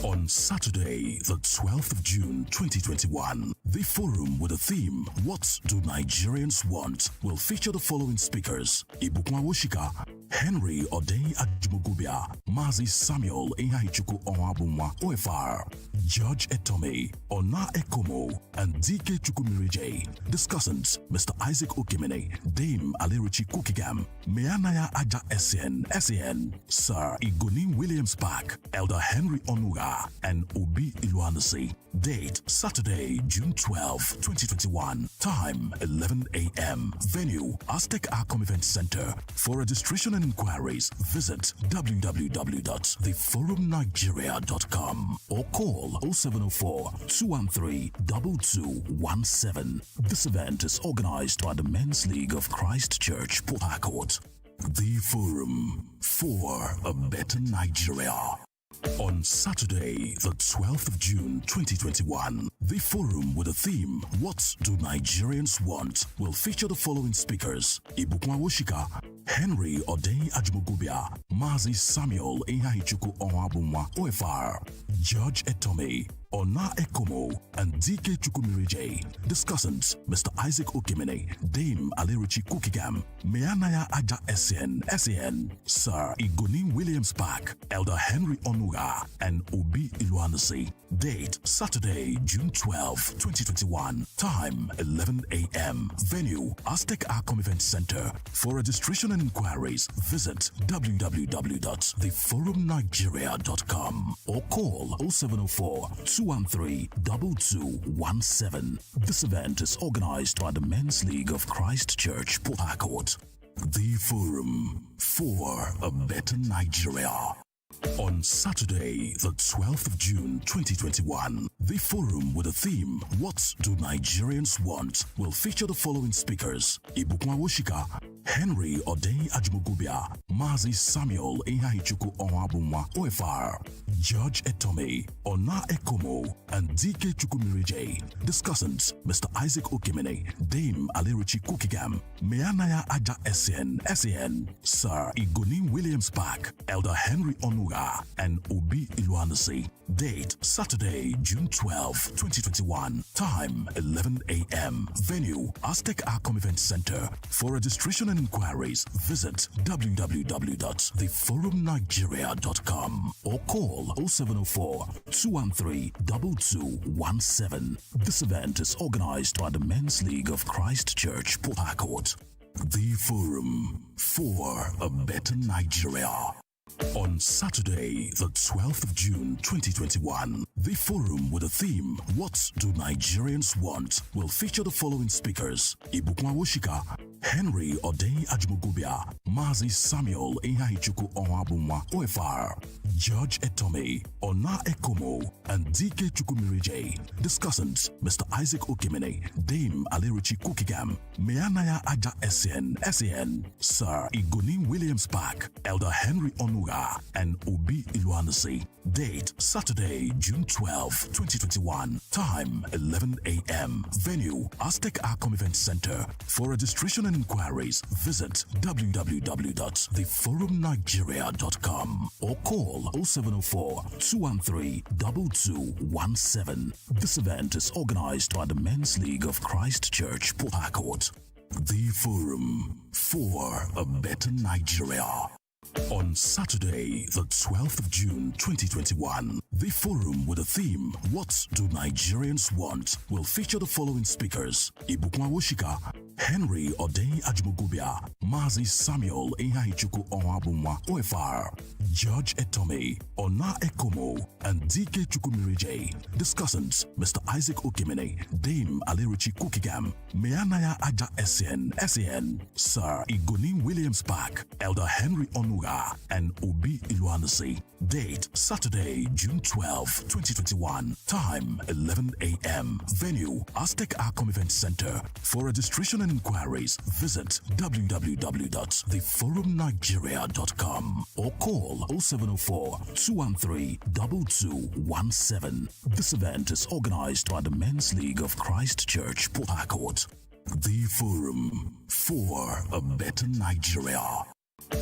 On Saturday, the 12th of June 2021, the forum with the theme, What Do Nigerians Want? Will feature the following speakers: Ibukwa Woshika, Henry Odei Ajimogubia, Mazi Samuel Inhahichuku Onwabunwa OFR, Judge Etome, Ona Ekomo, and DK Chukumirije. Discussants, Mr. Isaac Okemene, Dame Alerichi Kukigam, Meanaya Aja SN, Sir Igonim Williams Park, Elder Henry Onuga, and Obi Iluanasi. Date, Saturday, June 12, 2021. Time, 11 a.m. Venue, Aztec Arcom Event Center. For registration and inquiries, visit www.theforumnigeria.com or call 0704-213-2217. This event is organized by the Men's League of Christ Church, Port Harcourt. The Forum for a Better Nigeria. On Saturday, the 12th of June 2021, the forum with the theme, What Do Nigerians Want? Will feature the following speakers: Ibukwa Woshika, Henry Odei Ajimogubia, Mazi Samuel Inhahichuku Onwabunwa OFR, Judge Etome, Ona Ekomo, and DK Chukumirije. Discussants, Mr. Isaac Okemene, Dame Alerichi Kukigam, Meanaya Aja SN, Sir Igonim Williams Park, Elder Henry Onuga, and Obi Iluanasi. Date, Saturday, June 12, 2021. Time, 11 a.m. Venue, Aztec Arcom Event Center. For registration and inquiries, visit www.theforumnigeria.com or call 0704-213-2217. This event is organized by the Men's League of Christ Church, Port Harcourt. The Forum for a Better Nigeria. On Saturday, the 12th of June 2021, the forum with the theme, What Do Nigerians Want? Will feature the following speakers: Ibukwa Woshika, Henry Odei Ajimogubia, Mazi Samuel Inhahichuku Onwabunwa OFR, Judge Etome, Ona Ekomo, and DK Chukumirije. Discussants, Mr. Isaac Okemene, Dame Alerichi Kukigam, Meanaya Aja SN, Sir Igonim Williams Park, Elder Henry Onuga, and Obi Iluanasi. Date, Saturday, June 12, 2021. Time, 11 a.m. Venue, Aztec Arcom Event Center. For registration and inquiries, visit www.theforumnigeria.com or call 0704-213-2217. This event is organized by the Men's League of Christ Church, Port Harcourt. The Forum for a Better Nigeria. On Saturday, the 12th of June 2021, the forum with the theme, What Do Nigerians Want? Will feature the following speakers: Ibukwa Woshika, Henry Odei Ajimogubia, Mazi Samuel Inhahichuku Onwabunwa OFR, Judge Etome, Ona Ekomo, and DK Chukumirije. Discussants, Mr. Isaac Okemene, Dame Alerichi Kukigam, Meanaya Aja SN, Sir Igonim Williams Park, Elder Henry Onuga, and Obi Iluanasi. Date, Saturday, June 12, 2021. Time, 11 a.m. Venue, Aztec Arcom Event Center. For registration and inquiries, visit www.theforumnigeria.com or call 0704-213-2217. This event is organized by the Men's League of Christ Church, Port Harcourt. The Forum for a Better Nigeria. On Saturday, the 12th of June 2021, the forum with the theme, What Do Nigerians Want? Will feature the following speakers: Ibukwa Woshika, Henry Odei Ajimogubia, Mazi Samuel Inhahichuku Onwabunwa OFR, Judge Etome, Ona Ekomo, and DK Chukumirije. Discussants, Mr. Isaac Okemene, Dame Alerichi Kukigam, Meanaya Aja SN, Sir Igonim Williams Park, Elder Henry Onuga, and Obi Iluanasi. Date, Saturday, June 12, 2021. Time, 11 a.m. Venue, Aztec Arcom Event Center. For registration and inquiries, visit www.theforumnigeria.com or call 0704-213-2217. This event is organized by the Men's League of Christ Church, Port Harcourt. The Forum for a Better Nigeria.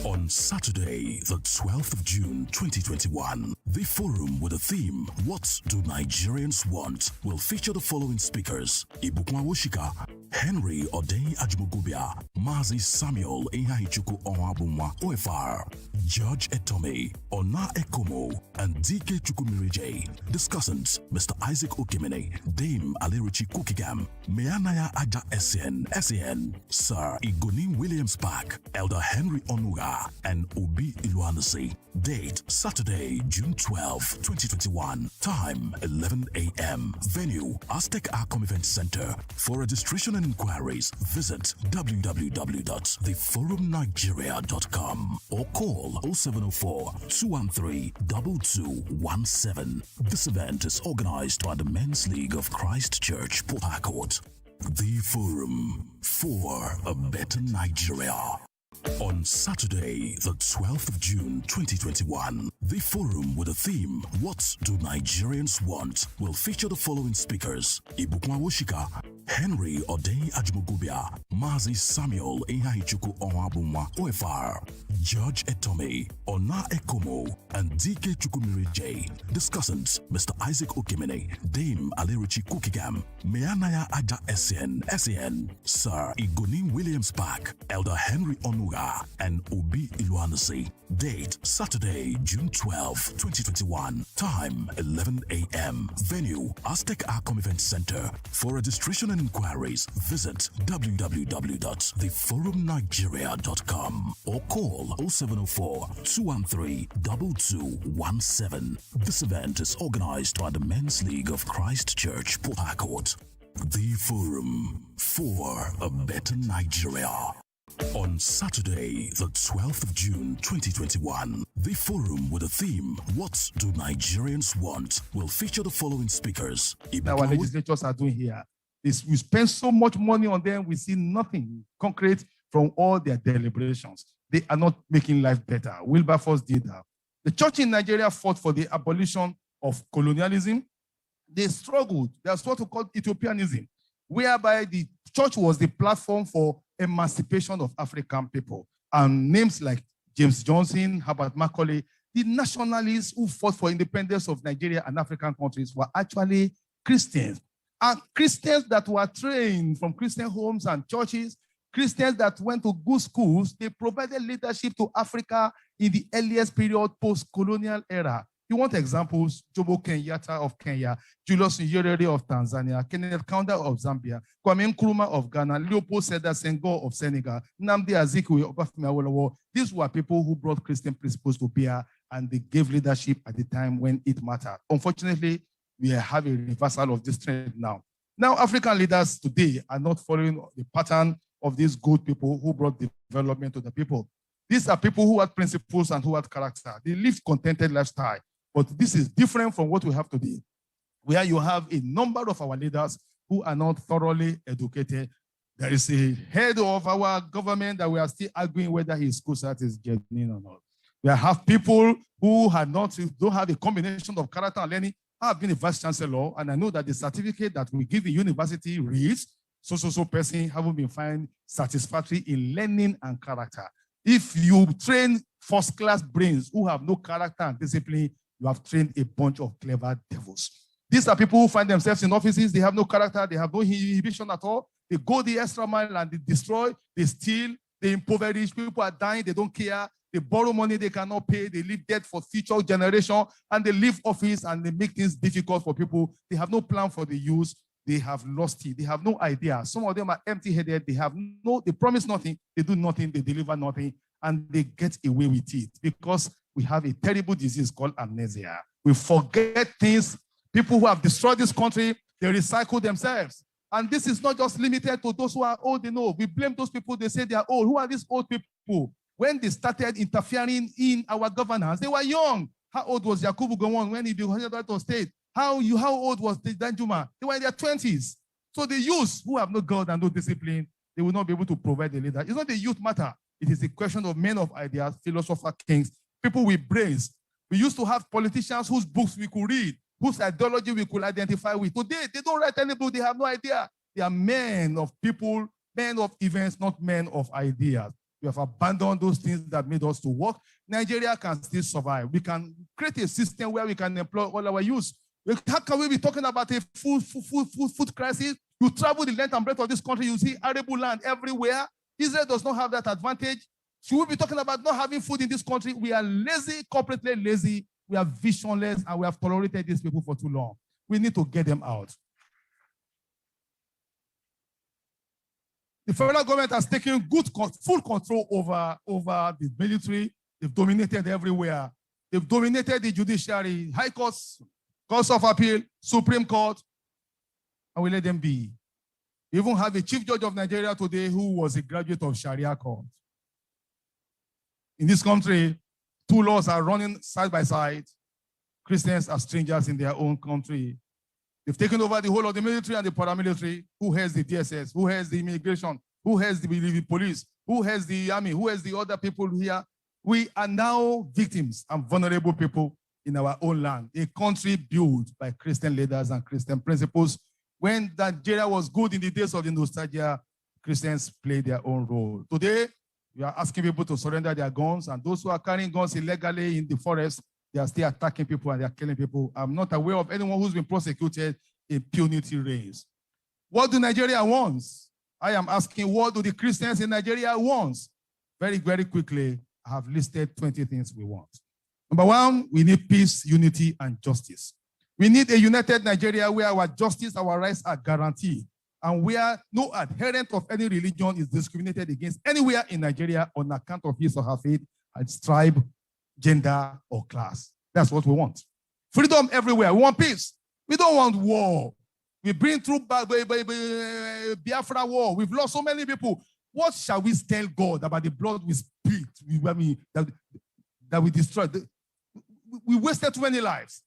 On Saturday, the 12th of June 2021, the forum with the theme, What Do Nigerians Want? Will feature the following speakers: Ibukwa Woshika, Henry Odei Ajmogubia, Mazi Samuel Ehahichuku Onwabunwa OFR, Judge Etome, Ona Ekomo, and DK Chukumirije. Discussants, Mr. Isaac Okimene, Dame Alerichi Kukigam, Meanaya Aja SN, Sir Igoni Williams Park, Elder Henry Onuga, and Obi Iluanasi. Date, Saturday, June 12, 2021. Time, 11 a.m. Venue, Aztec Arcom Event Center. For registration and inquiries, visit www.theforumnigeria.com or call 0704-213-2217. This event is organized by the Men's League of Christ Church, Port Harcourt. The Forum for a Better Nigeria. On Saturday, the 12th of June 2021, the forum with the theme, What Do Nigerians Want? Will feature the following speakers: Ibukwa Woshika, Henry Odei Ajmogubia, Mazi Samuel Ehahichuku Onwabunwa OFR, Judge Etome, Ona Ekomo, and DK Chukumirije. Discussants, Mr. Isaac Okimene, Dame Alerichi Kukigam, Meanaya Aja SN, Sir Igoni Williams Park, Elder Henry Onuga, and Obi Iluanasi. Date, Saturday, June 12, 2021. Time, 11 a.m. Venue, Aztec Arcom Event Center. For registration and inquiries, visit www.theforumnigeria.com or call 0704-213-2217. This event is organized by the Men's League of Christ Church, Port Harcourt. The Forum for a Better Nigeria. On Saturday, the 12th of June 2021, the forum with the theme, What Do Nigerians Want? Will feature the following speakers. Our legislators are doing here is we spend so much money on them, we see nothing concrete from all their deliberations. They are not making life better. Wilberforce did that. The church in Nigeria fought for the abolition of colonialism. They struggled. There's what we call Ethiopianism, whereby the church was the platform for emancipation of African people. And names like James Johnson, Herbert Macaulay, the nationalists who fought for independence of Nigeria and African countries were actually Christians. And Christians that were trained from Christian homes and churches, Christians that went to good schools, they provided leadership to Africa in the earliest period post-colonial era. You want examples? Jomo Kenyatta of Kenya, Julius Nyerere of Tanzania, Kenneth Kaunda of Zambia, Kwame Nkrumah of Ghana, Leopold Sedar Senghor of Senegal, Nnamdi Azikiwe of Obafemi Awolowo. These were people who brought Christian principles to bear, and they gave leadership at the time when it mattered. Unfortunately, we have a reversal of this trend now. Now, African leaders today are not following the pattern of these good people who brought development to the people. These are people who had principles and who had character. They lived contented lifestyle. But this is different from what we have today, where you have a number of our leaders who are not thoroughly educated. There is a head of our government that we are still arguing whether his school cert is genuine or not. We have people who don't have a combination of character and learning. I have been a vice chancellor, and I know that the certificate that we give the university reads, so person haven't been found satisfactory in learning and character. If you train first-class brains who have no character and discipline, you have trained a bunch of clever devils. These are people who find themselves in offices. They have no character. They have no inhibition at all. They go the extra mile and they destroy, they steal, they impoverish. People are dying. They don't care. They borrow money they cannot pay. They leave debt for future generation, and they leave office and they make things difficult for people. They have no plan for the youth. They have lost it. They have no idea. Some of them are empty-headed. They promise nothing. They do nothing. They deliver nothing, and they get away with it because we have a terrible disease called amnesia. We forget things. People who have destroyed this country, they recycle themselves. And this is not just limited to those who are old enough. We blame those people. They say they are old. Who are these old people? When they started interfering in our governance, they were young. How old was Yakubu Gowon when he became head of state? How old was Danjuma? They were in their 20s. So the youth who have no God and no discipline, they will not be able to provide the leader. It's not the youth matter. It is a question of men of ideas, philosophers, kings, people with brains. We used to have politicians whose books we could read, whose ideology we could identify with. Today, they don't write any book. They have no idea. They are men of people, men of events, not men of ideas. We have abandoned those things that made us to work. Nigeria can still survive. We can create a system where we can employ all our youth. How can we be talking about a food crisis? You travel the length and breadth of this country, you see arable land everywhere. Israel does not have that advantage. Should we be talking about not having food in this country? We are lazy, corporately lazy. We are visionless, and we have tolerated these people for too long. We need to get them out. The federal government has taken full control over the military. They've dominated everywhere. They've dominated the judiciary, high courts, courts of appeal, Supreme Court, and we let them be. We even have a chief judge of Nigeria today who was a graduate of Sharia court. In this country, two laws are running side by side. Christians are strangers in their own country. They've taken over the whole of the military and the paramilitary. Who has the DSS? Who has the immigration? Who has the police? Who has the army? Who has the other people here? We are now victims and vulnerable people in our own land, a country built by Christian leaders and Christian principles. When Nigeria was good in the days of the nostalgia, Christians played their own role. Today, we are asking people to surrender their guns, and those who are carrying guns illegally in the forest, they are still attacking people and they are killing people. I'm not aware of anyone who's been prosecuted in punity reigns. What do Nigeria want? I am asking, what do the Christians in Nigeria want? Very, very quickly, I have listed 20 things we want. Number one, we need peace, unity, and justice. We need a united Nigeria where our justice, our rights are guaranteed, and where no adherent of any religion is discriminated against anywhere in Nigeria on account of his or her faith, and tribe, gender, or class. That's what we want. Freedom everywhere. We want peace. We don't want war. We've been through Biafra war. We've lost so many people. What shall we tell God about the blood we spilled? That we destroyed? We wasted too many lives.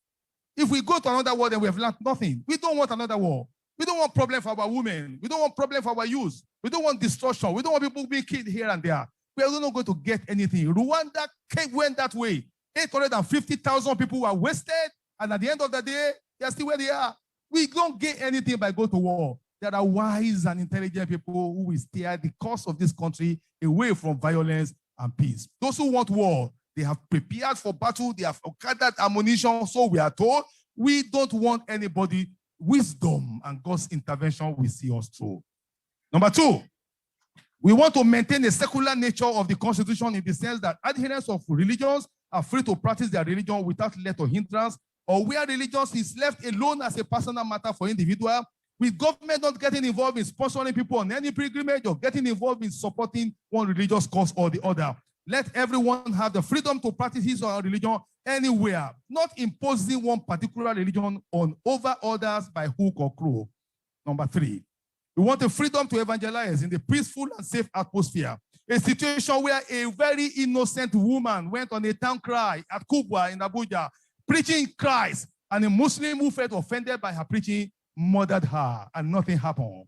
If we go to another war, then we have learned nothing. We don't want another war. We don't want problem for our women. We don't want problem for our youth. We don't want destruction. We don't want people being killed here and there. We are not going to get anything. Rwanda went that way. 850,000 people were wasted, and at the end of the day, they are still where they are. We don't get anything by going to war. There are wise and intelligent people who will steer the course of this country away from violence and peace. Those who want war, they have prepared for battle. They have gathered ammunition, so we are told. We don't want anybody. Wisdom and God's intervention will see us through. Number two, we want to maintain a secular nature of the Constitution in the sense that adherents of religions are free to practice their religion without let or hindrance, or where religion is left alone as a personal matter for individual, with government not getting involved in sponsoring people on any pilgrimage or getting involved in supporting one religious cause or the other. Let everyone have the freedom to practice his or her religion anywhere, not imposing one particular religion on over others by hook or crook. Number three, we want the freedom to evangelize in the peaceful and safe atmosphere. A situation where a very innocent woman went on a town cry at Kubwa in Abuja, preaching Christ, and a Muslim who felt offended by her preaching murdered her, and nothing happened.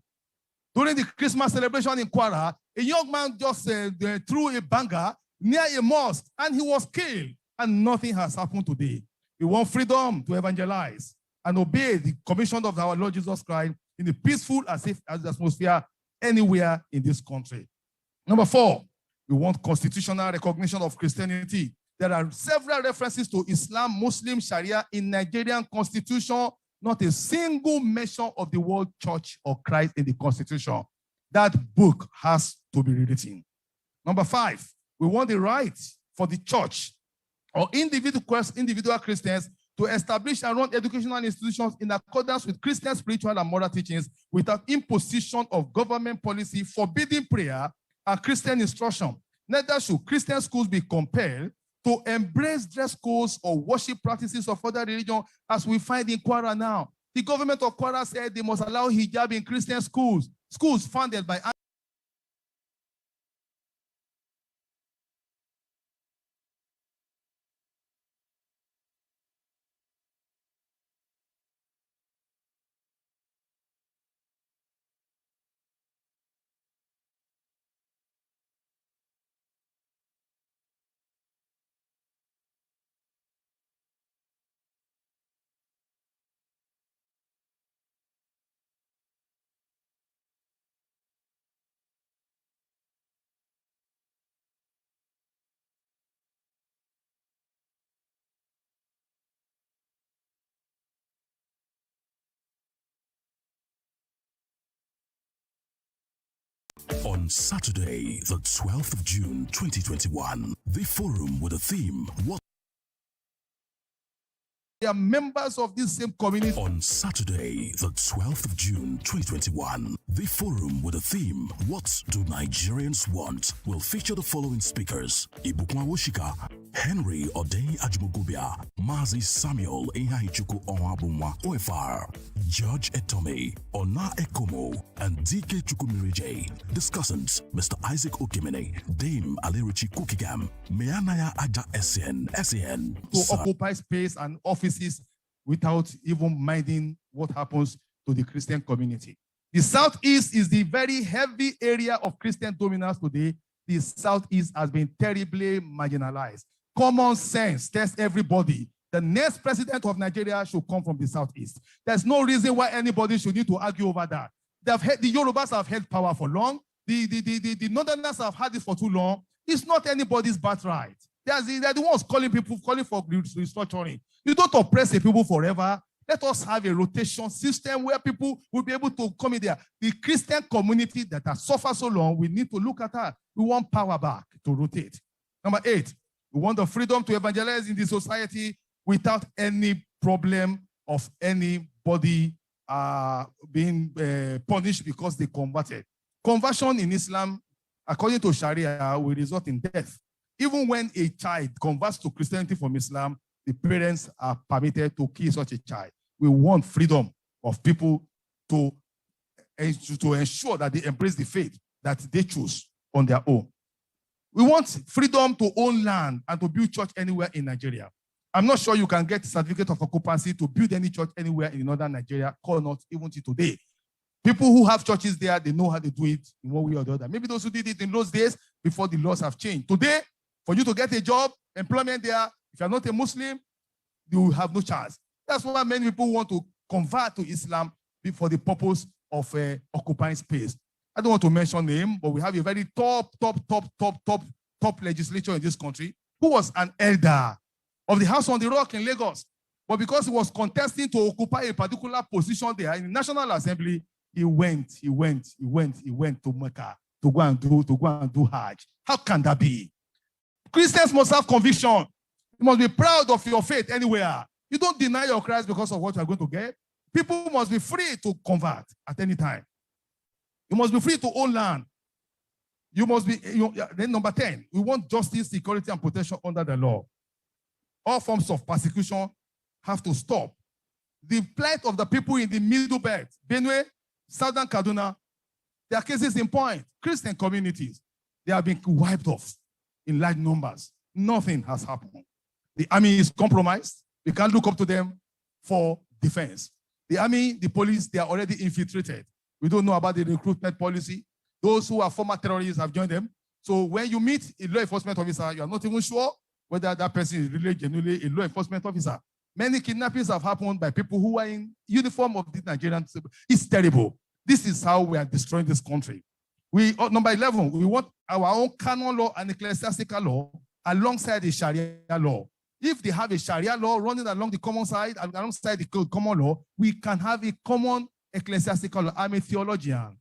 During the Christmas celebration in Kwara, a young man just threw a banger near a mosque, and he was killed, and nothing has happened today. We want freedom to evangelize and obey the commission of our Lord Jesus Christ in a peaceful and safe atmosphere anywhere in this country. Number four, we want constitutional recognition of Christianity. There are several references to Islam, Muslim, Sharia in Nigerian constitution, not a single mention of the word church or Christ in the constitution. That book has to be rewritten. Number five, we want the right for the church or individual Christians to establish and run educational institutions in accordance with Christian spiritual and moral teachings without imposition of government policy forbidding prayer and Christian instruction. Neither should Christian schools be compelled to embrace dress codes or worship practices of other religion as we find in Kwara now. The government of Kwara said they must allow hijab in Christian schools, schools funded by On Saturday, the 12th of June 2021, the forum with a theme, What They are members of this same community. On Saturday, the 12th of June 2021, the forum with a theme, What Do Nigerians Want? Will feature the following speakers: Ibukwa Woshika, Henry Odei Ajmogubia, Mazi Samuel Ehahichuku Onwabunwa OFR, Judge Etome, Ona Ekomo, and DK Chukumirije. Discussants, Mr. Isaac Okimene, Dame Alerichi Kukigam, Meanaya Aja SN. To occupy space and offices without even minding what happens to the Christian community. The Southeast is the very heavy area of Christian dominance today. The Southeast has been terribly marginalized. Common sense tells everybody the next president of Nigeria should come from the Southeast. There's no reason why anybody should need to argue over that. The Yorubas have held power for long. The Northerners have had it for too long. It's not anybody's birthright. They're the ones calling for restructuring. You don't oppress the people forever. Let us have a rotation system where people will be able to come in there. The Christian community that has suffered so long, we need to look at that. We want power back to rotate. Number 8, we want the freedom to evangelize in the society without any problem of anybody being punished because they converted. Conversion in Islam, according to Sharia, will result in death. Even when a child converts to Christianity from Islam, the parents are permitted to kill such a child. We want freedom of people to ensure that they embrace the faith that they choose on their own. We want freedom to own land and to build church anywhere in Nigeria. I'm not sure you can get a certificate of occupancy to build any church anywhere in northern Nigeria, or not even to today. People who have churches there, they know how to do it in one way or the other. Maybe those who did it in those days before the laws have changed. Today, for you to get a job, employment there, if you're not a Muslim, you have no chance. That's why many people want to convert to Islam for the purpose of occupying space. I don't want to mention name, but we have a very top legislature in this country who was an elder of the House on the Rock in Lagos. But because he was contesting to occupy a particular position there in the National Assembly, he went to Mecca to go and do Hajj. How can that be? Christians must have conviction. You must be proud of your faith anywhere. You don't deny your Christ because of what you are going to get. People must be free to convert at any time. You must be free to own land. You must be, then number 10, we want justice, security, and protection under the law. All forms of persecution have to stop. The plight of the people in the Middle Belt, Benue, Southern Kaduna, their cases in point. Christian communities, they have been wiped off in large numbers. Nothing has happened. The army is compromised. We can't look up to them for defense. The army, the police, they are already infiltrated. We don't know about the recruitment policy. Those who are former terrorists have joined them. So when you meet a law enforcement officer, you are not even sure whether that person is really genuinely a law enforcement officer. Many kidnappings have happened by people who are in uniform of the Nigerians. It's terrible. This is how we are destroying this country. Number 11, we want our own canon law and ecclesiastical law alongside the Sharia law. If they have a Sharia law running along the common side, alongside the common law, we can have a common ecclesiastical law. I'm a theologian.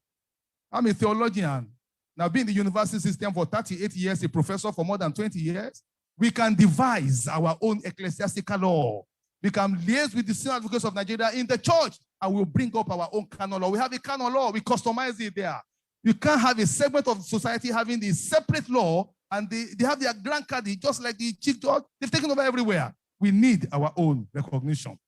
Now, being in the university system for 38 years, a professor for more than 20 years, we can devise our own ecclesiastical law. We can liaise with the Synod Advocates of Nigeria in the church, and we'll bring up our own canon law. We have a canon law. We customize it there. You can't have a segment of society having the separate law, and they have their grand caddy, just like the chief judge. They've taken over everywhere. We need our own recognition.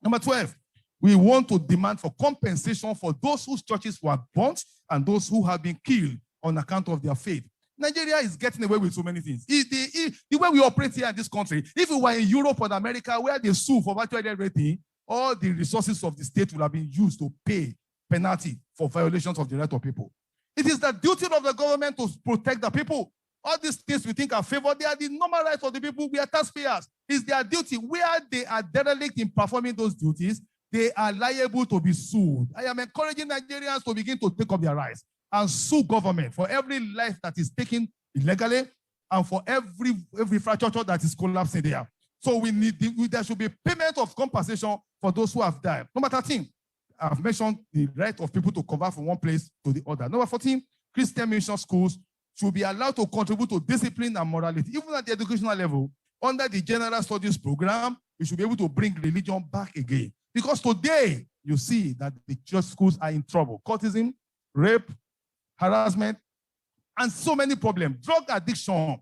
Number 12, we want to demand for compensation for those whose churches were burnt and those who have been killed on account of their faith. Nigeria is getting away with so many things. The way we operate here in this country, if we were in Europe or America where they sue for virtually everything, all the resources of the state will have been used to pay penalty for violations of the right of people. It is the duty of the government to protect the people. All these things we think are favored, they are the normal rights of the people. We are taxpayers. It's their duty. Where they are derelict in performing those duties, they are liable to be sued. I am encouraging Nigerians to begin to take up their rights and sue government for every life that is taken illegally and for every infrastructure that is collapsing there. So there should be payment of compensation for those who have died. Number 13, I've mentioned the right of people to convert from one place to the other. Number 14, Christian mission schools should be allowed to contribute to discipline and morality, even at the educational level. Under the general studies program, we should be able to bring religion back again. Because today, you see that the church schools are in trouble. Cultism, rape, harassment, and so many problems. Drug addiction.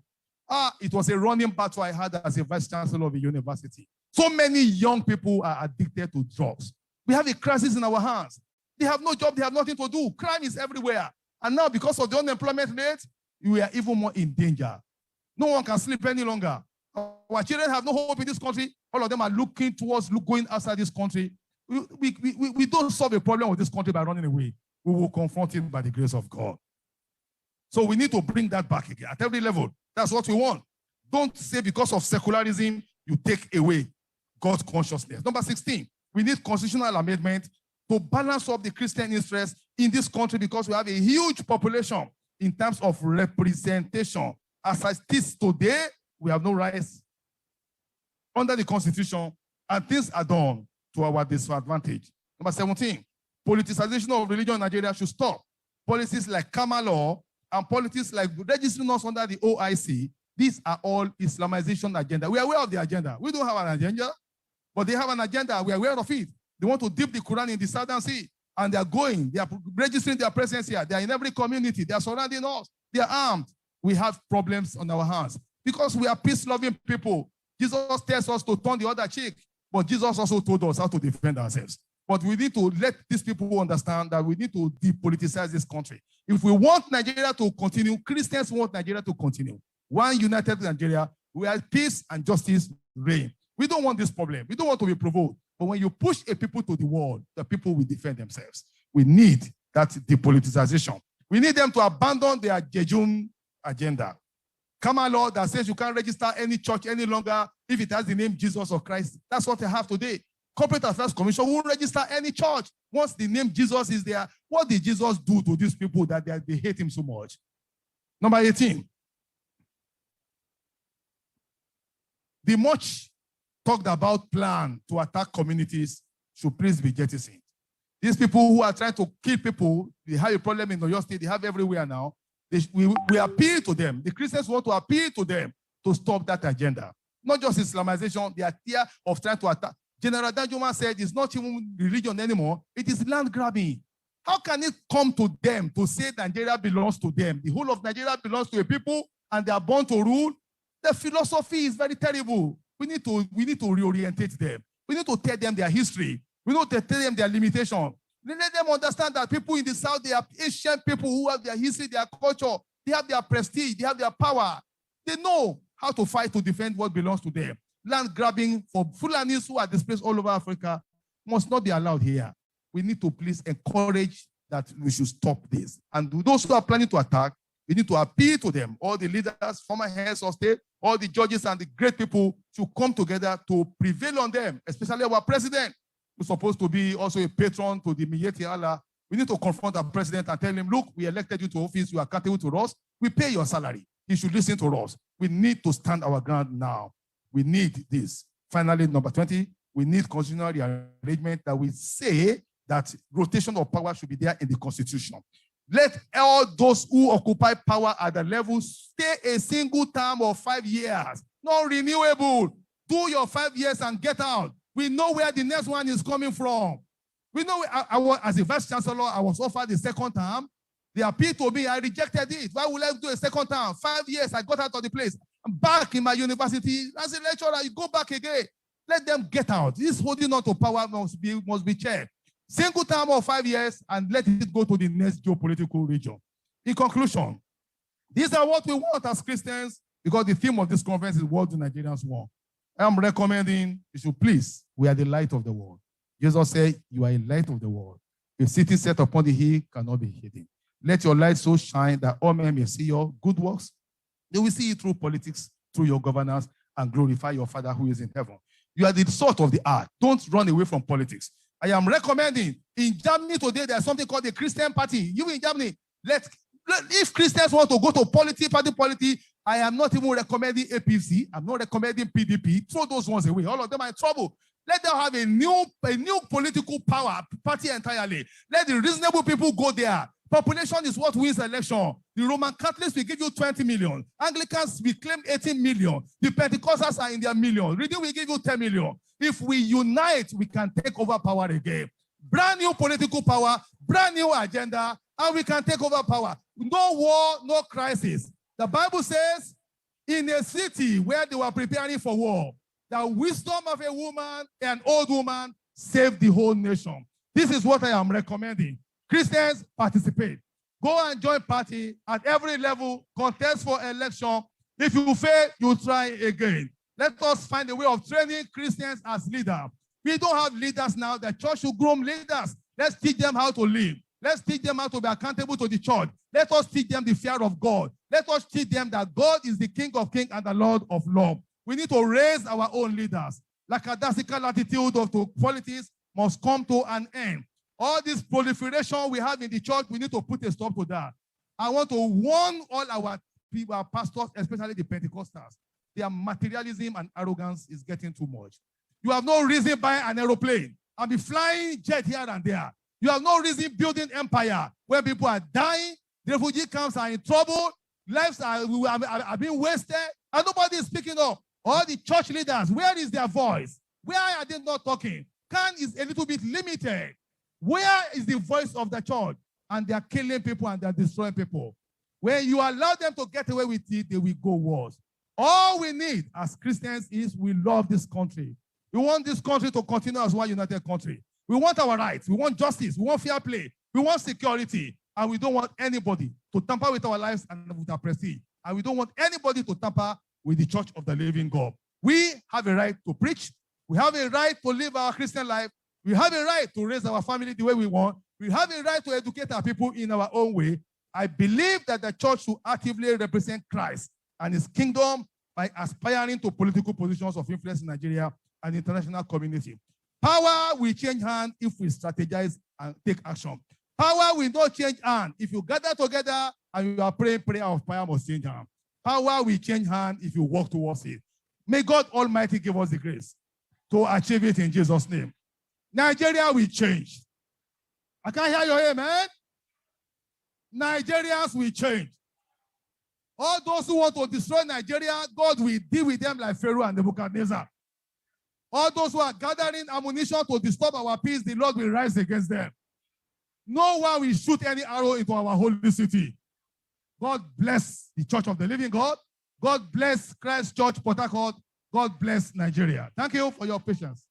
It was a running battle I had as a vice chancellor of a university. So many young people are addicted to drugs. We have a crisis in our hands. They have no job, they have nothing to do. Crime is everywhere. And now, because of the unemployment rate, we are even more in danger. No one can sleep any longer. Our children have no hope in this country. All of them are looking towards going outside this country. We don't solve a problem with this country by running away. We will confront it by the grace of God. So we need to bring that back again at every level. That's what we want. Don't say because of secularism, you take away God's consciousness. Number 16, we need constitutional amendment to balance up the Christian interest in this country because we have a huge population in terms of representation. As it is today, we have no rights under the Constitution, and things are done to our disadvantage. Number 17, politicization of religion in Nigeria should stop. Policies like Kama law and politics like registering us under the OIC, these are all Islamization agenda. We are aware of the agenda. We don't have an agenda, but they have an agenda. We are aware of it. They want to dip the Quran in the Southern Sea, and they are going. They are registering their presence here. They are in every community. They are surrounding us. They are armed. We have problems on our hands because we are peace-loving people. Jesus tells us to turn the other cheek, but Jesus also told us how to defend ourselves. But we need to let these people understand that we need to depoliticize this country. If we want Nigeria to continue, Christians want Nigeria to continue. One united Nigeria, where peace and justice reign. We don't want this problem. We don't want to be provoked. But when you push a people to the wall, the people will defend themselves. We need that depoliticization. We need them to abandon their Jejun agenda. Kama law that says you can't register any church any longer if it has the name Jesus or Christ. That's what they have today. Corporate Affairs Commission won't register any church once the name Jesus is there. What did Jesus do to these people that they hate him so much? Number 18. The much talked about plan to attack communities should please be jettisoned. These people who are trying to kill people, they have a problem in Oyo State, they have everywhere now. We appeal to them. The Christians want to appeal to them to stop that agenda. Not just Islamization, the idea of trying to attack. General Danjuma said it's not even religion anymore, it is land grabbing. How can it come to them to say Nigeria belongs to them? The whole of Nigeria belongs to a people and they are born to rule. The philosophy is very terrible. We need to reorientate them. We need to tell them their history. We need to tell them their limitation. Let them understand that people in the South, they are ancient people who have their history, their culture, they have their prestige, they have their power. They know how to fight to defend what belongs to them. Land grabbing for Fulanis who are displaced all over Africa must not be allowed here. We need to please encourage that we should stop this. And those who are planning to attack, we need to appeal to them. All the leaders, former heads of state, all the judges and the great people should come together to prevail on them, especially our president, who's supposed to be also a patron to the Miyeti Allah. We need to confront our president and tell him, look, we elected you to office, you are accountable to us, we pay your salary. He should listen to us. We need to stand our ground now. We need this. Finally, number 20, we need constitutional rearrangement that we say that rotation of power should be there in the Constitution. Let all those who occupy power at the level stay a single term of 5 years, not renewable. Do your 5 years and get out. We know where the next one is coming from. We know, as a vice chancellor, I was offered the second term. They appealed to me, I rejected it. Why would I do a second term? 5 years, I got out of the place. I'm back in my university. As a lecturer, you go back again. Let them get out. This holding on to power must be checked. Single term of 5 years and let it go to the next geopolitical region. In conclusion, these are what we want as Christians because the theme of this conference is what do Nigerians want. I'm recommending you should please, we are the light of the world. Jesus said, you are a light of the world. A city set upon the hill cannot be hidden. Let your light so shine that all men may see your good works. They will see it through politics, through your governance, and glorify your Father who is in heaven. You are the salt of the earth. Don't run away from politics. I am recommending, in Germany today, there's something called the Christian Party. You in Germany, if Christians want to go to party, I am not even recommending APC. I'm not recommending PDP. Throw those ones away. All of them are in trouble. Let them have a new political party entirely. Let the reasonable people go there. Population is what wins election. The Roman Catholics will give you 20 million. Anglicans will claim 18 million. The Pentecostals are in their millions. Redeem will give you 10 million. If we unite, we can take over power again. Brand new political power, brand new agenda, and we can take over power. No war, no crisis. The Bible says, in a city where they were preparing for war, the wisdom of a woman, an old woman, saved the whole nation. This is what I am recommending. Christians, participate. Go and join party at every level, contest for election. If you fail, you try again. Let us find a way of training Christians as leaders. We don't have leaders now. The church should groom leaders. Let's teach them how to live. Let's teach them how to be accountable to the church. Let us teach them the fear of God. Let us teach them that God is the King of kings and the Lord of lords. We need to raise our own leaders. Lackadaisical attitude of politics must come to an end. All this proliferation we have in the church, we need to put a stop to that. I want to warn all our people, our pastors, especially the Pentecostals. Their materialism and arrogance is getting too much. You have no reason buying an aeroplane and be flying jet here and there. You have no reason building empire where people are dying, the refugee camps are in trouble, lives are being wasted, and nobody is speaking up. All the church leaders, where is their voice? Where are they not talking? Can is a little bit limited. Where is the voice of the church? And they are killing people and they are destroying people. When you allow them to get away with it, they will go worse. All we need as Christians is we love this country. We want this country to continue as one united country. We want our rights. We want justice. We want fair play. We want security. And we don't want anybody to tamper with our lives and with our prestige. And we don't want anybody to tamper with the church of the living God. We have a right to preach. We have a right to live our Christian life. We have a right to raise our family the way we want. We have a right to educate our people in our own way. I believe that the church should actively represent Christ and his kingdom by aspiring to political positions of influence in Nigeria and the international community. Power will change hands if we strategize and take action. Power will not change hands if you gather together and you are praying prayer of power must change hands. Power will change hands if you walk towards it. May God Almighty give us the grace to achieve it in Jesus' name. Nigeria will change. I can't hear your amen. Nigerians will change. All those who want to destroy Nigeria, God will deal with them like Pharaoh and Nebuchadnezzar. All those who are gathering ammunition to disturb our peace, the Lord will rise against them. No one will shoot any arrow into our holy city. God bless the Church of the Living God. God bless Christ Church, Port Harcourt. God bless Nigeria. Thank you for your patience.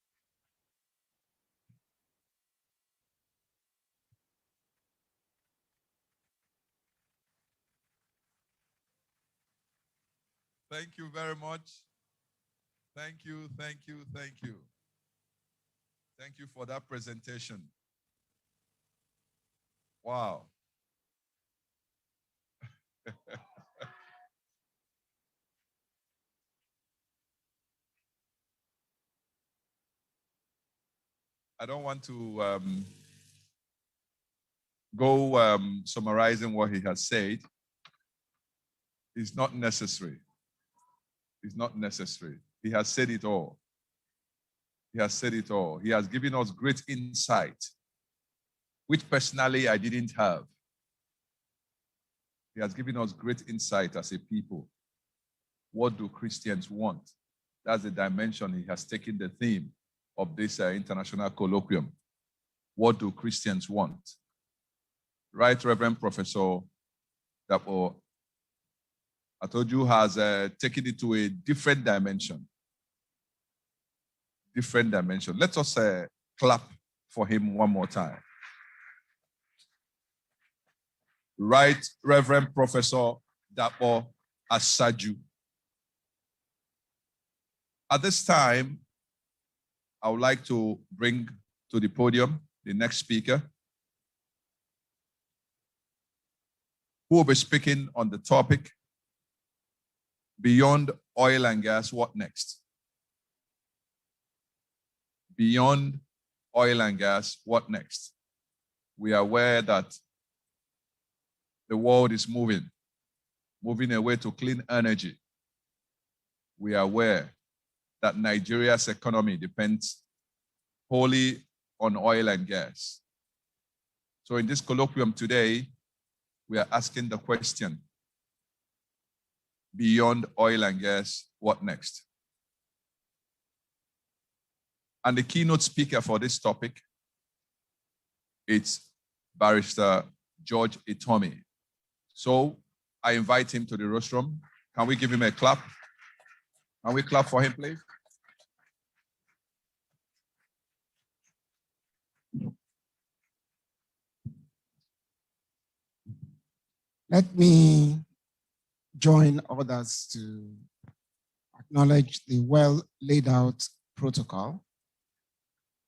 Thank you very much. Thank you, thank you, thank you. Thank you for that presentation. Wow. I don't want to go summarizing what he has said. It's not necessary. It's not necessary. He has said it all. He has said it all. He has given us great insight, which personally I didn't have. He has given us great insight as a people. What do Christians want? That's the dimension he has taken the theme of this international colloquium. What do Christians want? Right, Reverend Professor Dapo, I told you, has taken it to a different dimension. Different dimension. Let us clap for him one more time. Right, Reverend Professor Dapo Asaju. At this time, I would like to bring to the podium the next speaker, who will be speaking on the topic, Beyond Oil and Gas, What Next? Beyond oil and gas, what next? We are aware that the world is moving away to clean energy. We are aware that Nigeria's economy depends wholly on oil and gas. So in this colloquium today, we are asking the question, beyond oil and gas, what next? And the keynote speaker for this topic, it's Barrister George Itomi. So I invite him to the rostrum. Can we give him a clap? Can we clap for him, please? Let me join others to acknowledge the well laid out protocol.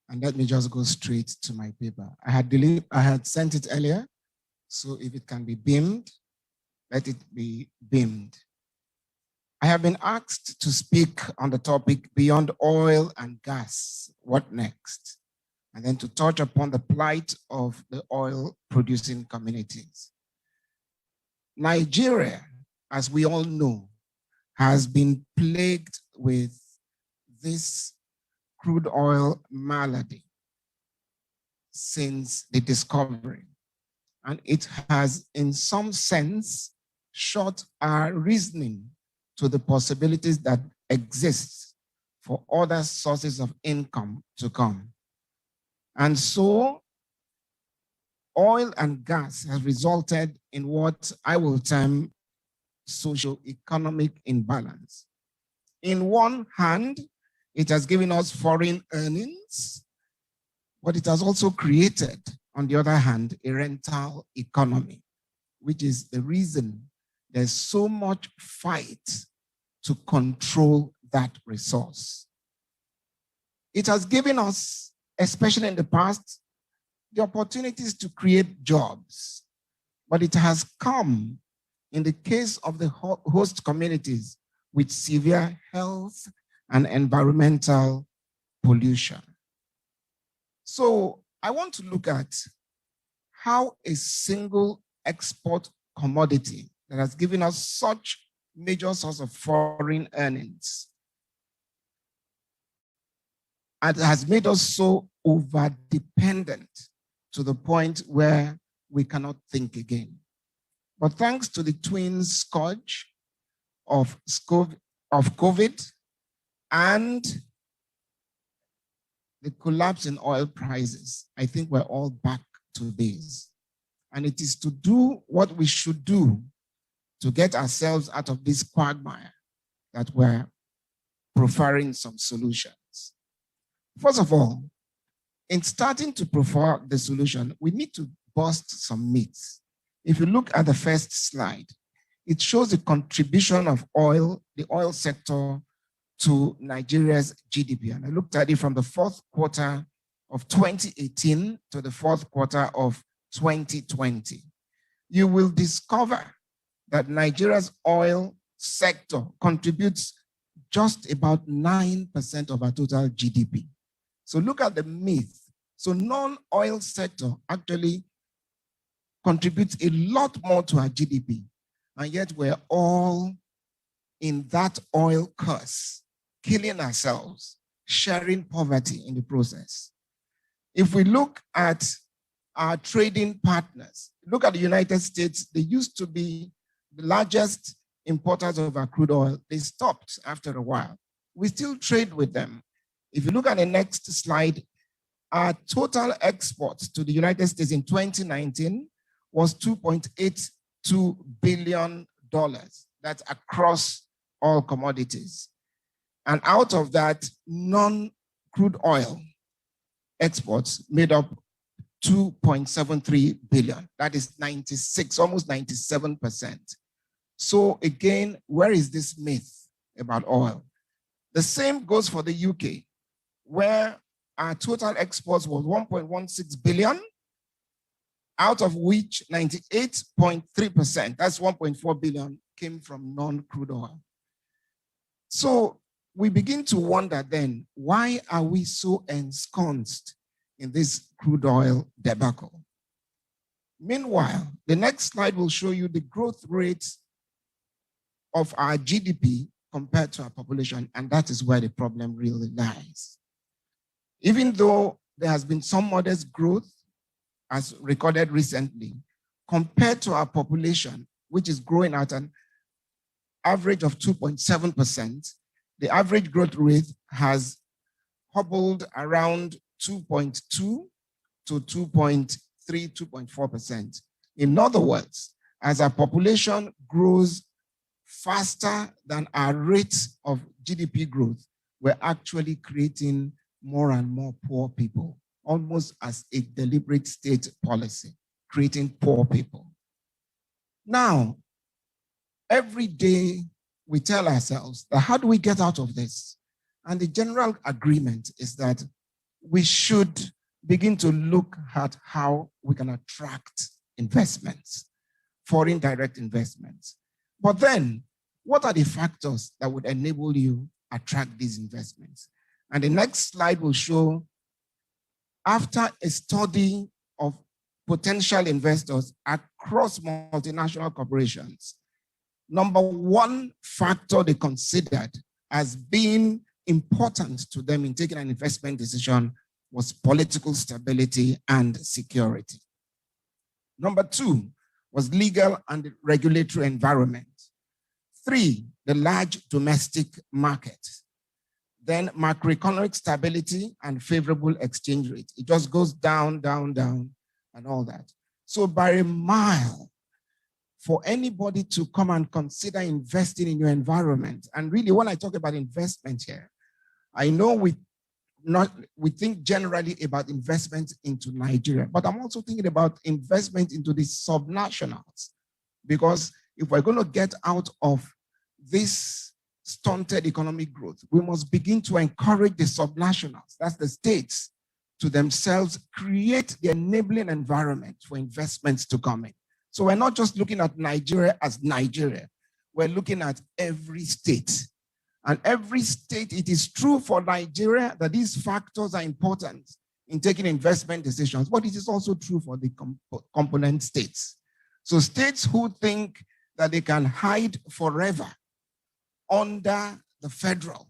And let me just go straight to my paper. I had sent it earlier, so if it can be beamed, let it be beamed. I have been asked to speak on the topic beyond oil and gas, what next? And then to touch upon the plight of the oil producing communities. Nigeria, as we all know, has been plagued with this crude oil malady since the discovery. And it has, in some sense, short our reasoning to the possibilities that exist for other sources of income to come. And so, oil and gas has resulted in what I will term socio-economic imbalance. In one hand, it has given us foreign earnings, but it has also created, on the other hand, a rental economy, which is the reason there's so much fight to control that resource. It has given us, especially in the past, the opportunities to create jobs, but it has come, in the case of the host communities, with severe health and environmental pollution. So I want to look at how a single export commodity that has given us such major source of foreign earnings and has made us so over-dependent to the point where we cannot think again. But thanks to the twin scourge of COVID and the collapse in oil prices, I think we're all back to this. And it is to do what we should do to get ourselves out of this quagmire that we're proffering some solutions. First of all, in starting to proffer the solution, we need to bust some myths. If you look at the first slide, it shows the contribution of oil, the oil sector, to Nigeria's GDP. And I looked at it from the fourth quarter of 2018 to the fourth quarter of 2020. You will discover that Nigeria's oil sector contributes just about 9% of our total GDP. So look at the myth. So non-oil sector actually contributes a lot more to our GDP, and yet we're all in that oil curse, killing ourselves, sharing poverty in the process. If we look at our trading partners, look at the United States, they used to be the largest importers of our crude oil. They stopped after a while. We still trade with them. If you look at the next slide, our total exports to the United States in 2019 was $2.82 billion. That's across all commodities. And out of that, non-crude oil exports made up 2.73 billion. That is 96, almost 97%. So again, where is this myth about oil? The same goes for the UK, where our total exports was 1.16 billion, out of which 98.3%, that's 1.4 billion, came from non-crude oil. So we begin to wonder then, why are we so ensconced in this crude oil debacle? Meanwhile, the next slide will show you the growth rates of our GDP compared to our population, and that is where the problem really lies. Even though there has been some modest growth, as recorded recently, compared to our population, which is growing at an average of 2.7%, the average growth rate has hobbled around 2.2 to 2.3, 2.4%. In other words, as our population grows faster than our rate of GDP growth, we're actually creating more and more poor people, almost as a deliberate state policy, creating poor people. Now, every day we tell ourselves that how do we get out of this? And the general agreement is that we should begin to look at how we can attract investments, foreign direct investments. But then, what are the factors that would enable you attract these investments? And the next slide will show, after a study of potential investors across multinational corporations, number one factor they considered as being important to them in taking an investment decision was political stability and security. Number two was legal and regulatory environment. Three, the large domestic market. Then macroeconomic stability and favorable exchange rate. It just goes down, down, down, and all that. So by a mile, for anybody to come and consider investing in your environment, and really when I talk about investment here, I know we think generally about investment into Nigeria, but I'm also thinking about investment into the subnationals, because if we're going to get out of this stunted economic growth, we must begin to encourage the subnationals, that's the states, to themselves create the enabling environment for investments to come in. So we're not just looking at Nigeria as Nigeria, we're looking at every state. And every state, it is true for Nigeria that these factors are important in taking investment decisions, but it is also true for the component states. So states who think that they can hide forever under the federal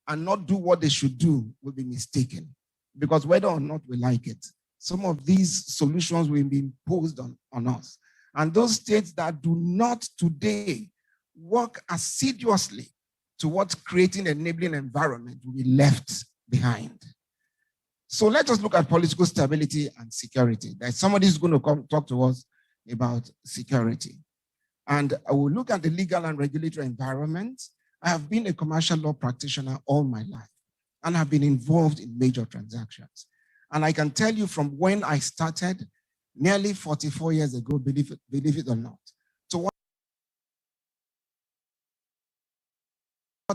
and not do what they should do will be mistaken, because whether or not we like it, some of these solutions will be imposed on us. And those states that do not today work assiduously towards creating an enabling environment will be left behind. So let us look at political stability and security. There's somebody who's going to come talk to us about security. And I will look at the legal and regulatory environment. I have been a commercial law practitioner all my life, and have been involved in major transactions. And I can tell you from when I started, nearly 44 years ago, believe it or not, to what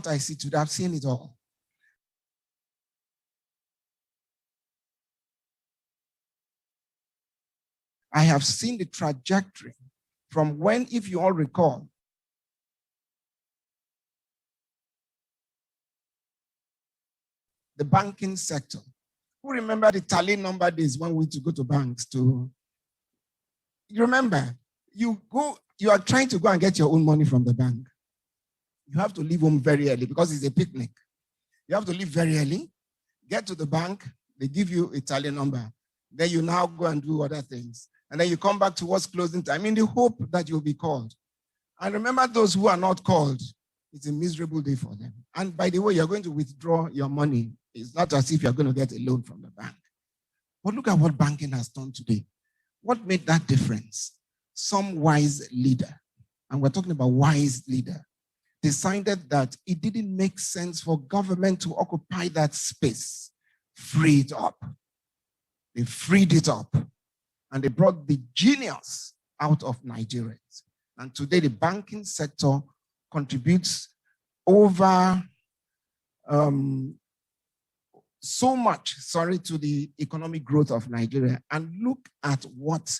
I see today, I've seen it all. I have seen the trajectory from when, if you all recall, the banking sector. Who remember the tally number days when we used to go to banks to, you remember, you are trying to go and get your own money from the bank. You have to leave home very early because it's a picnic. You have to leave very early, get to the bank, they give you a tally number. Then you now go and do other things. And then you come back towards closing time in the hope that you'll be called. And remember, those who are not called, it's a miserable day for them. And by the way, you're going to withdraw your money. It's not as if you're going to get a loan from the bank. But look at what banking has done today. What made that difference? Some wise leader, and we're talking about wise leader, decided that it didn't make sense for government to occupy that space. Free it up. They freed it up. And they brought the genius out of Nigerians. And today the banking sector contributes over so much, to the economic growth of Nigeria. And look at what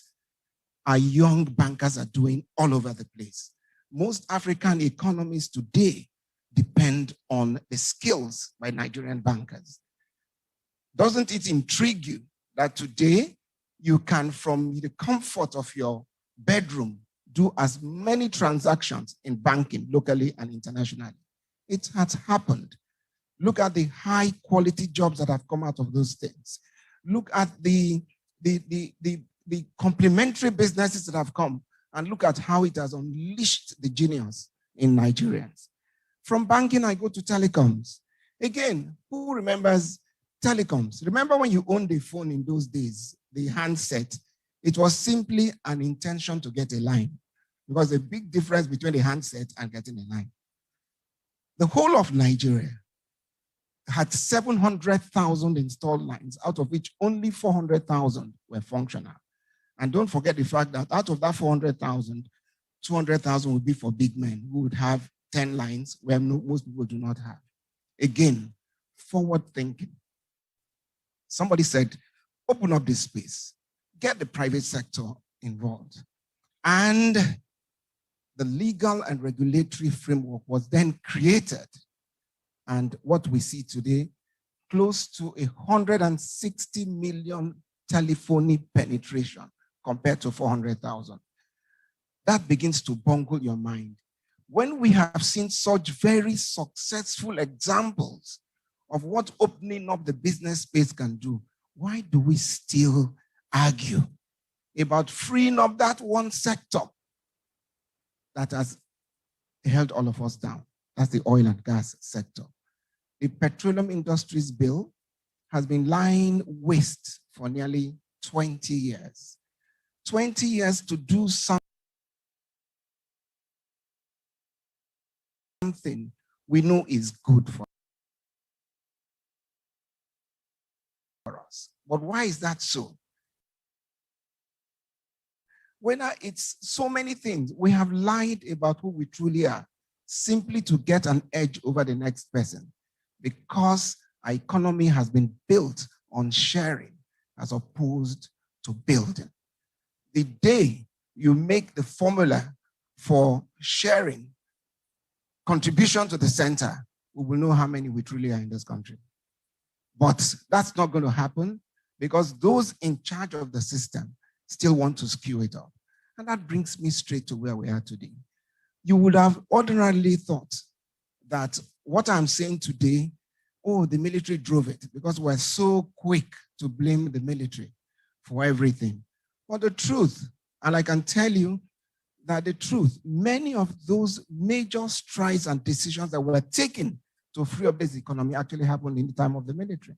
our young bankers are doing all over the place. Most African economies today depend on the skills by Nigerian bankers. Doesn't it intrigue you that today you can, from the comfort of your bedroom, do as many transactions in banking locally and internationally? It has happened. Look at the high quality jobs that have come out of those things. Look at the the complementary businesses that have come, and look at how it has unleashed the genius in Nigerians. From banking, I go to telecoms. Again, who remembers telecoms? Remember when you owned a phone in those days, the handset, it was simply an intention to get a line, because the big difference between the handset and getting a line. The whole of Nigeria had 700,000 installed lines, out of which only 400,000 were functional. And don't forget the fact that out of that 400,000, 200,000 would be for big men who would have 10 lines where most people do not have. Again, forward thinking. Somebody said, open up this space, get the private sector involved. And the legal and regulatory framework was then created. And what we see today, close to 160 million telephony penetration compared to 400,000. That begins to bungle your mind. When we have seen such very successful examples of what opening up the business space can do, why do we still argue about freeing up that one sector that has held all of us down? That's the oil and gas sector. The petroleum industries bill has been lying waste for nearly 20 years. 20 years to do something we know is good for us. But why is that so? When it's so many things, we have lied about who we truly are simply to get an edge over the next person, because our economy has been built on sharing as opposed to building. The day you make the formula for sharing contribution to the center, we will know how many we truly are in this country. But that's not going to happen, because those in charge of the system still want to skew it up. And that brings me straight to where we are today. You would have ordinarily thought that what I'm saying today, oh, the military drove it, because we're so quick to blame the military for everything. But the truth, and I can tell you that the truth, many of those major strides and decisions that were taken to free up this economy actually happened in the time of the military.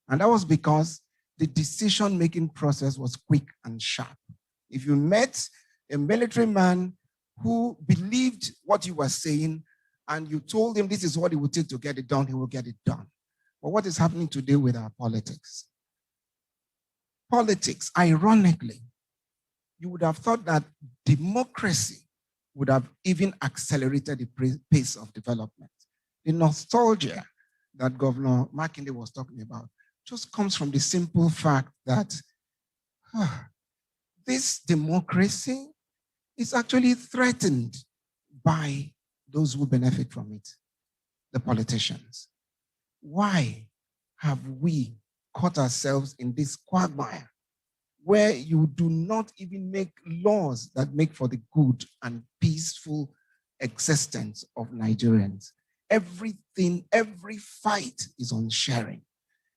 And that was because the decision-making process was quick and sharp. If you met a military man who believed what you were saying and you told him this is what it would take to get it done, he will get it done. But what is happening today with our politics? Politics, ironically, you would have thought that democracy would have even accelerated the pace of development. The nostalgia that Governor Makinde was talking about just comes from the simple fact that this democracy is actually threatened by those who benefit from it, the politicians. Why have we caught ourselves in this quagmire where you do not even make laws that make for the good and peaceful existence of Nigerians? Everything, every fight is on sharing.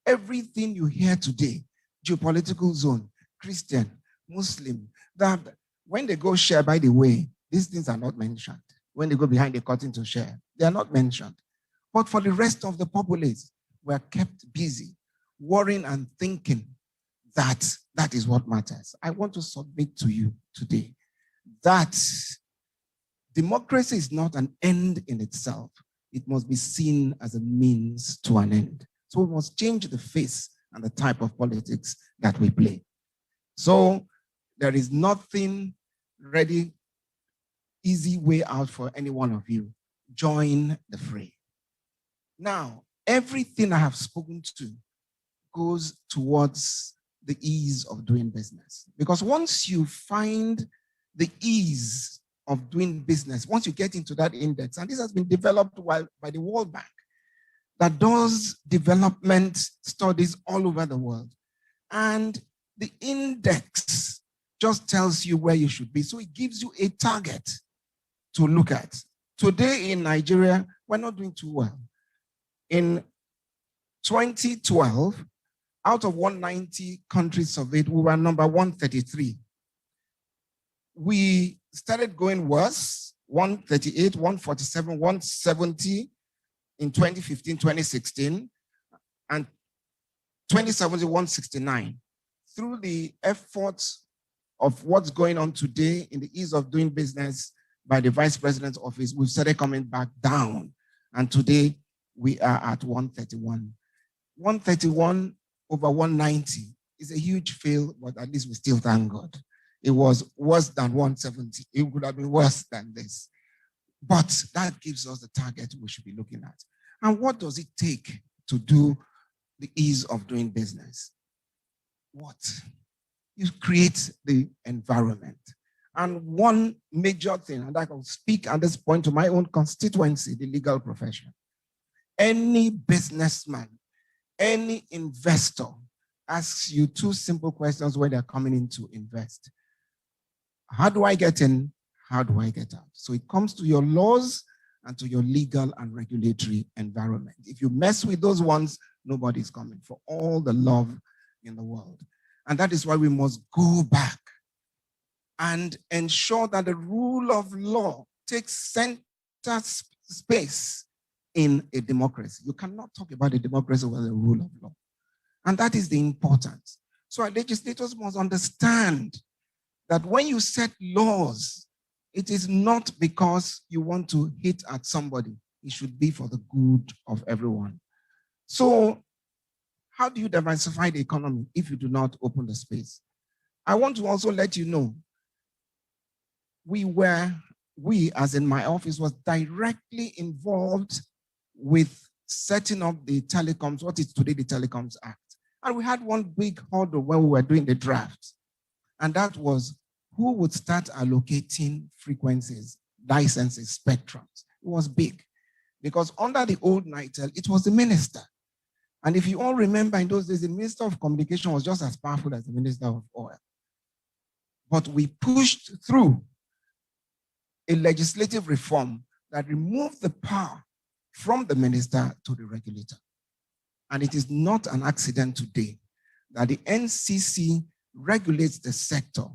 Everything you hear today, geopolitical zone, Christian, Muslim, that when they go share, by the way, these things are not mentioned. When they go behind the curtain to share, they are not mentioned. But for the rest of the populace, we are kept busy, worrying and thinking that that is what matters. I want to submit to you today that democracy is not an end in itself. It must be seen as a means to an end. So we must change the face and the type of politics that we play. So there is nothing ready, easy way out for any one of you. Join the fray. Now, everything I have spoken to goes towards the ease of doing business. Because once you find the ease of doing business, once you get into that index, and this has been developed by the World Bank, that does development studies all over the world. And the index just tells you where you should be. So it gives you a target to look at. Today in Nigeria, we're not doing too well. In 2012, Out of 190 countries surveyed, we were number 133. We started going worse, 138, 147, 170 in 2015, 2016, and 2017, 169. Through the efforts of what's going on today in the ease of doing business by the Vice President's office, we've started coming back down. And today we are at 131. 131 over 190 is a huge fail, but at least we still thank God. It was worse than 170. It would have been worse than this. But that gives us the target we should be looking at. And what does it take to do the ease of doing business? What? You create the environment. And one major thing, and I can speak at this point to my own constituency, the legal profession. Any businessman, any investor asks you two simple questions when they're coming in to invest. How do I get in? How do I get out? So it comes to your laws and to your legal and regulatory environment. If you mess with those ones, nobody's coming, for all the love in the world. And that is why we must go back and ensure that the rule of law takes center space in a democracy. You cannot talk about a democracy without the rule of law. And that is the importance. So our legislators must understand that when you set laws, it is not because you want to hit at somebody. It should be for the good of everyone. So how do you diversify the economy if you do not open the space? I want to also let you know, we as in my office was directly involved with setting up the telecoms, what is today the Telecoms Act. And we had one big hurdle when we were doing the draft. And that was who would start allocating frequencies, licenses, spectrums. It was big because under the old NITEL, it was the minister. And if you all remember in those days, the Minister of Communication was just as powerful as the Minister of Oil. But we pushed through a legislative reform that removed the power from the minister to the regulator. And it is not an accident today that the NCC regulates the sector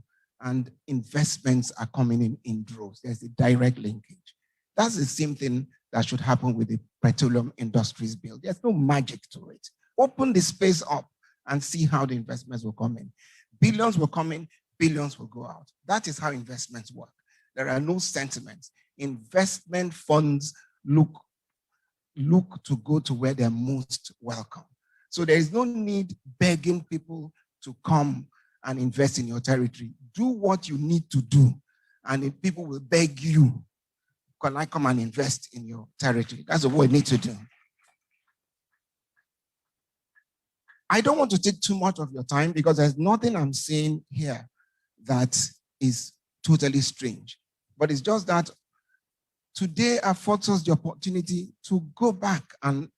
and investments are coming in droves. There's a direct linkage. That's the same thing that should happen with the Petroleum Industries Bill. There's no magic to it. Open the space up and see how the investments will come in. Billions will come in, billions will go out. That is how investments work. There are no sentiments. Investment funds look to go to where they're most welcome. So there is no need begging people to come and invest in your territory. Do what you need to do, and if people will beg you, can I come and invest in your territory? That's what we need to do. I don't want to take too much of your time because there's nothing I'm saying here that is totally strange. But it's just that today affords us the opportunity to go back and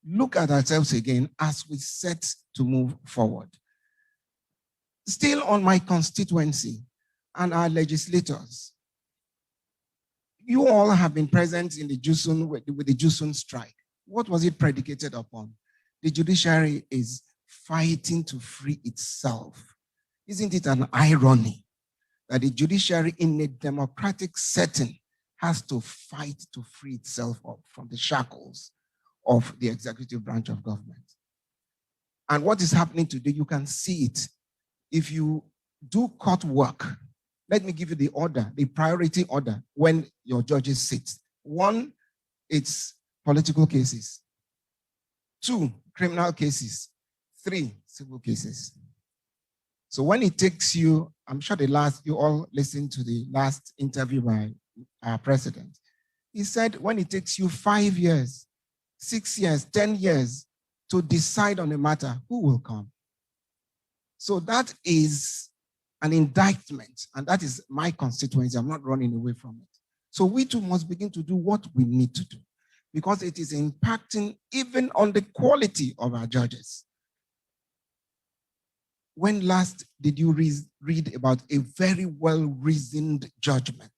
look at ourselves again as we set to move forward. Still on my constituency and our legislators, you all have been present in the JUSUN with the JUSUN strike. What was it predicated upon? The judiciary is fighting to free itself. Isn't it an irony that the judiciary in a democratic setting has to fight to free itself up from the shackles of the executive branch of government? And what is happening today, you can see it. If you do court work, let me give you the order, the priority order when your judges sit. 1, it's political cases. 2, criminal cases. 3, civil cases. So when it takes you, I'm sure you all listened to the last interview by our president. He said when it takes you 5 years, 6 years, 10 years to decide on a matter, who will come? So that is an indictment, and that is my constituency. I'm not running away from it. So we too must begin to do what we need to do because it is impacting even on the quality of our judges. When last did you read about a very well-reasoned judgment?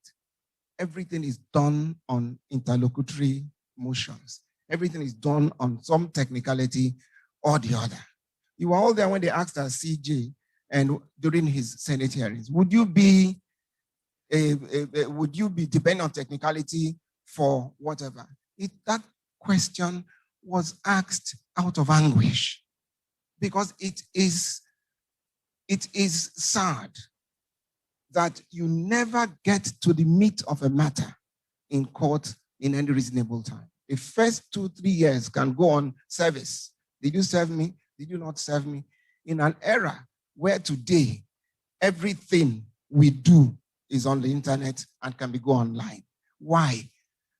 Everything is done on interlocutory motions. Everything is done on some technicality or the other. You were all there when they asked our CJ and during his Senate hearings, would you be dependent on technicality for whatever? That question was asked out of anguish, because it is sad that you never get to the meat of a matter in court in any reasonable time. The first 2-3 years can go on service. Did you serve me? Did you not serve me? In an era where today everything we do is on the internet and can be go online. Why?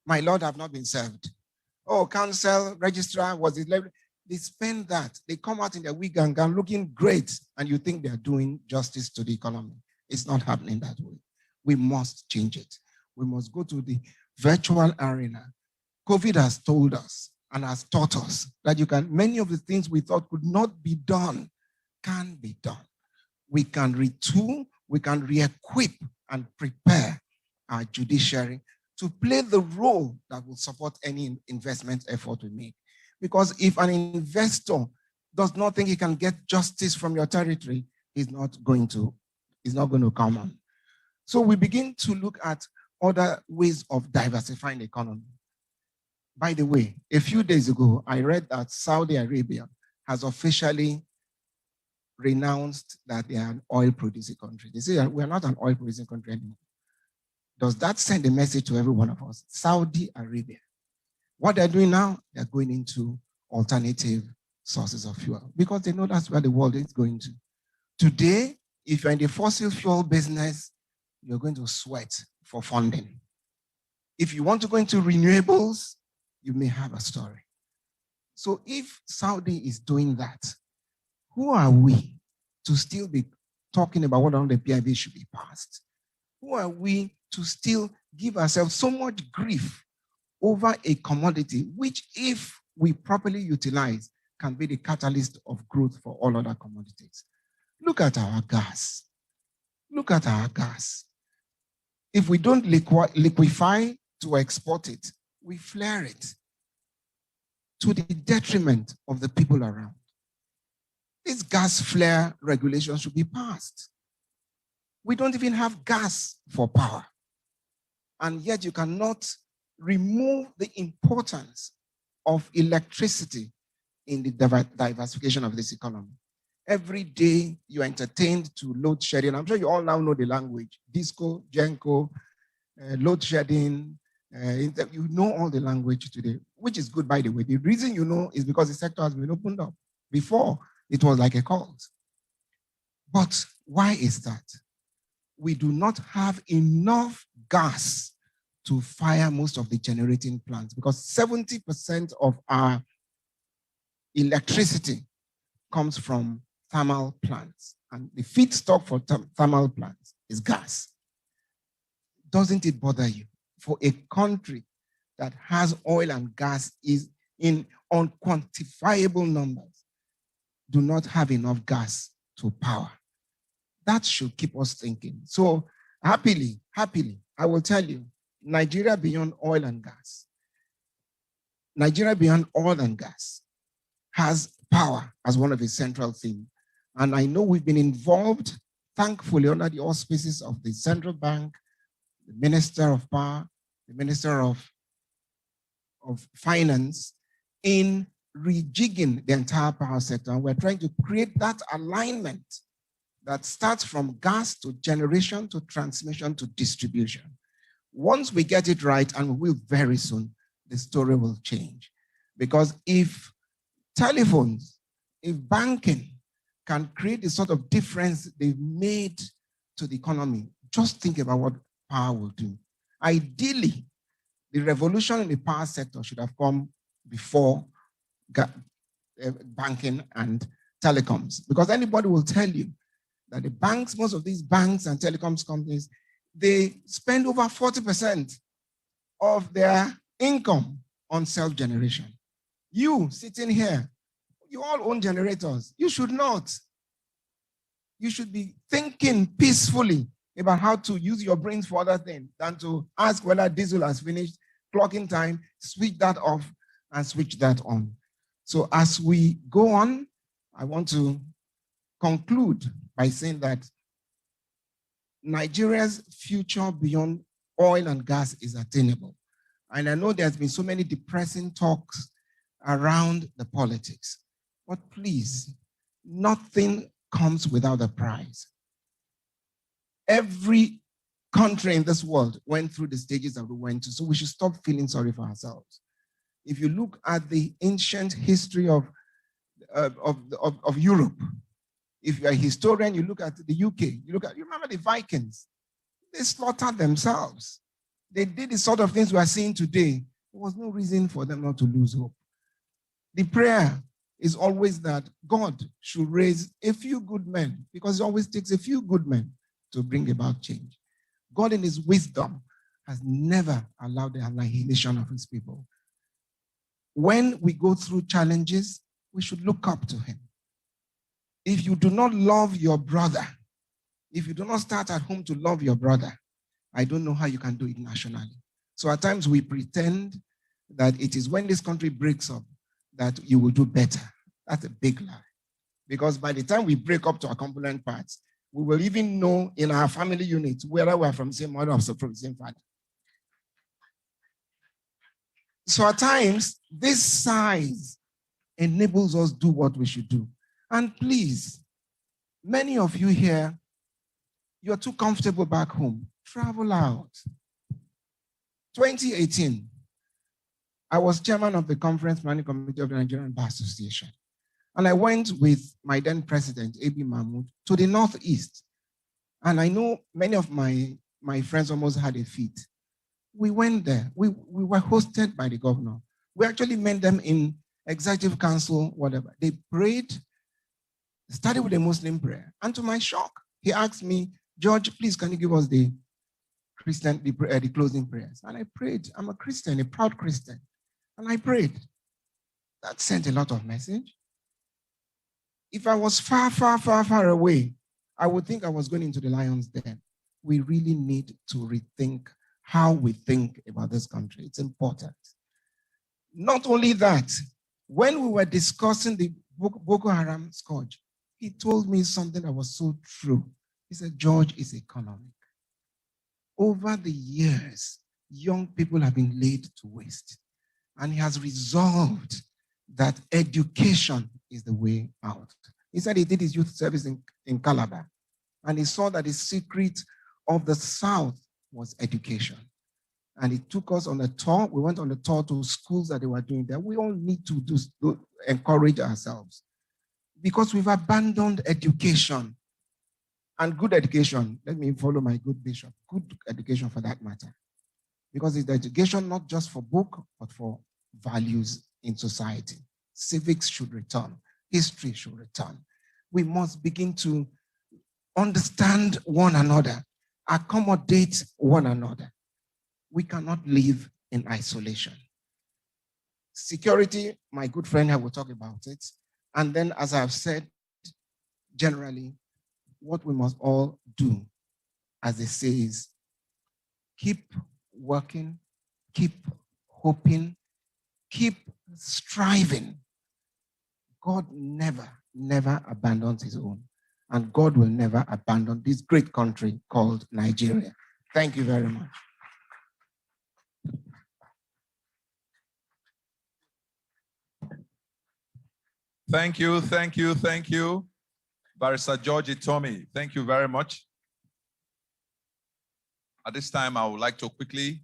My Lord, have not been served. Oh, counsel, registrar, was it? They spend that. They come out in their wig and gown looking great, and you think they're doing justice to the economy. It's not happening that way. We must change it. We must go to the virtual arena. COVID has told us and has taught us that many of the things we thought could not be done can be done. We can retool, we can re-equip and prepare our judiciary to play the role that will support any investment effort we make. Because if an investor does not think he can get justice from your territory, he's not going to come on. So we begin to look at other ways of diversifying the economy. By the way, a few days ago, I read that Saudi Arabia has officially renounced that they are an oil-producing country. They say we are not an oil-producing country anymore. Does that send a message to every one of us? Saudi Arabia. What they're doing now, they're going into alternative sources of fuel because they know that's where the world is going to. Today, if you're in the fossil fuel business, you're going to sweat for funding. If you want to go into renewables, you may have a story. So if Saudi is doing that, who are we to still be talking about whether the PIV should be passed? Who are we to still give ourselves so much grief over a commodity which, if we properly utilize, can be the catalyst of growth for all other commodities? Look at our gas. Look at our gas. If we don't liquefy to export it, we flare it to the detriment of the people around. This gas flare regulation should be passed. We don't even have gas for power. And yet you cannot remove the importance of electricity in the diversification of this economy. Every day you're entertained to load shedding. I'm sure you all now know the language. Disco, Genco, load shedding. You know all the language today, which is good, by the way. The reason you know is because the sector has been opened up. Before, it was like a cult. But why is that? We do not have enough gas to fire most of the generating plants because 70% of our electricity comes from thermal plants. And the feedstock for thermal plants is gas. Doesn't it bother you? For a country that has oil and gas is in unquantifiable numbers, do not have enough gas to power. That should keep us thinking. So happily, I will tell you, Nigeria beyond oil and gas. Nigeria beyond oil and gas has power as one of its central themes. And I know we've been involved, thankfully, under the auspices of the central bank, the Minister of Power, the Minister of Finance, in rejigging the entire power sector. And we're trying to create that alignment that starts from gas to generation to transmission to distribution. Once we get it right, and we will very soon, the story will change. Because if telephones, if banking can create the sort of difference they've made to the economy, just think about what power will do. Ideally, the revolution in the power sector should have come before banking and telecoms. Because anybody will tell you that the banks, most of these banks and telecoms companies, they spend over 40% of their income on self-generation. You sitting here, you all own generators. You should not. You should be thinking peacefully about how to use your brains for other things than to ask whether diesel has finished, clocking time, switch that off and switch that on. So as we go on, I want to conclude by saying that Nigeria's future beyond oil and gas is attainable. And I know there's been so many depressing talks around the politics, but please, nothing comes without a price. Every country in this world went through the stages that we went to, so we should stop feeling sorry for ourselves. If you look at the ancient history of Europe, if you're a historian, you look at the UK, you remember the Vikings, they slaughtered themselves. They did the sort of things we are seeing today. There was no reason for them not to lose hope. The prayer is always that God should raise a few good men, because it always takes a few good men to bring about change. God in his wisdom has never allowed the annihilation of his people. When we go through challenges, we should look up to him. If you do not love your brother, if you do not start at home to love your brother, I don't know how you can do it nationally. So at times we pretend that it is when this country breaks up that you will do better. That's a big lie. Because by the time we break up to our component parts, we will even know in our family units whether we are from the same mother or from the same father. So at times, this size enables us to do what we should do. And please, many of you here, you're too comfortable back home. Travel out. 2018, I was chairman of the Conference Planning Committee of the Nigerian Bar Association. And I went with my then president, A.B. Mahmoud, to the Northeast. And I know many of my friends almost had a fit. We went there. We were hosted by the governor. We actually met them in executive council, whatever. They prayed, started with a Muslim prayer. And to my shock, he asked me, George, please, can you give us the closing prayers? And I prayed. I'm a Christian, a proud Christian. And I prayed. That sent a lot of message. If I was far, far, far, far away, I would think I was going into the lion's den. We really need to rethink how we think about this country. It's important. Not only that, when we were discussing the Boko Haram scourge, he told me something that was so true. He said, George, is economic. Over the years, young people have been laid to waste. And he has resolved that education is the way out. He said he did his youth service in Calabar, and he saw that the secret of the South was education. And he took us on a tour. We went on a tour to schools that they were doing there. We all need to encourage ourselves, because we've abandoned education. And good education, let me follow my good bishop, good education for that matter. Because it's education not just for book, but for values in society. Civics should return. History should return. We must begin to understand one another, accommodate one another. We cannot live in isolation. Security, my good friend here will talk about it. And then, as I've said, generally, what we must all do, as they say, is keep working, keep hoping, keep striving. God never, never abandons his own. And God will never abandon this great country called Nigeria. Thank you very much. Thank you, thank you, thank you. Barrister George Itomi, thank you very much. At this time, I would like to quickly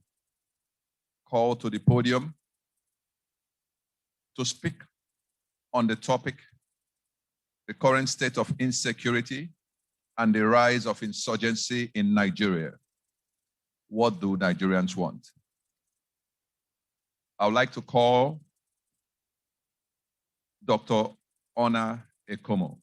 call to the podium to speak on the topic, the current state of insecurity and the rise of insurgency in Nigeria. What do Nigerians want? I would like to call Dr. Ona Ekomo.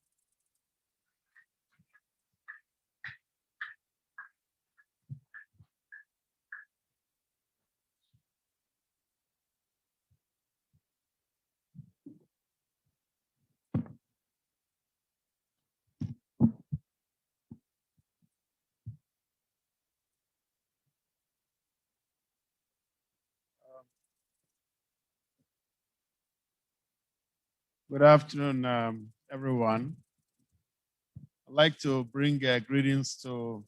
Good afternoon, everyone. I'd like to bring greetings to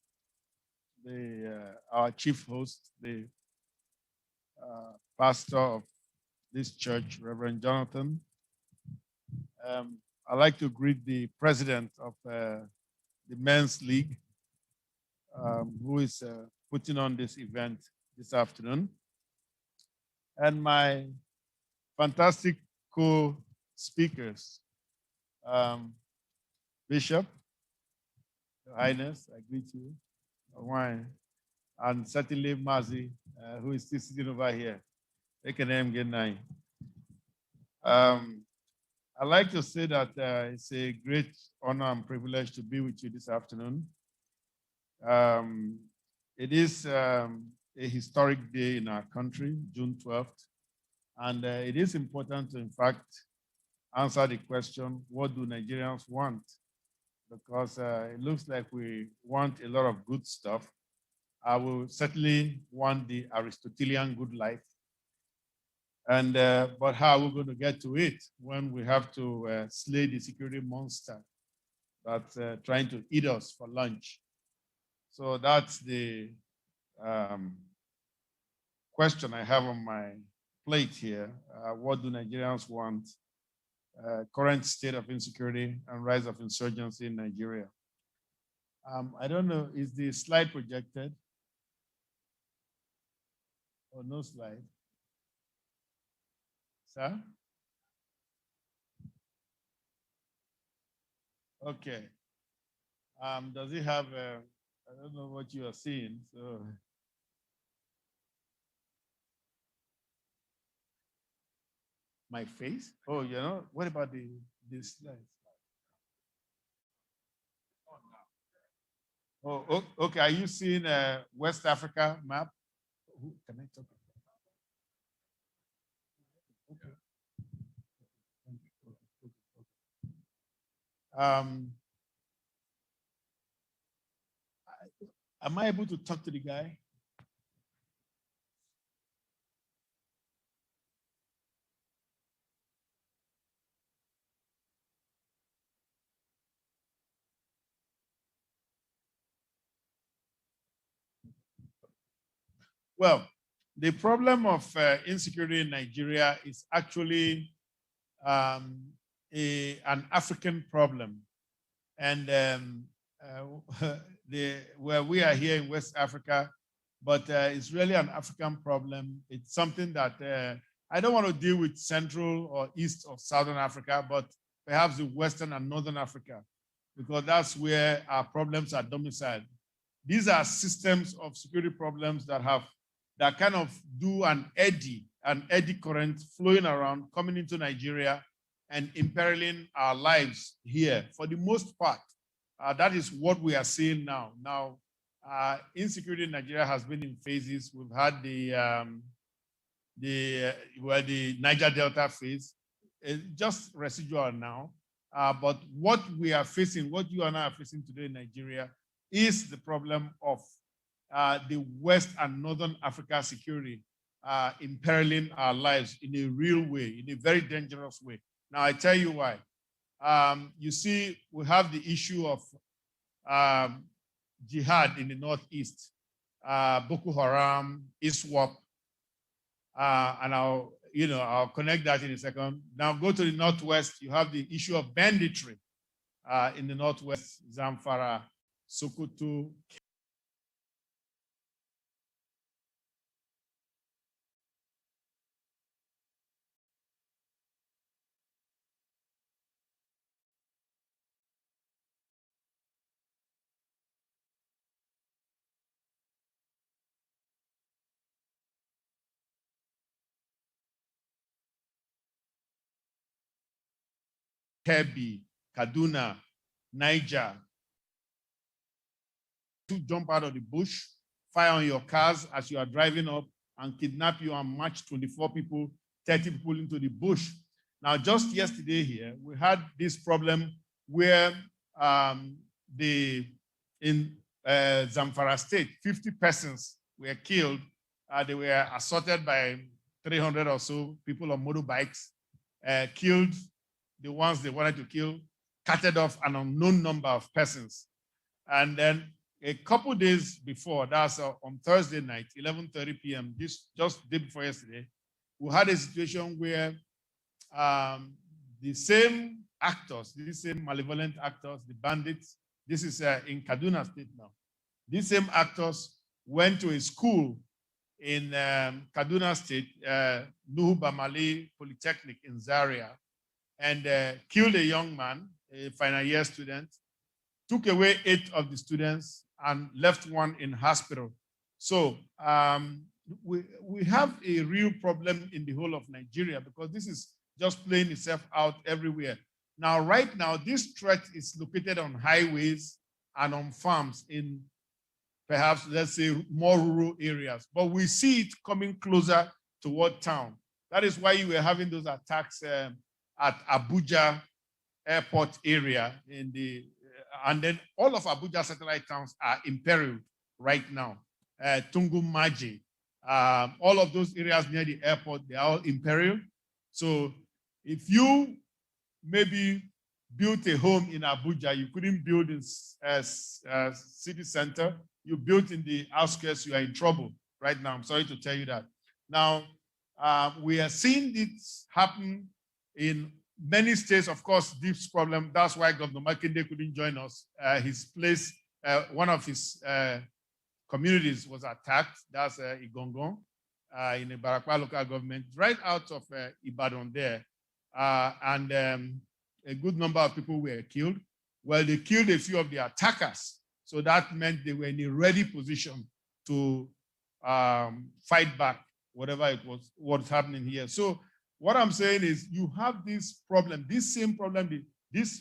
our chief host, the pastor of this church, Reverend Jonathan. I'd like to greet the president of the Men's League, who is putting on this event this afternoon, and my fantastic co-speakers, Bishop, Your Highness, I greet you, and certainly Mazi, who is still sitting over here. Take a name, get nine. I'd like to say that it's a great honor and privilege to be with you this afternoon. It is a historic day in our country, June 12th, and it is important to, in fact, answer the question, what do Nigerians want? Because it looks like we want a lot of good stuff. I will certainly want the Aristotelian good life. And but how are we going to get to it when we have to slay the security monster that's trying to eat us for lunch? So that's the question I have on my plate here. What do Nigerians want? Current state of insecurity and rise of insurgency in Nigeria. I don't know, is the slide projected? Or no slide? Sir? Okay. Does it have I don't know what you are seeing, so. My face? Oh, you know, what about the slides? Oh, okay. Are you seeing a West Africa map? Who can I talk about? Okay. Am I able to talk to the guy? Well, the problem of insecurity in Nigeria is actually an African problem. And where we are here in West Africa, but it's really an African problem. It's something that I don't want to deal with Central or East or Southern Africa, but perhaps the Western and Northern Africa, because that's where our problems are domiciled. These are systems of security problems that kind of do an eddy current flowing around, coming into Nigeria and imperiling our lives here. For the most part, that is what we are seeing now. Now, insecurity in Nigeria has been in phases. We've had the Niger Delta phase, just residual now. But what we are facing, what you and I are facing today in Nigeria, is the problem of the West and Northern Africa security imperiling our lives in a real way, in a very dangerous way. Now, I tell you why. You see, we have the issue of jihad in the Northeast, Boko Haram, ISWAP, and I'll connect that in a second. Now go to the Northwest, you have the issue of banditry in the Northwest, Zamfara, Sokoto, Kebbi, Kaduna, Niger, to jump out of the bush, fire on your cars as you are driving up, and kidnap you and march 24 people, 30 people into the bush. Now, just yesterday here, we had this problem where in Zamfara State, 50 persons were killed. They were assaulted by 300 or so people on motorbikes, killed the ones they wanted to kill, carted off an unknown number of persons. And then a couple days before, that's on Thursday night, 11:30 p.m., just the day before yesterday, we had a situation where the same actors, these same malevolent actors, the bandits, this is in Kaduna State now, these same actors went to a school in Kaduna State, Nuhu Bamali Polytechnic in Zaria, and killed a young man, a final year student, took away 8 of the students and left one in hospital. So we have a real problem in the whole of Nigeria because this is just playing itself out everywhere. Now, right now, this threat is located on highways and on farms in perhaps, let's say, more rural areas. But we see it coming closer toward town. That is why you were having those attacks at Abuja airport area and then all of Abuja satellite towns are imperiled right now. Tungu Maji, all of those areas near the airport, they are all imperiled. So if you maybe built a home in Abuja, you couldn't build in city center, you built in the outskirts, you are in trouble right now. I'm sorry to tell you that. Now, we are seeing this happen in many states. Of course, this problem, that's why Governor Makinde couldn't join us. His place, one of his communities was attacked. That's Igongon in the Barakwa local government, right out of Ibadan there. And a good number of people were killed. Well, they killed a few of the attackers. So that meant they were in a ready position to fight back, whatever it was, what's happening here. So what I'm saying is you have this problem, this same problem, this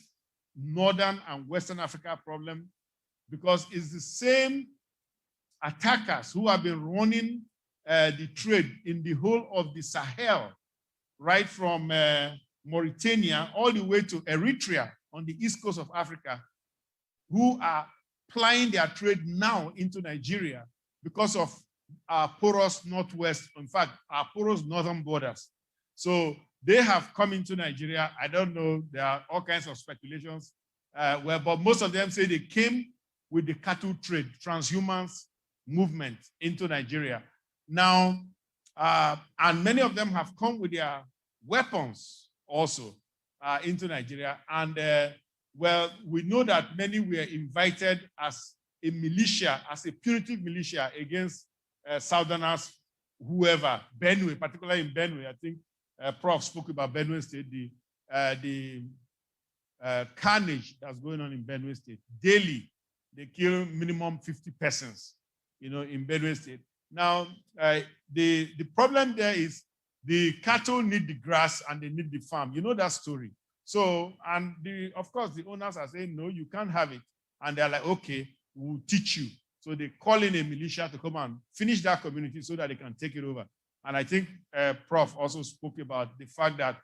Northern and Western Africa problem, because it's the same attackers who have been running the trade in the whole of the Sahel, right from Mauritania all the way to Eritrea on the east coast of Africa, who are plying their trade now into Nigeria because of our porous northwest, in fact, our porous northern borders. So they have come into Nigeria. I don't know, there are all kinds of speculations, but most of them say they came with the cattle trade, transhumance movement into Nigeria. Now, and many of them have come with their weapons also into Nigeria. And well, we know that many were invited as a militia, as a punitive militia against Southerners, whoever, Benue, particularly in Benue. I think Prof spoke about Benue State, the carnage that's going on in Benue State. Daily, they kill minimum 50 persons, in Benue State. Now, the problem there is the cattle need the grass and they need the farm. You know that story. So, and of course, the owners are saying, no, you can't have it. And they're like, okay, we'll teach you. So they call in a militia to come and finish that community so that they can take it over. And I think Prof also spoke about the fact that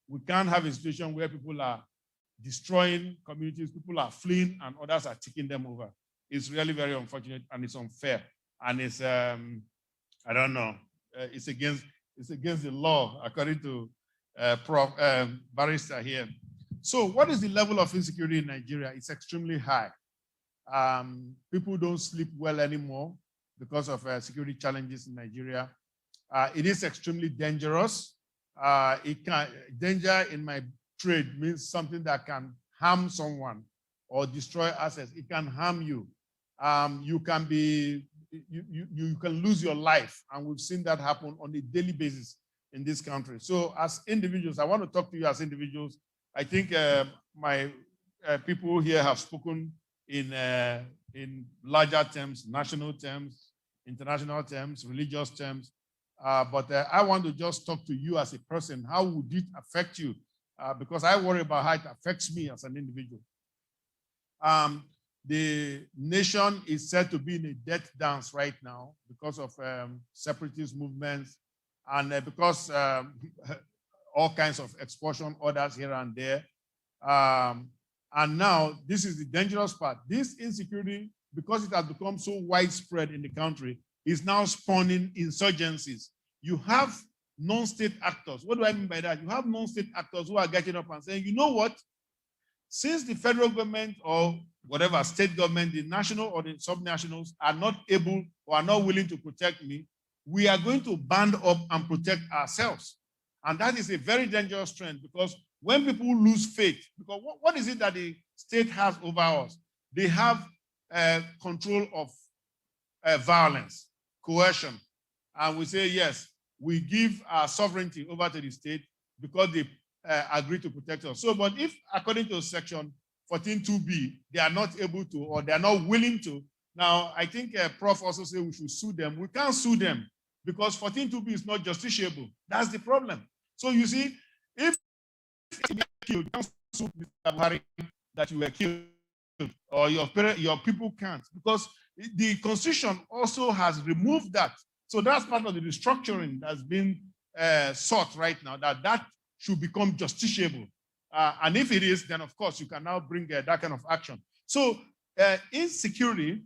we can't have a situation where people are destroying communities, people are fleeing, and others are taking them over. It's really very unfortunate and it's unfair. And it's, I don't know, it's against the law, according to Prof. Barrister here. So what is the level of insecurity in Nigeria? It's extremely high. People don't sleep well anymore because of security challenges in Nigeria. It is extremely dangerous. Danger in my trade means something that can harm someone or destroy assets. It can harm you. You can lose your life, and we've seen that happen on a daily basis in this country. So as individuals, I want to talk to you as individuals. I think my people here have spoken in larger terms, national terms, international terms, religious terms. But I want to just talk to you as a person. How would it affect you? Because I worry about how it affects me as an individual. The nation is said to be in a death dance right now because of separatist movements and because all kinds of expulsion orders here and there. And now, this is the dangerous part. This insecurity, because it has become so widespread in the country, is now spawning insurgencies. You have non-state actors. What do I mean by that? You have non-state actors who are getting up and saying, you know what? since the federal government or whatever state government, the national or the subnationals are not able or are not willing to protect me, we are going to band up and protect ourselves. And that is a very dangerous trend, because when people lose faith, because what is it that the state has over us? They have control of violence, coercion. And we say, yes, we give our sovereignty over to the state because they agree to protect us. So, but if according to section 14.2b, they are not able to, or they are not willing to, now I think Prof also said we should sue them. We can't sue them because 14.2b is not justiciable. That's the problem. So you see, if you get killed, you can't sue Mr. Buhari that you were killed, or your people can't, because the Constitution also has removed that. So that's part of the restructuring that's been sought right now, that should become justiciable. And if it is, then of course you can now bring that kind of action. So insecurity,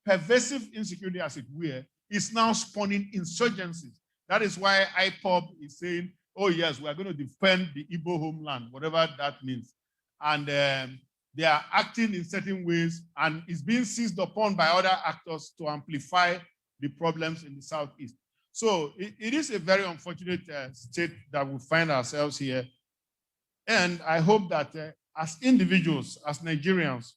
pervasive insecurity as it were, is now spawning insurgencies. That is why IPOB is saying, oh yes, we are going to defend the Igbo homeland, whatever that means. And they are acting in certain ways, and it's being seized upon by other actors to amplify the problems in the Southeast. So it is a very unfortunate state that we find ourselves here. And I hope that as individuals, as Nigerians,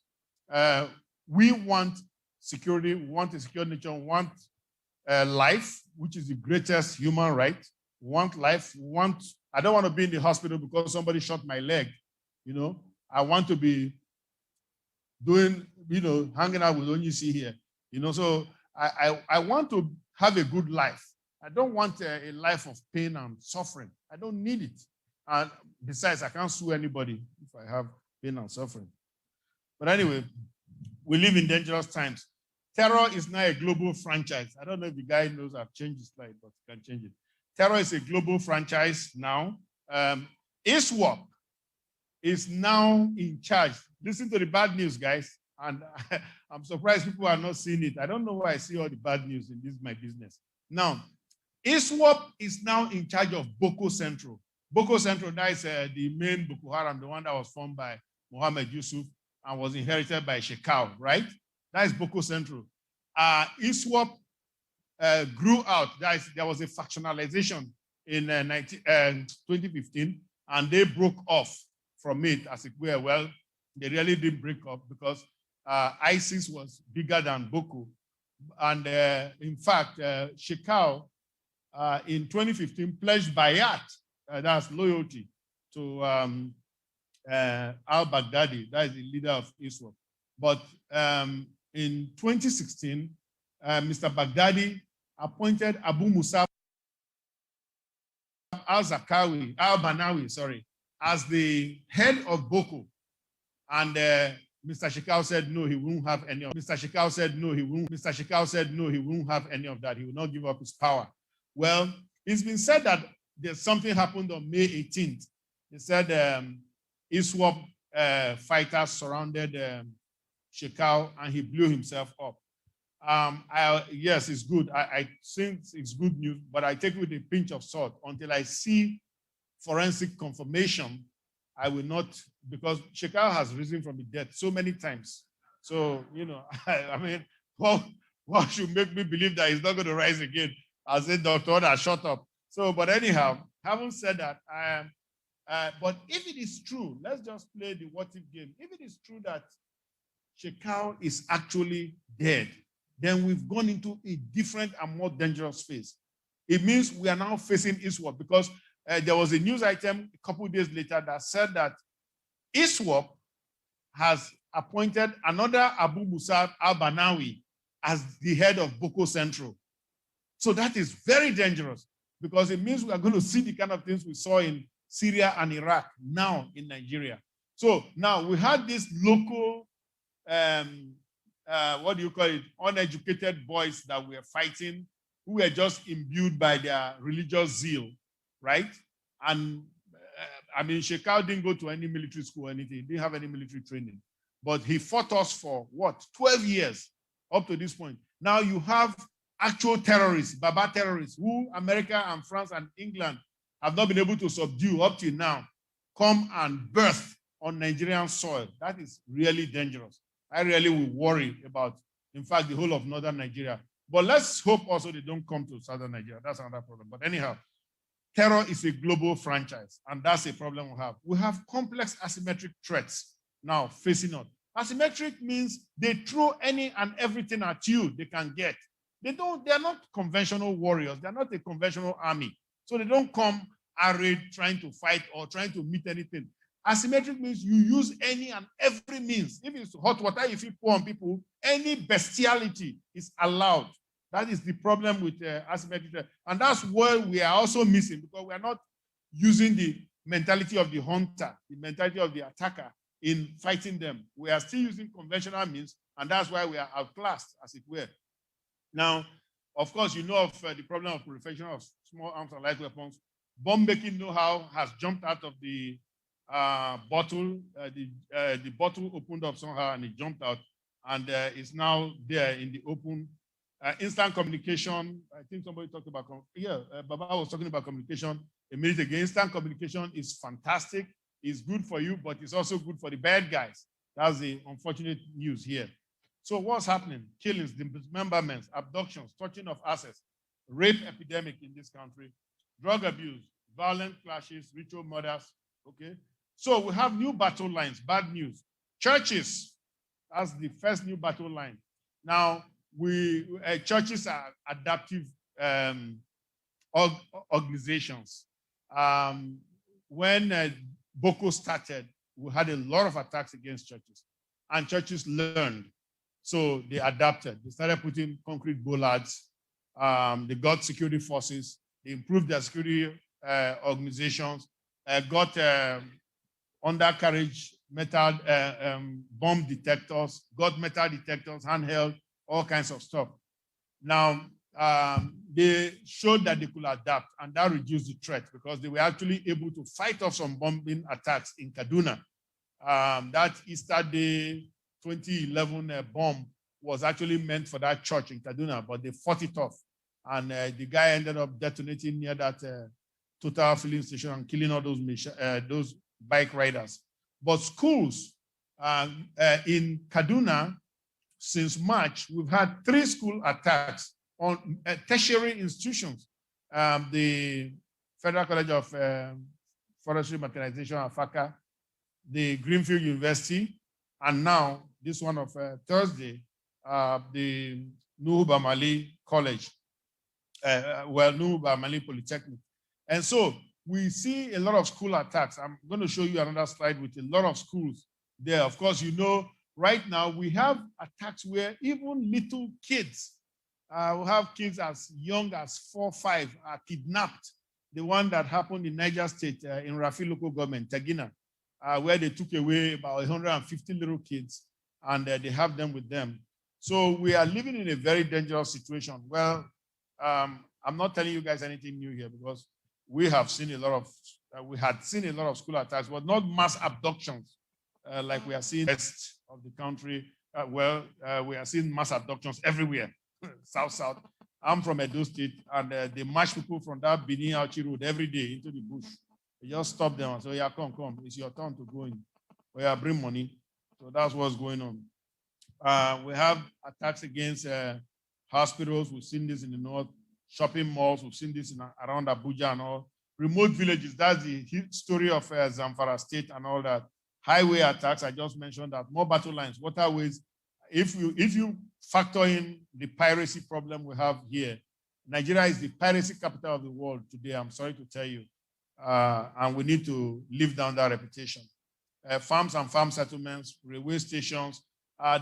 we want security, we want a secure nation, we want life, which is the greatest human right. We want life, I don't want to be in the hospital because somebody shot my leg, you know. I want to be doing, hanging out with Onyisi here, so I want to have a good life. I don't want a life of pain and suffering. I don't need it. And besides, I can't sue anybody if I have pain and suffering. But anyway, we live in dangerous times. Terror is now a global franchise. I don't know if the guy knows I've changed the slide, but you can change it. Terror is a global franchise now. ISWAP is now in charge. Listen to the bad news, guys. And I'm surprised people are not seeing it. I don't know why I see all the bad news in this my business. Now, ISWAP is now in charge of Boko Central. Boko Central, that is the main Boko Haram, the one that was formed by Mohammed Yusuf and was inherited by Shekau, right? That is Boko Central. ISWAP grew out. There was a factionalization in 2015, and they broke off from it as it were. Well, they really didn't break up because ISIS was bigger than Boko. And in fact, Shekau in 2015 pledged bayat, that's loyalty, to al-Baghdadi, that is the leader of ISWAP. But in 2016, Mr. Baghdadi appointed Abu Musab al-Banawi, as the head of Boko. And Mr. Shekau said, no, he won't have any of Mr. Shekau said, no, he won't. Mr. Shekau said, no, he won't have any of that. He will not give up his power. Well, it's been said that there's something happened on May 18th. They said ISWAP fighters surrounded Shekau and he blew himself up. Yes, it's good. I think it's good news, but I take it with a pinch of salt until I see forensic confirmation. I will not, because Shekau has risen from the dead so many times. So, I mean, what should make me believe that he's not going to rise again? I said, Dr. Oda, shut up. So, but anyhow, having said that, but if it is true, let's just play the what if game. If it is true that Shekau is actually dead, then we've gone into a different and more dangerous phase. It means we are now facing ISWAP, because there was a news item a couple of days later that said that ISWAP has appointed another Abu Musab al-Banawi as the head of Boko Central. So that is very dangerous, because it means we are going to see the kind of things we saw in Syria and Iraq now in Nigeria. So now we had this local, uneducated boys that were fighting, who were just imbued by their religious zeal, right? And I mean, Shekau didn't go to any military school or anything. He didn't have any military training. But he fought us for what? 12 years up to this point. Now you have actual terrorists, Baba terrorists, who America and France and England have not been able to subdue up till now, come and birth on Nigerian soil. That is really dangerous. I really will worry about, in fact, the whole of northern Nigeria. But let's hope also they don't come to southern Nigeria. That's another problem. But anyhow, terror is a global franchise, and that's a problem we have. We have complex asymmetric threats now facing us. Asymmetric means they throw any and everything at you they can get. They are not conventional warriors. They're not a conventional army. So they don't come arrayed trying to fight or trying to meet anything. Asymmetric means you use any and every means. If it's hot water, if you pour on people, any bestiality is allowed. That is the problem with asymmetric. And that's where we are also missing, because we are not using the mentality of the hunter, the mentality of the attacker in fighting them. We are still using conventional means, and that's why we are outclassed, as it were. Now, of course, you know of the problem of proliferation of small arms and light weapons. Bomb-making know-how has jumped out of the bottle. The bottle opened up somehow, and it jumped out, and is now there in the open. Instant communication, I think somebody talked about, Baba was talking about communication a minute ago. Instant communication is fantastic. It's good for you, but it's also good for the bad guys. That's the unfortunate news here. So what's happening? Killings, dismemberments, abductions, touching of assets, rape epidemic in this country, drug abuse, violent clashes, ritual murders, okay? So we have new battle lines, bad news. Churches, that's the first new battle line. Now, churches are adaptive organizations. When Boko started, we had a lot of attacks against churches, and churches learned. So they adapted. They started putting concrete bollards. They got security forces. They improved their security organizations. Got undercarriage metal bomb detectors. Got metal detectors, handheld, all kinds of stuff. Now, they showed that they could adapt, and that reduced the threat, because they were actually able to fight off some bombing attacks in Kaduna. That Easter Day 2011 bomb was actually meant for that church in Kaduna, but they fought it off. And the guy ended up detonating near that Total filling station and killing all those bike riders. But schools in Kaduna, since March, we've had 3 school attacks on tertiary institutions. The Federal College of Forestry Mechanization, AFACA, the Greenfield University, and now this one of Thursday, the Nuhu Bamali College, Nuhu Bamali Polytechnic. And so we see a lot of school attacks. I'm going to show you another slide with a lot of schools there. Of course, you know, right now we have attacks where even little kids, we have kids as young as 4 or 5 are kidnapped. The one that happened in Niger State, in Rafi local government, Tagina, where they took away about 150 little kids, and they have them with them. So we are living in a very dangerous situation. Well, I'm not telling you guys anything new here, because we have seen a lot of, we had seen a lot of school attacks, but not mass abductions like we are seeing in the rest of the country. We are seeing mass abductions everywhere, south. I'm from Edo State, and they march people from that Benin Auchi Road every day into the bush. They just stop them and say, yeah, come, it's your turn to go in. Or yeah, bring money. So that's what's going on. We have attacks against hospitals. We've seen this in the north. Shopping malls, we've seen this around Abuja and all. Remote villages, that's the story of Zamfara State and all that. Highway attacks, I just mentioned that. More battle lines, waterways. If you factor in the piracy problem we have here, Nigeria is the piracy capital of the world today, I'm sorry to tell you. And we need to live down that reputation. Farms and farm settlements, railway stations,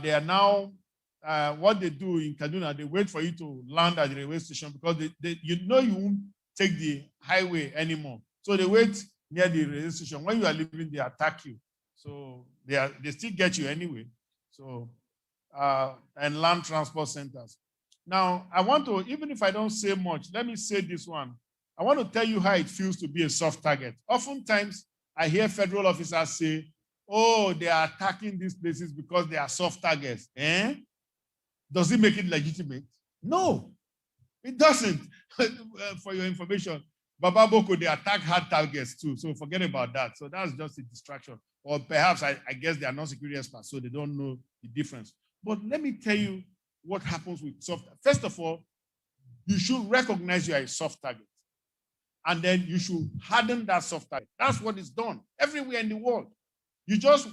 they are now, what they do in Kaduna, they wait for you to land at the railway station, because you know you won't take the highway anymore. So they wait near the railway station. When you are leaving, they attack you. So they still get you anyway. So, and land transport centers. Now, I want to, even if I don't say much, let me say this one. I want to tell you how it feels to be a soft target. Oftentimes, I hear federal officers say, oh, they are attacking these places because they are soft targets. Does it make it legitimate? No, it doesn't. For your information, Baba Boko, they attack hard targets too, so forget about that. So that's just a distraction. Or perhaps, I guess they are not security experts, so they don't know the difference. But let me tell you what happens with soft. First of all, you should recognize you are a soft target. And then you should harden that soft target. That's what is done everywhere in the world. You just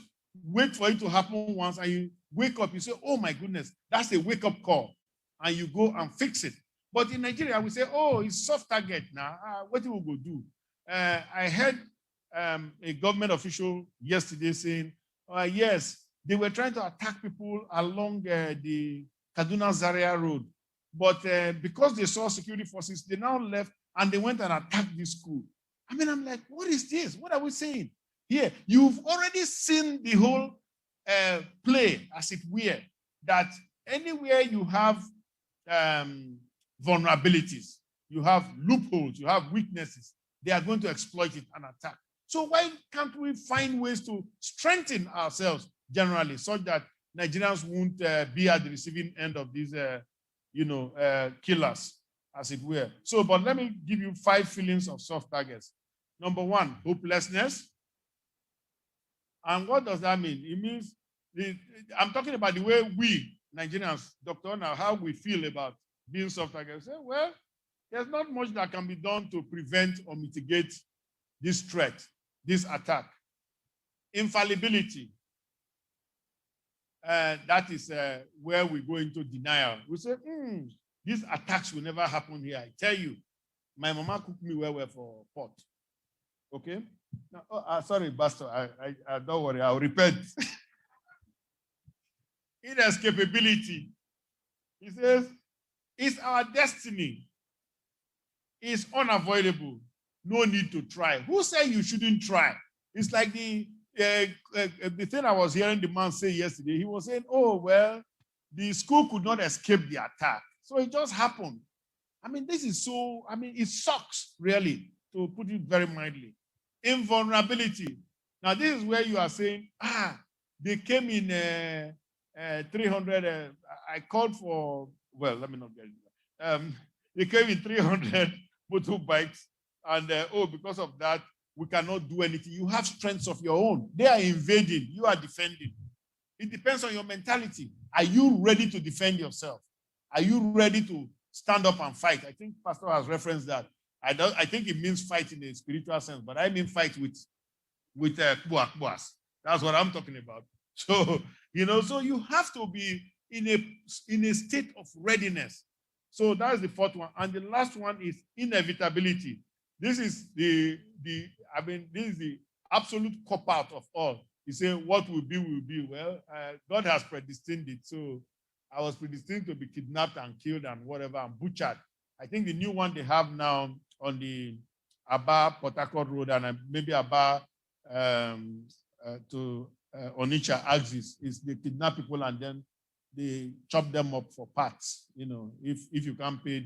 wait for it to happen once and you wake up, you say, oh my goodness, that's a wake-up call. And you go and fix it. But in Nigeria, we say, oh, it's soft target now. What do we go do? I heard a government official yesterday saying, yes, they were trying to attack people along the Kaduna Zaria Road. But because they saw security forces, they now left and they went and attacked this school. I mean, I'm like, what is this? What are we saying? Here, you've already seen the whole play, as it were, that anywhere you have vulnerabilities, you have loopholes, you have weaknesses, they are going to exploit it and attack. So why can't we find ways to strengthen ourselves generally, such that Nigerians won't be at the receiving end of these, killers, as it were? So, but let me give you 5 feelings of soft targets. Number 1, hopelessness. And what does that mean? It means, I'm talking about the way we, Nigerians, Dr. Now, how we feel about being soft targets. Say, well, there's not much that can be done to prevent or mitigate this threat, this attack. Infallibility. That is where we go into denial. We say, these attacks will never happen here. I tell you, my mama cooked me well for pot. Okay? Now, sorry, Pastor, I don't worry, I'll repent. Inescapability. He says, it's our destiny. It's unavoidable. No need to try. Who said you shouldn't try? It's like the thing I was hearing the man say yesterday. He was saying, oh, well, the school could not escape the attack. So it just happened. I mean, this is so, I mean, it sucks, really, to put it very mildly. Invulnerability. Now, this is where you are saying, they came in 300. I called for, well, let me not get it. They came in 300 motorbikes, and because of that, we cannot do anything. You have strengths of your own. They are invading, you are defending. It depends on your mentality. Are you ready to defend yourself? Are you ready to stand up and fight? I think Pastor has referenced that. I think it means fight in a spiritual sense, but I mean fight with kuas. That's what I'm talking about. So, so you have to be in a state of readiness. So that's the 4th one. And the last one is inevitability. This is this is the absolute cop-out of all. You say, what will be, will be. Well, God has predestined it. So I was predestined to be kidnapped and killed and whatever and butchered. I think the new one they have now on the Aba Port Harcourt Road and maybe Aba to Onitsha axis is they kidnap people and then they chop them up for parts. If you can't pay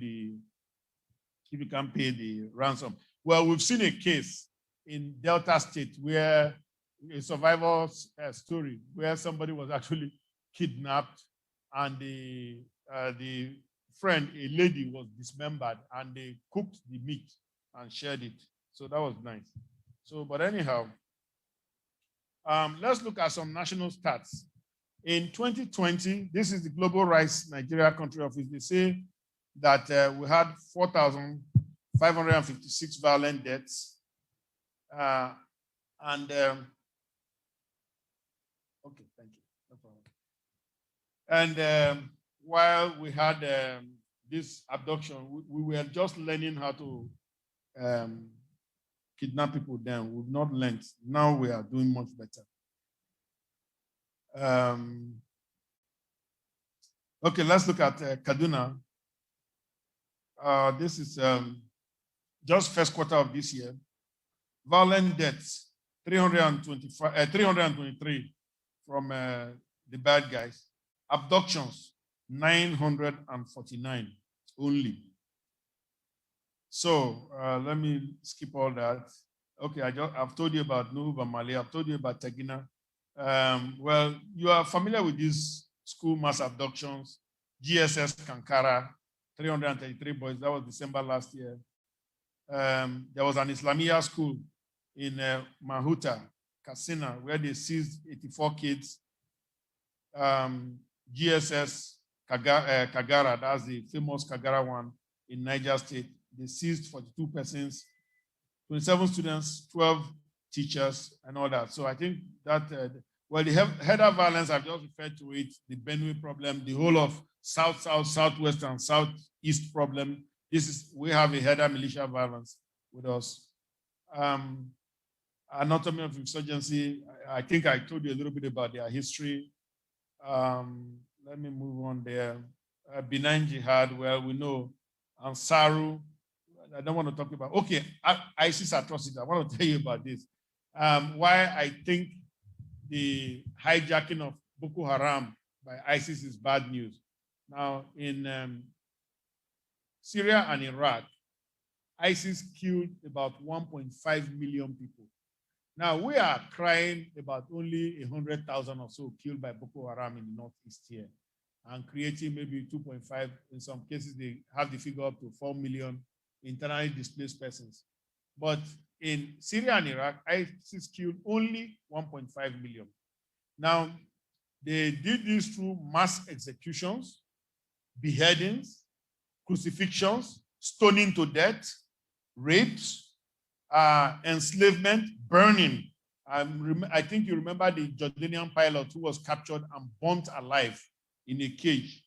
the ransom. Well, we've seen a case in Delta State where a survivor's story where somebody was actually kidnapped and the friend, a lady, was dismembered and they cooked the meat and shared it. So that was nice. So, but anyhow, let's look at some national stats. In 2020, this is the Global Rights Nigeria Country Office. They say that we had 4,556 violent deaths. Okay, thank you. No problem. And while we had this abduction, we were just learning how to kidnap people then. We've not learned. Now we are doing much better. Okay, let's look at Kaduna. This is just first quarter of this year. Violent deaths, 323 from the bad guys. Abductions, 949 only. So let me skip all that. Okay, I've told you about Nuhu Bamali. I've told you about Tegina. Well, you are familiar with these school mass abductions. GSS Kankara, 333 boys. That was December last year. There was an Islamia school in Mahuta, Katsina, where they seized 84 kids. GSS Kagara, that's the famous Kagara one in Niger State. They seized 42 persons, 27 students, 12 teachers, and all that. So I think that, well, the header violence, I've just referred to it, the Benue problem, the whole of South, Southwest, and Southeast problem. We have a header militia violence with us. Anatomy of insurgency, I think I told you a little bit about their history. Let me move on there. Benign Jihad, well, we know. Ansaru, I don't want to talk about. Okay, ISIS atrocity, I want to tell you about this. Why I think the hijacking of Boko Haram by ISIS is bad news. Now, in Syria and Iraq, ISIS killed about 1.5 million people. Now, we are crying about only 100,000 or so killed by Boko Haram in the Northeast here, and creating maybe 2.5, in some cases, they have the figure up to 4 million internally displaced persons. But in Syria and Iraq, ISIS killed only 1.5 million. Now, they did this through mass executions, beheadings, crucifixions, stoning to death, rapes, enslavement, burning. I think you remember the Jordanian pilot who was captured and burnt alive in a cage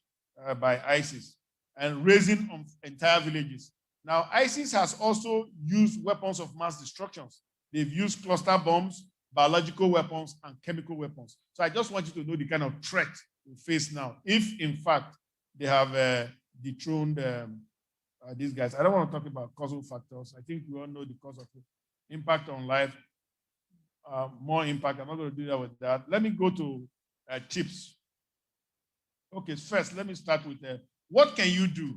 by ISIS, and raising of entire villages. Now, ISIS has also used weapons of mass destruction. They've used cluster bombs, biological weapons, and chemical weapons. So I just want you to know the kind of threat we face now, if in fact they have dethroned these guys. I don't want to talk about causal factors. I think we all know the cause of it. Impact on life, more impact. I'm not going to do that with that. Let me go to tips. Okay, first, let me start with what can you do?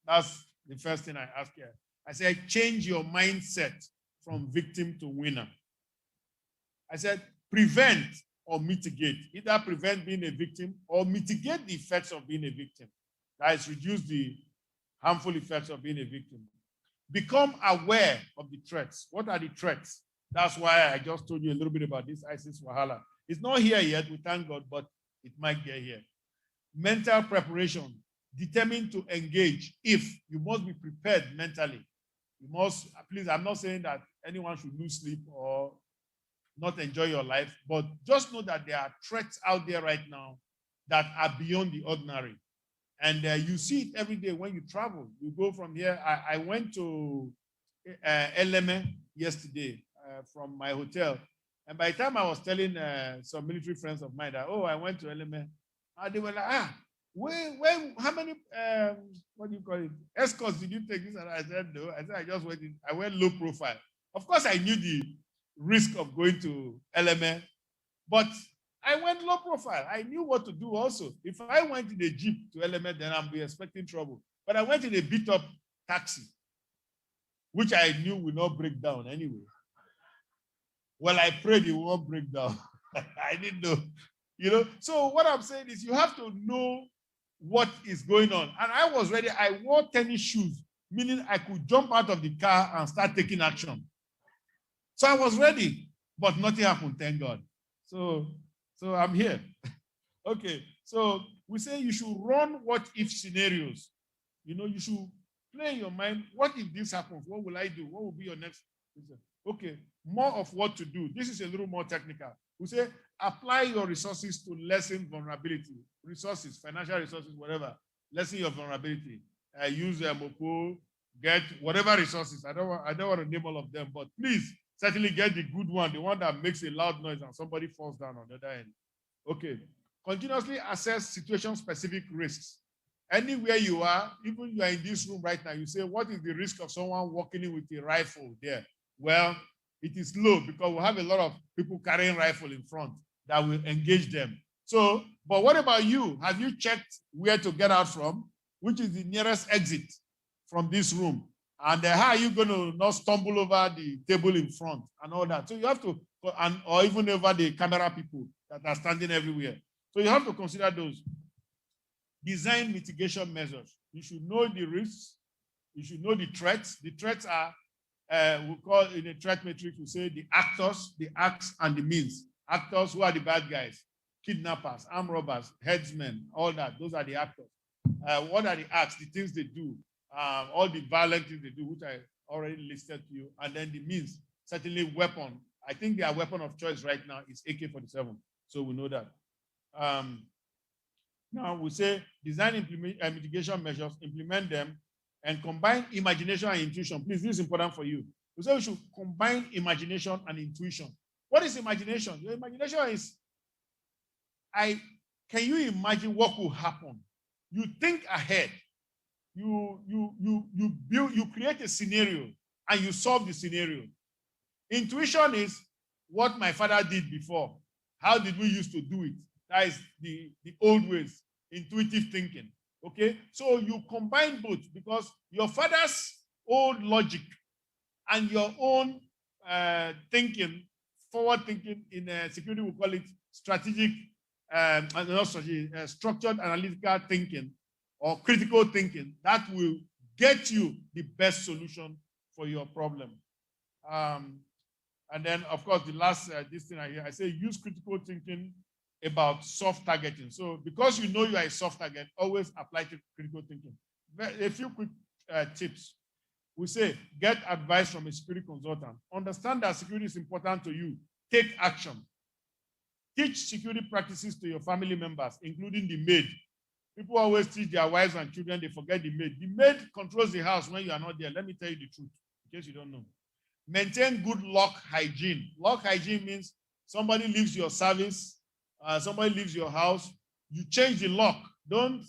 That's the first thing I ask here. I say, change your mindset from victim to winner. I said, prevent or mitigate. Either prevent being a victim or mitigate the effects of being a victim. That is, reduce the harmful effects of being a victim. Become aware of the threats. What are the threats? That's why I just told you a little bit about this ISIS Wahala. It's not here yet, we thank God, but it might get here. Mental preparation. Determined to engage. If you must be prepared mentally. You must, please, I'm not saying that anyone should lose sleep or not enjoy your life, but just know that there are threats out there right now that are beyond the ordinary. And you see it every day when you travel. You go from here. I went to Eleme yesterday from my hotel. And by the time I was telling some military friends of mine that, oh, I went to Eleme, they were like, how many, what do you call it, escorts did you take this? And I said, no. I said, I just went in. I went low profile. Of course, I knew the risk of going to Eleme, but I went low profile. I knew what to do also. If I went in a Jeep to Eleme, then I'd be expecting trouble. But I went in a beat-up taxi, which I knew would not break down anyway. Well, I prayed it won't break down. I didn't know. You know, so what I'm saying is you have to know what is going on. And I was ready. I wore tennis shoes, meaning I could jump out of the car and start taking action. So I was ready, but nothing happened, thank God. So I'm here. Okay, so we say you should run what-if scenarios. You know, you should play in your mind, what if this happens? What will I do? What will be your next? Okay, more of what to do. This is a little more technical. We say, apply your resources to lessen vulnerability. Resources, financial resources, whatever. Lessen your vulnerability. Use MOPO, get whatever resources. I don't want to name all of them, but please, certainly get the good one, the one that makes a loud noise and somebody falls down on the other end. Okay. Continuously assess situation-specific risks. Anywhere you are, even you are in this room right now, you say, what is the risk of someone walking in with a rifle there? Well, it is low because we have a lot of people carrying rifle in front that will engage them. So, but what about you? Have you checked where to get out from? Which is the nearest exit from this room? And how are you going to not stumble over the table in front and all that? So you have to, or even over the camera people that are standing everywhere. So you have to consider those. Design mitigation measures. You should know the risks. You should know the threats. The threats are We call in a threat matrix, we say the actors, the acts, and the means. Actors, who are the bad guys? Kidnappers, armed robbers, headsmen, all that. Those are the actors. What are the acts, the things they do, all the violent things they do, which I already listed to you. And then the means, certainly weapon. I think their weapon of choice right now is AK-47. So we know that. Now we say design mitigation measures, implement them, and combine imagination and intuition. Please, this is important for you. We say we should combine imagination and intuition. What is imagination? Your imagination is, can you imagine what will happen? You think ahead. You create a scenario and you solve the scenario. Intuition is what my father did before. How did we used to do it? That is the old ways, intuitive thinking. Okay, so you combine both because your father's old logic and your own thinking, forward thinking in security, we call it strategic, structured analytical thinking or critical thinking. That will get you the best solution for your problem. And then, of course, the last this thing I say use critical thinking about soft targeting. So because you know you are a soft target, always apply to critical thinking. A few quick tips. We say, get advice from a security consultant. Understand that security is important to you. Take action. Teach security practices to your family members, including the maid. People always teach their wives and children, they forget the maid. The maid controls the house when you are not there. Let me tell you the truth, in case you don't know. Maintain good lock hygiene. Lock hygiene means somebody leaves your service, somebody leaves your house, you change the lock. Don't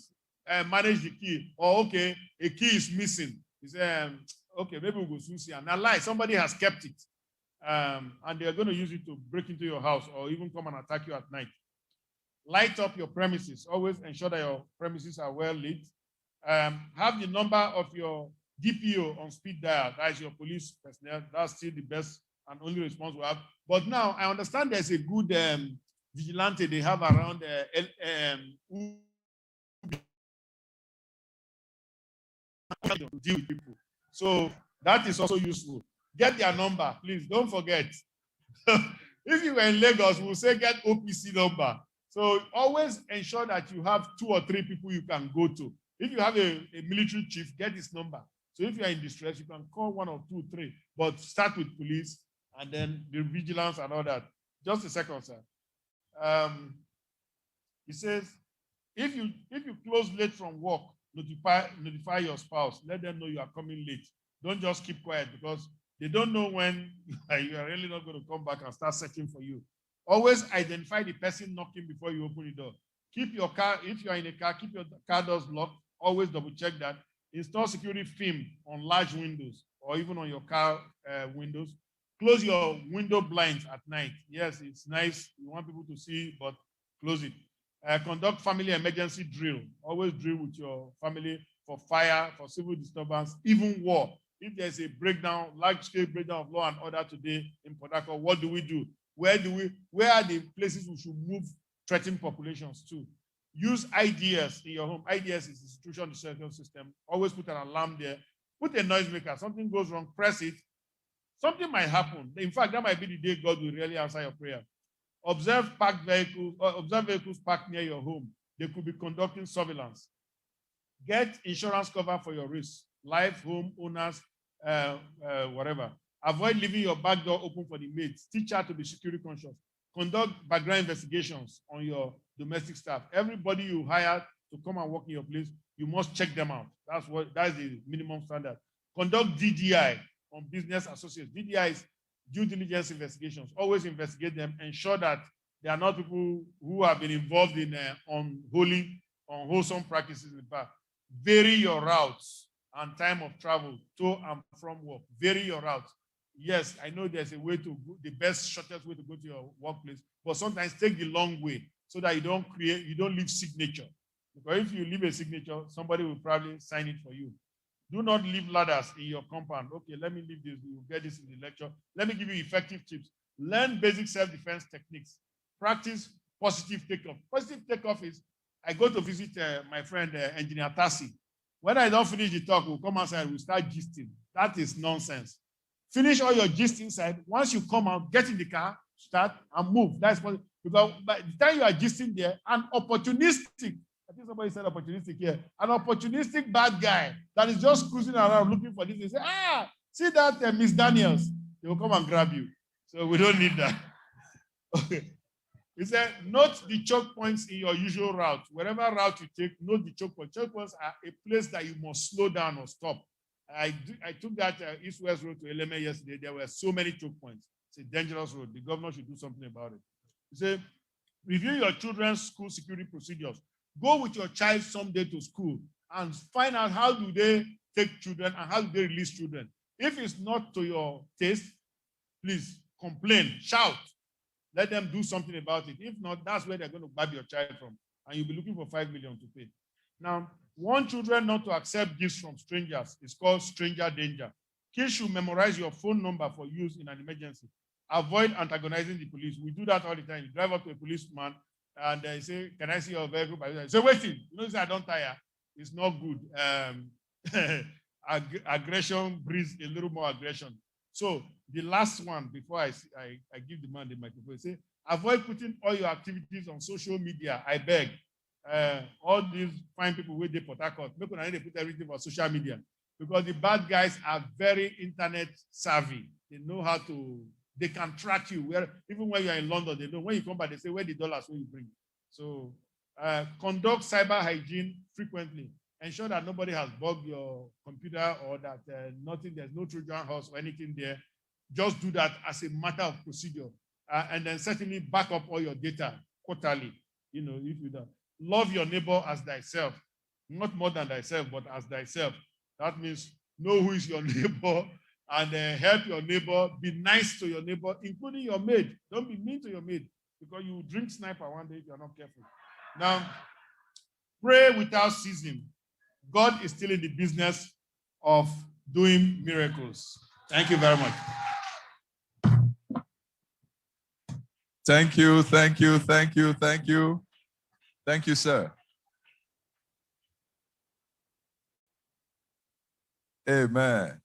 manage the key. Or, okay, a key is missing. You say, okay, maybe we'll go soon see. And now, lie, somebody has kept it. And they're going to use it to break into your house or even come and attack you at night. Light up your premises. Always ensure that your premises are well lit. Have the number of your DPO on speed dial. That is your police personnel. That's still the best and only response we have. But now I understand there's a good vigilante they have around to deal with people. So that is also useful. Get their number, please. Don't forget. If you were in Lagos, we'll say get OPC number. So always ensure that you have 2 or 3 people you can go to. If you have a military chief, get his number. So if you are in distress, you can call 1 or 2, 3, but start with police and then the vigilance and all that. Just a second, sir. He says, if you close late from work, notify your spouse. Let them know you are coming late. Don't just keep quiet because they don't know when you are really not going to come back and start searching for you. Always identify the person knocking before you open the door. Keep your car, if you are in a car, keep your car doors locked. Always double check that. Install security film on large windows or even on your car windows. Close your window blinds at night. Yes, it's nice. You want people to see, but close it. Conduct family emergency drill. Always drill with your family for fire, for civil disturbance, even war. If there's a breakdown, large-scale breakdown of law and order today in Port Harcourt, what do we do? Where are the places we should move threatened populations to? Use IDS in your home. IDS is institution discernment system. Always put an alarm there. Put a noisemaker. Something goes wrong, press it. Something might happen. In fact, that might be the day God will really answer your prayer. Observe parked vehicles, observe vehicles parked near your home. They could be conducting surveillance. Get insurance cover for your risks. Life, home, owners, whatever. Avoid leaving your back door open for the maids. Teach her to be security conscious. Conduct background investigations on your domestic staff. Everybody you hire to come and work in your place, you must check them out. That's the minimum standard. Conduct DDI on business associates. DDI is due diligence investigations. Always investigate them. Ensure that they are not people who have been involved in unwholesome practices in the past. Vary your routes and time of travel to and from work. Vary your routes. Yes, I know there's a way to go, the best, shortest way to go to your workplace, but sometimes take the long way so that you don't leave signature. Because if you leave a signature, somebody will probably sign it for you. Do not leave ladders in your compound. Okay, let me leave this. You'll get this in the lecture. Let me give you effective tips. Learn basic self-defense techniques. Practice positive takeoff. Positive takeoff is, I go to visit my friend, Engineer Tassi. When I don't finish the talk, we'll come outside, we'll start gisting. That is nonsense. Finish all your gist inside. Once you come out, get in the car, start and move. That's what, because by the time you are gisting there, an opportunistic, I think somebody said opportunistic here, an opportunistic bad guy that is just cruising around looking for this. They say, see that Miss Daniels, they will come and grab you. So we don't need that. Okay. He said, note the choke points in your usual route. Wherever route you take, note the choke points. Choke points are a place that you must slow down or stop. I took that East-West road to Eleme yesterday. There were so many choke points. It's a dangerous road. The governor should do something about it. He said, review your children's school security procedures. Go with your child someday to school and find out how do they take children and how do they release children. If it's not to your taste, please complain, shout. Let them do something about it. If not, that's where they're going to grab your child from. And you'll be looking for 5 million to pay. Now, warn children not to accept gifts from strangers. It's called stranger danger. Kids should memorize your phone number for use in an emergency. Avoid antagonizing the police. We do that all the time. You drive up to a policeman and they say, can I see your vehicle? Say, waiting. You know, say, I don't tire. It's not good. Aggression breeds a little more aggression. So the last one, before I give the man the microphone, say, avoid putting all your activities on social media. I beg. All these fine people with the Port Harcourt, they put everything on social media because the bad guys are very internet savvy. They know how to, they can track you. Even when you're in London, they know when you come back, they say, where the dollars will you bring? So conduct cyber hygiene frequently. Ensure that nobody has bugged your computer or that there's no Trojan horse or anything there. Just do that as a matter of procedure. And then certainly back up all your data quarterly. You know, if you don't. Love your neighbor as thyself. Not more than thyself, but as thyself. That means know who is your neighbor and help your neighbor. Be nice to your neighbor, including your maid. Don't be mean to your maid because you drink sniper one day if you're not careful. Now, pray without ceasing. God is still in the business of doing miracles. Thank you very much. Thank you, thank you, thank you, thank you. Thank you, sir. Amen.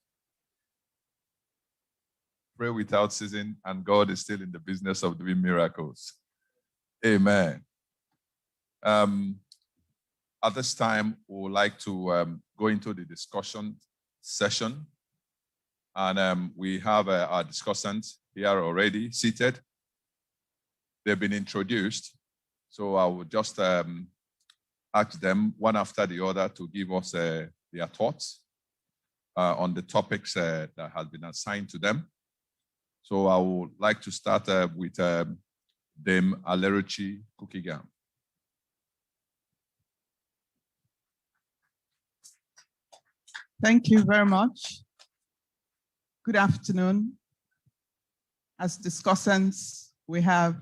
Pray without ceasing, and God is still in the business of doing miracles. Amen. At this time, we would like to go into the discussion session. And we have our discussants here already seated. They've been introduced. So I will just ask them one after the other to give us their thoughts on the topics that have been assigned to them. So I would like to start with Dame Aleruchi Kukigam. Thank you very much. Good afternoon. As discussants, we have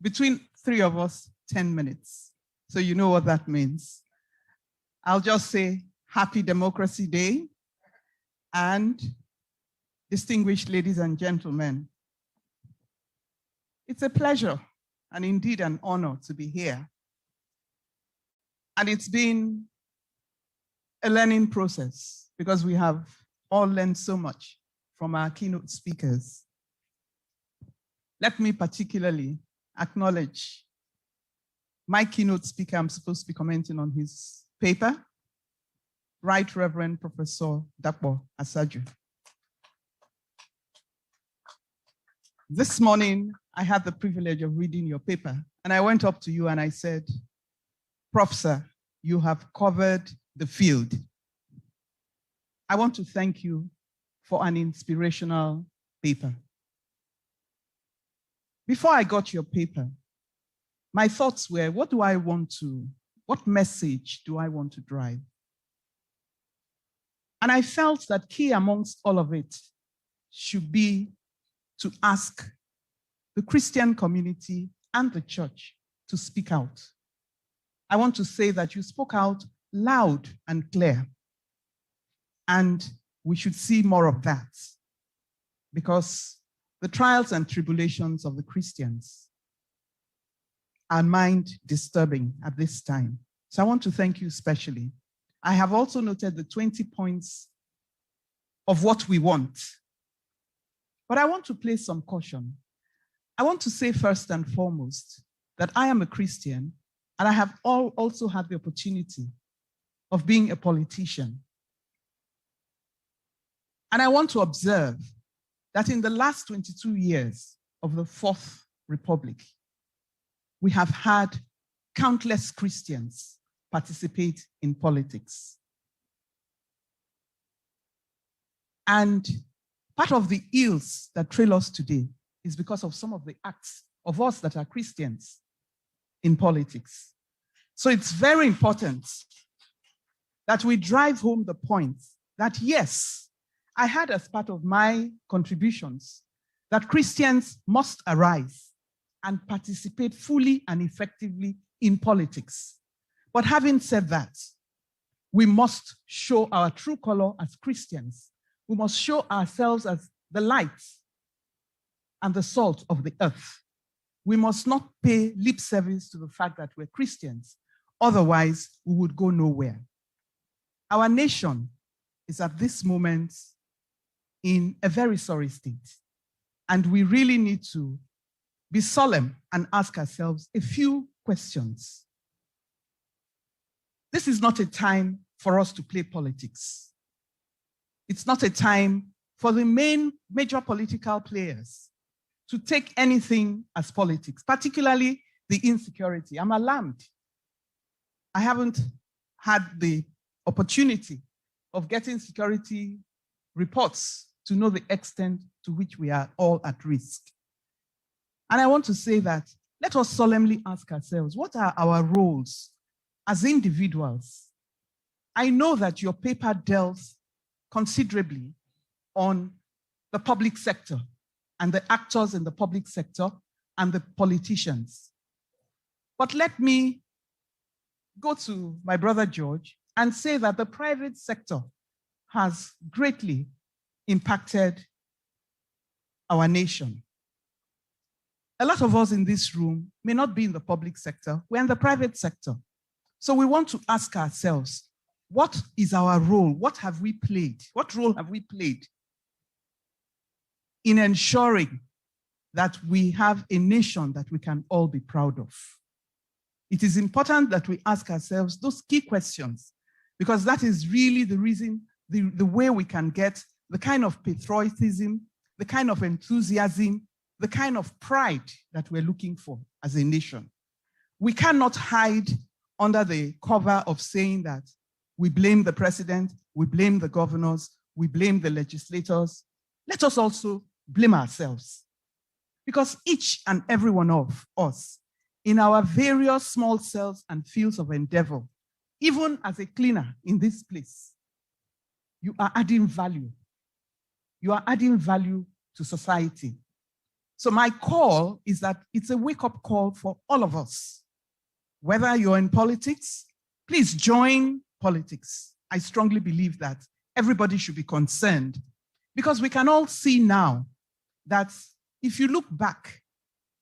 between 3 of us 10 minutes. So you know what that means. I'll just say Happy Democracy Day and distinguished ladies and gentlemen. It's a pleasure and indeed an honor to be here. And it's been a learning process because we have all learned so much from our keynote speakers. Let me particularly acknowledge my keynote speaker. I'm supposed to be commenting on his paper, Right Reverend Professor Dapo Asaju. This morning, I had the privilege of reading your paper, and I went up to you and I said, Prof. Sir, you have covered the field. I want to thank you for an inspirational paper. Before I got your paper, my thoughts were, what message do I want to drive? And I felt that key amongst all of it should be to ask the Christian community and the church to speak out. I want to say that you spoke out loud and clear. And we should see more of that because the trials and tribulations of the Christians are mind disturbing at this time. So I want to thank you especially. I have also noted the 20 points of what we want. But I want to place some caution. I want to say first and foremost that I am a Christian, and I have also had the opportunity of being a politician. And I want to observe that in the last 22 years of the Fourth Republic, we have had countless Christians participate in politics. And part of the ills that trail us today is because of some of the acts of us that are Christians in politics. So it's very important that we drive home the point that, yes, I had as part of my contributions that Christians must arise and participate fully and effectively in politics. But having said that, we must show our true color as Christians. We must show ourselves as the light and the salt of the earth. We must not pay lip service to the fact that we're Christians. Otherwise, we would go nowhere. Our nation is at this moment in a very sorry state. And we really need to be solemn and ask ourselves a few questions. This is not a time for us to play politics. It's not a time for the major political players to take anything as politics, particularly the insecurity. I'm alarmed. I haven't had the opportunity of getting security reports to know the extent to which we are all at risk. And I want to say that let us solemnly ask ourselves, what are our roles as individuals? I know that your paper dealt considerably on the public sector and the actors in the public sector and the politicians. But let me go to my brother George and say that the private sector has greatly impacted our nation. A lot of us in this room may not be in the public sector, we're in the private sector. So we want to ask ourselves, what is our role? What have we played? What role have we played in ensuring that we have a nation that we can all be proud of? It is important that we ask ourselves those key questions, because that is really the reason, the way we can get the kind of patriotism, the kind of enthusiasm, the kind of pride that we're looking for as a nation. We cannot hide under the cover of saying that we blame the president, we blame the governors, we blame the legislators. Let us also blame ourselves. Because each and every one of us, in our various small cells and fields of endeavor, even as a cleaner in this place, you are adding value. You are adding value to society. So my call is that it's a wake-up call for all of us. Whether you're in politics, please join politics. I strongly believe that everybody should be concerned, because we can all see now that if you look back,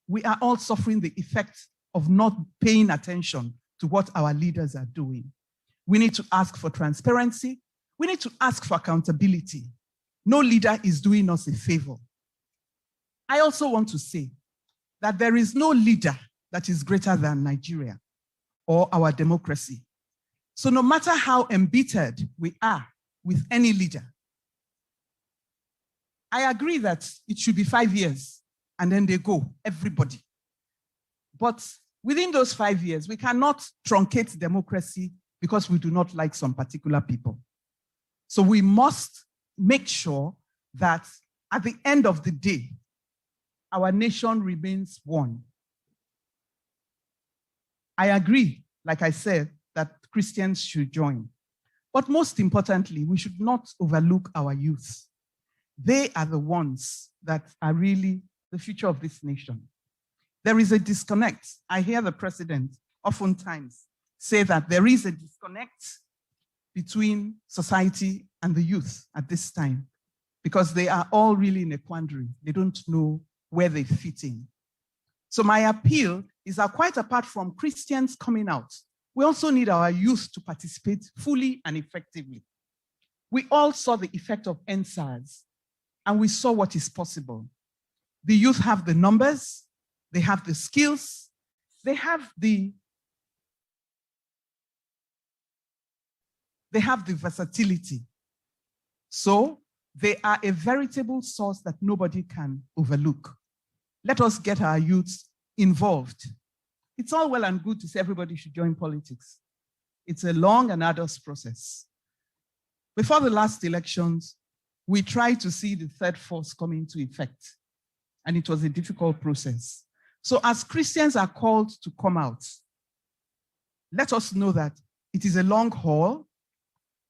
we are all suffering the effect of not paying attention to what our leaders are doing. We need to ask for transparency. We need to ask for accountability. No leader is doing us a favor. I also want to say that there is no leader that is greater than Nigeria or our democracy. So no matter how embittered we are with any leader, I agree that it should be 5 years and then they go, everybody. But within those 5 years, we cannot truncate democracy because we do not like some particular people. So we must make sure that at the end of the day, our nation remains one. I agree, like I said, that Christians should join. But most importantly, we should not overlook our youth. They are the ones that are really the future of this nation. There is a disconnect. I hear the president oftentimes say that there is a disconnect between society and the youth at this time, because they are all really in a quandary. They don't know where they fit in. So my appeal is that quite apart from Christians coming out, we also need our youth to participate fully and effectively. We all saw the effect of EndSARS. and we saw what is possible. The youth have the numbers, they have the skills, they have the versatility. So they are a veritable source that nobody can overlook. Let us get our youths involved. It's all well and good to say everybody should join politics. It's a long and arduous process. Before the last elections, we tried to see the third force come into effect, and it was a difficult process. So as Christians are called to come out, let us know that it is a long haul,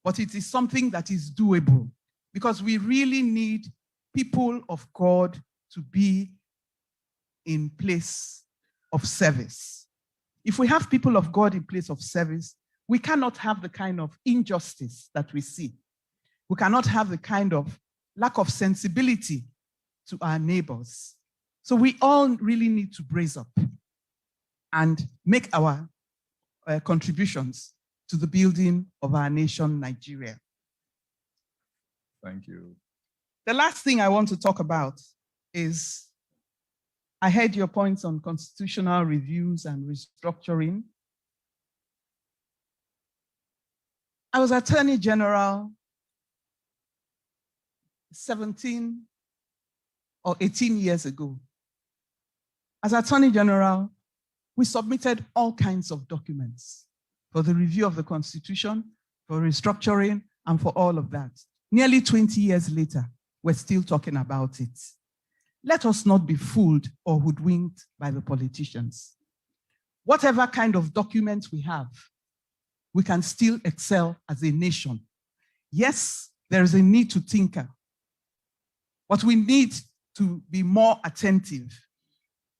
but it is something that is doable, because we really need people of God to be in place of service. If we have people of God in place of service, we cannot have the kind of injustice that we see. We cannot have the kind of lack of sensibility to our neighbors. So we all really need to brace up and make our contributions to the building of our nation, Nigeria. Thank you. The last thing I want to talk about is, I heard your points on constitutional reviews and restructuring. I was Attorney General 17 or 18 years ago. As Attorney General, we submitted all kinds of documents for the review of the Constitution, for restructuring, and for all of that. Nearly 20 years later, we're still talking about it. Let us not be fooled or hoodwinked by the politicians. Whatever kind of documents we have, we can still excel as a nation. Yes, there is a need to tinker, but we need to be more attentive.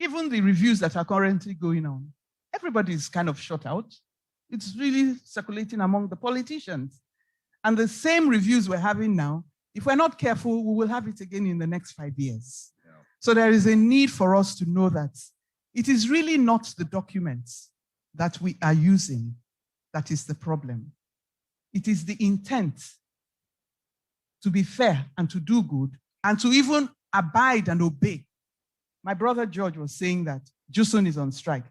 Even the reviews that are currently going on, everybody is kind of shut out. It's really circulating among the politicians. And the same reviews we're having now, if we're not careful, we will have it again in the next 5 years. Yeah. So there is a need for us to know that it is really not the documents that we are using that is the problem. It is the intent to be fair and to do good and to even abide and obey. My brother George was saying that Juson is on strike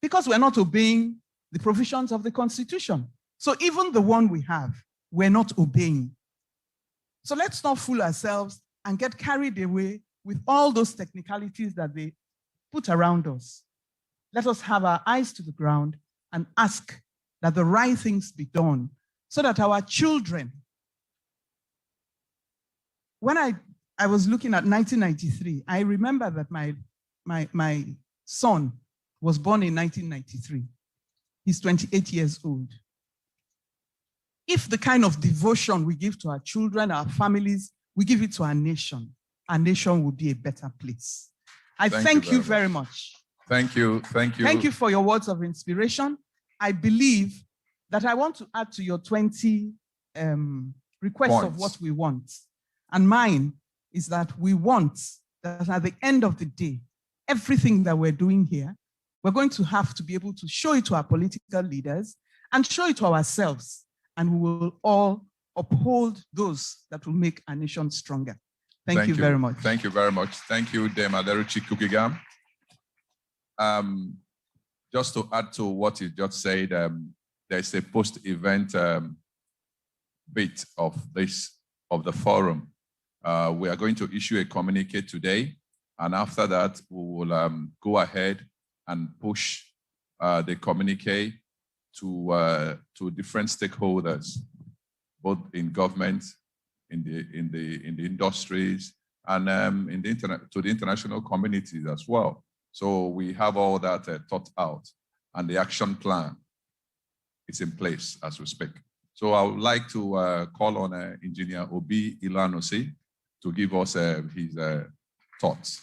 because we're not obeying the provisions of the Constitution. So even the one we have, we're not obeying. So let's not fool ourselves and get carried away with all those technicalities that they put around us. Let us have our eyes to the ground and ask that the right things be done so that our children, when I was looking at 1993, I remember that my son was born in 1993. He's 28 years old. If the kind of devotion we give to our children, our families, we give it to our nation would be a better place. I thank you very much. Thank you. Thank you. Thank you for your words of inspiration. I believe that I want to add to your 20 requests of what we want. And mine is that we want that at the end of the day, everything that we're doing here, we're going to have to be able to show it to our political leaders and show it to ourselves. And we will all uphold those that will make our nation stronger. Thank you very much. Thank you very much. Thank you, Dame Aderuchi Kukigam. Just to add to what you just said, there's a post-event bit of the forum. We are going to issue a communique today, and after that, we will go ahead and push the communique to different stakeholders, both in government, in the industries, and to the international communities as well. So we have all that thought out, and the action plan is in place as we speak. So I would like to call on Engineer Obi Ilanosi to give us his thoughts.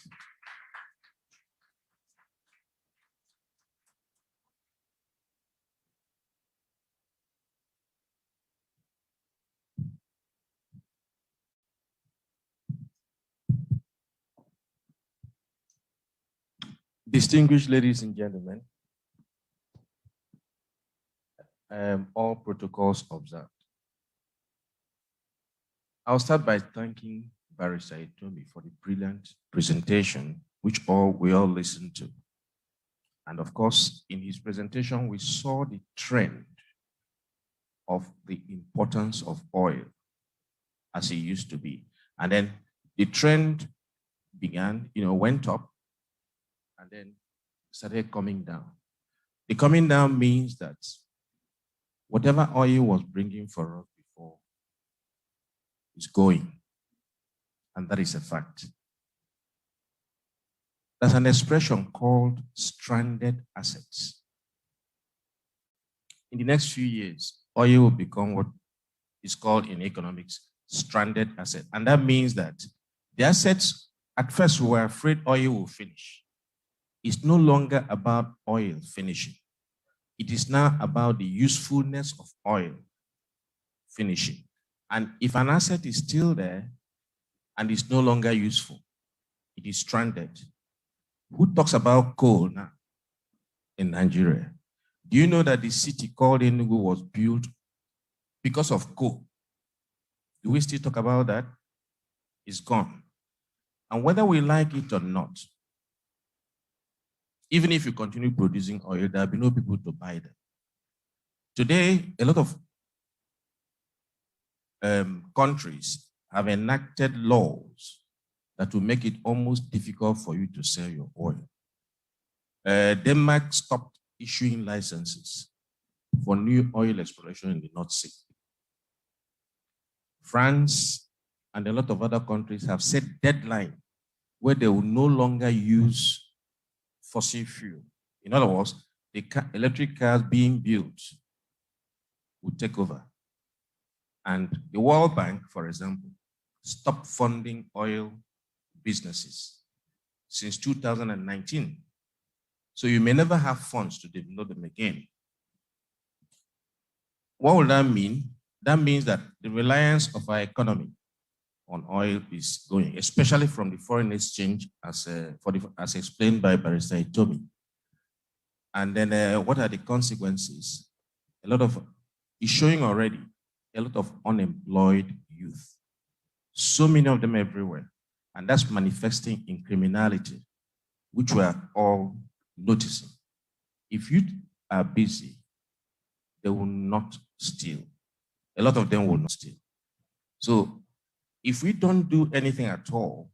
Distinguished ladies and gentlemen, all protocols observed. I'll start by thanking Barrister Itomi for the brilliant presentation, which we all listened to. And of course, in his presentation, we saw the trend of the importance of oil as it used to be. And then the trend began, went up and then started coming down. The coming down means that whatever oil was bringing for us before is going. And that is a fact. There's an expression called stranded assets. In the next few years, oil will become what is called in economics stranded asset. And that means that the assets, at first we were afraid oil will finish. It's no longer about oil finishing. It is now about the usefulness of oil finishing. And if an asset is still there and is no longer useful, it is stranded. Who talks about coal now in Nigeria? Do you know that the city called Enugu was built because of coal? Do we still talk about that? It's gone. And whether we like it or not, even if you continue producing oil, there will be no people to buy them. Today, a lot of countries have enacted laws that will make it almost difficult for you to sell your oil. Denmark stopped issuing licenses for new oil exploration in the North Sea. France and a lot of other countries have set deadline where they will no longer use fossil fuel. In other words, the electric cars being built will take over. And the World Bank, for example, stopped funding oil businesses since 2019. So you may never have funds to develop them again. What will that mean? That means that the reliance of our economy on oil is going, especially from the foreign exchange, as explained by Barrister Itomi. And then what are the consequences? It's showing already a lot of unemployed youth. So many of them everywhere. And that's manifesting in criminality, which we are all noticing. If youth are busy, they will not steal. A lot of them will not steal. So if we don't do anything at all,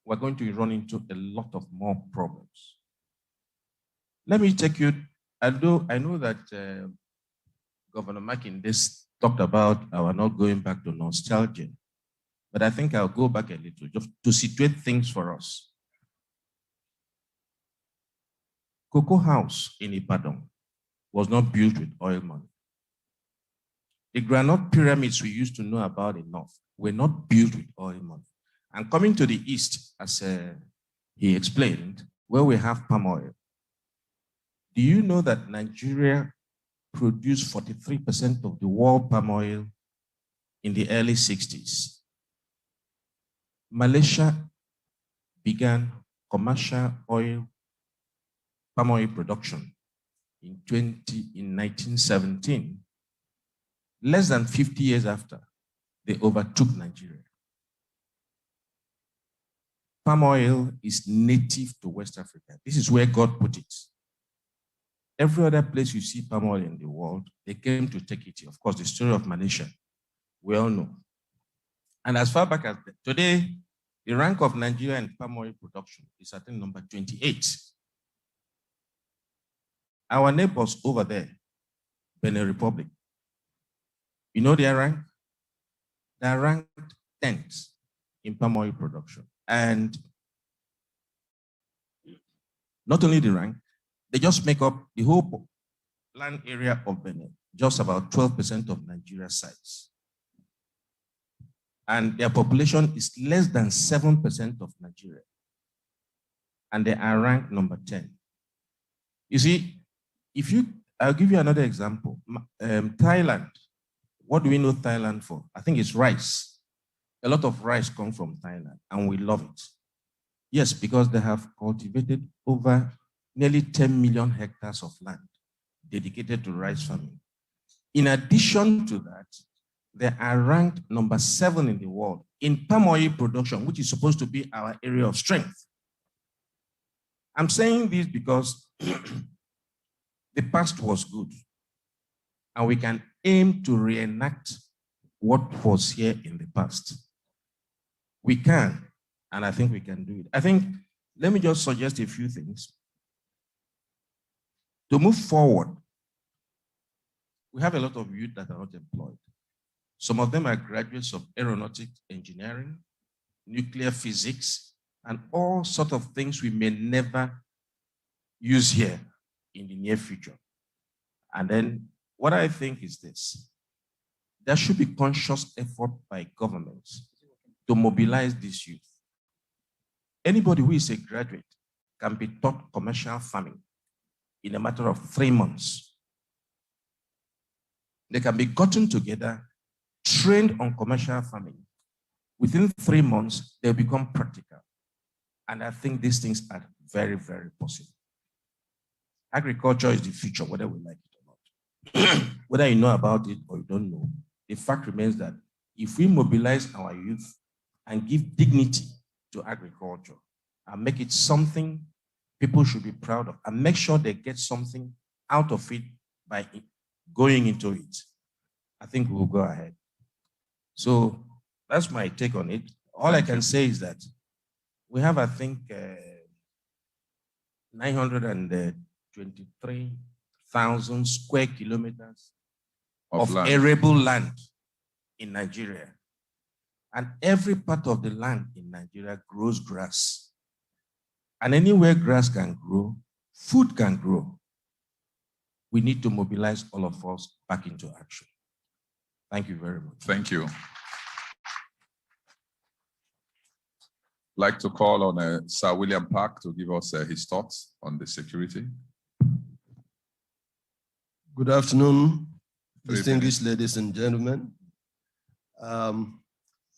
we're going to run into a lot of more problems. Let me take you, I know that Governor Mackinday talked about our not going back to nostalgia, but I think I'll go back a little just to situate things for us. Cocoa House in Ibadan was not built with oil money. The granite pyramids we used to know about in North were not built with oil money. And coming to the East, as he explained, where we have palm oil, do you know that Nigeria produced 43% of the world palm oil in the early 60s? Malaysia began commercial palm oil production in 1917. Less than 50 years after, they overtook Nigeria. Palm oil is native to West Africa. This is where God put it. Every other place you see palm oil in the world, they came to take it here. Of course, the story of Malaysia, we all know. And as far back as today, the rank of Nigeria in palm oil production is at number 28. Our neighbors over there, Benin Republic, you know their rank? They're ranked 10th in palm oil production. And not only the rank, they just make up the whole land area of Benin, just about 12% of Nigeria's size. And their population is less than 7% of Nigeria. And they are ranked number 10. You see, I'll give you another example. Thailand. What do we know Thailand for? I think it's rice. A lot of rice comes from Thailand, and we love it. Yes, because they have cultivated over nearly 10 million hectares of land dedicated to rice farming. In addition to that, they are ranked number 7 in the world in palm oil production, which is supposed to be our area of strength. I'm saying this because the past was good, and we can aim to reenact what was here in the past. We can, and I think we can do it. Let me just suggest a few things. To move forward, we have a lot of youth that are not employed. Some of them are graduates of aeronautics engineering, nuclear physics, and all sorts of things we may never use here in the near future. And then what I think is this: there should be conscious effort by governments to mobilize this youth. Anybody who is a graduate can be taught commercial farming in a matter of 3 months. They can be gotten together, trained on commercial farming. Within 3 months, they become practical. And I think these things are very, very possible. Agriculture is the future, whether we like it or not. Whether you know about it or you don't know, the fact remains that if we mobilize our youth and give dignity to agriculture and make it something people should be proud of, and make sure they get something out of it by going into it, I think we'll go ahead. So that's my take on it. All I can say is that we have, I think, 923,000 square kilometers of arable land in Nigeria. And every part of the land in Nigeria grows grass. And anywhere grass can grow, food can grow. We need to mobilize all of us back into action. Thank you very much. Thank you. I'd like to call on Sir William Park to give us his thoughts on the security. Good afternoon, distinguished ladies and gentlemen.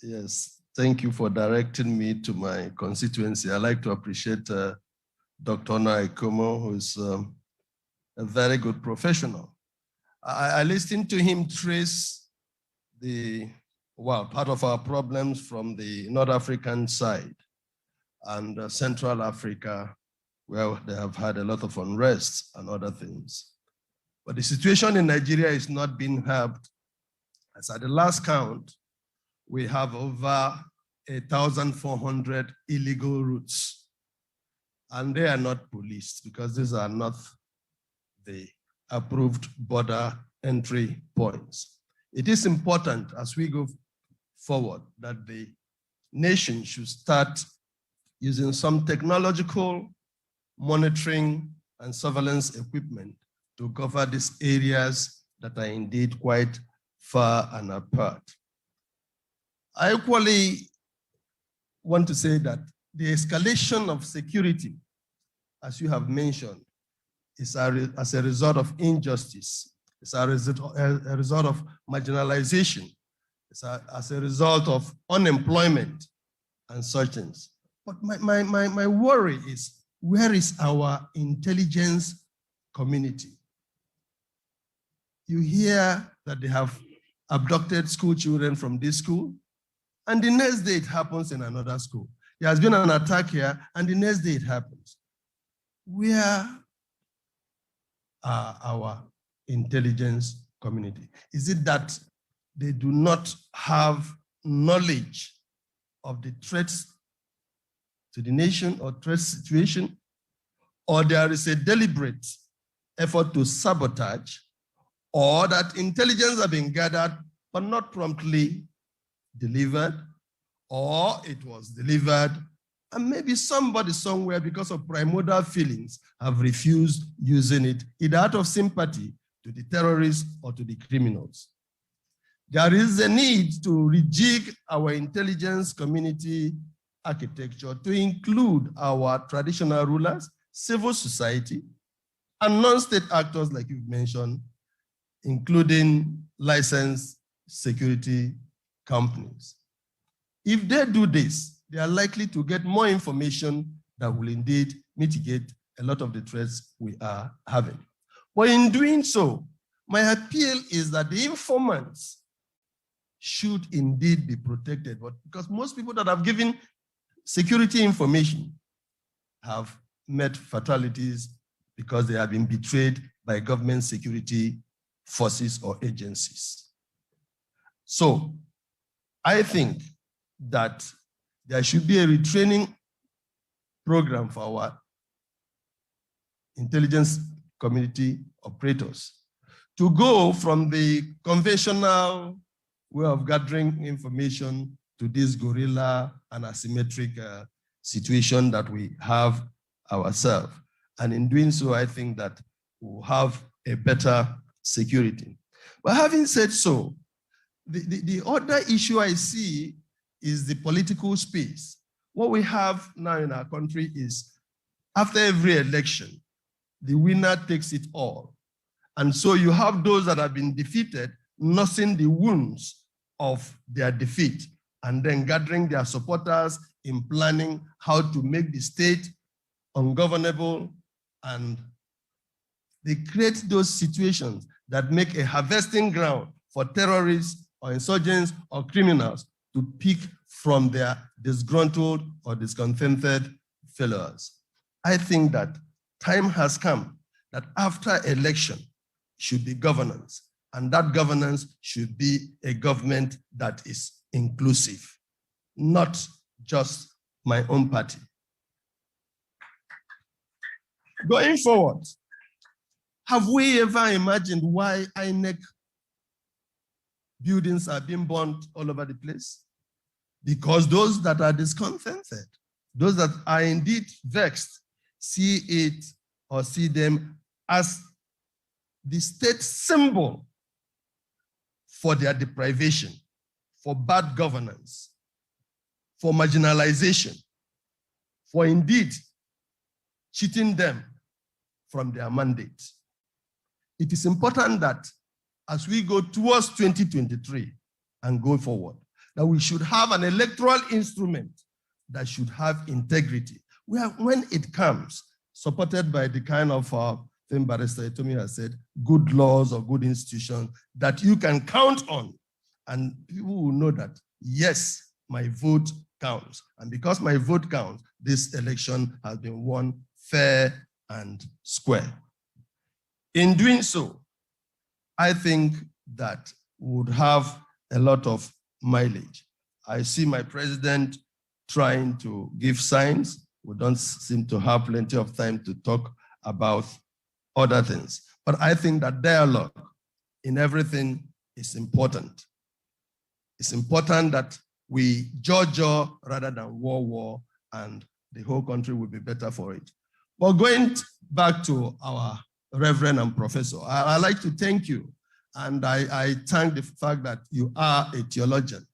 Yes, thank you for directing me to my constituency. I'd like to appreciate Dr. Naikomo, who is a very good professional. I listened to him trace part of our problems from the North African side and Central Africa, where they have had a lot of unrest and other things. But the situation in Nigeria is not being helped. As at the last count, we have over 1,400 illegal routes, and they are not policed because these are not the approved border entry points. It is important as we go forward that the nation should start using some technological monitoring and surveillance equipment to cover these areas that are indeed quite far and apart. I equally want to say that the escalation of security, as you have mentioned, is as a result of injustice. It's a result of marginalization. It's as a result of unemployment and such things. But my worry is, where is our intelligence community? You hear that they have abducted school children from this school, and the next day it happens in another school. There has been an attack here, and the next day it happens. Where are our intelligence community? Is it that they do not have knowledge of the threats to the nation or threat situation, or there is a deliberate effort to sabotage, or that intelligence have been gathered but not promptly delivered, or it was delivered and maybe somebody somewhere, because of primordial feelings, have refused using it, either out of sympathy to the terrorists or to the criminals. There is a need to rejig our intelligence community architecture to include our traditional rulers, civil society, and non-state actors like you've mentioned, including licensed security companies. If they do this, they are likely to get more information that will indeed mitigate a lot of the threats we are having. But in doing so, my appeal is that the informants should indeed be protected. But because most people that have given security information have met fatalities because they have been betrayed by government security forces or agencies. So I think that there should be a retraining program for our intelligence community operators to go from the conventional way of gathering information to this guerrilla and asymmetric situation that we have ourselves. And in doing so, I think that we'll have a better security. But having said so, the other issue I see is the political space. What we have now in our country is after every election, the winner takes it all. And so you have those that have been defeated, nursing the wounds of their defeat, and then gathering their supporters in planning how to make the state ungovernable. And they create those situations that make a harvesting ground for terrorists or insurgents or criminals to pick from their disgruntled or discontented fellows. I think that time has come that after election should be governance, and that governance should be a government that is inclusive, not just my own party. Going forward, have we ever imagined why INEC buildings are being burnt all over the place? Because those that are discontented, those that are indeed vexed, see it or see them as the state symbol for their deprivation, for bad governance, for marginalization, for indeed cheating them from their mandate. It is important that as we go towards 2023 and go forward, that we should have an electoral instrument that should have integrity, where when it comes, supported by the kind of thing Barrister Itomi has said, good laws or good institutions that you can count on, and people will know that, yes, my vote counts. And because my vote counts, this election has been won fair and square. In doing so, I think that we would have a lot of mileage. I see my president trying to give signs. We don't seem to have plenty of time to talk about other things. But I think that dialogue in everything is important. It's important that we judge rather than war, and the whole country will be better for it. But going back to our Reverend and Professor, I'd like to thank you. And I thank the fact that you are a theologian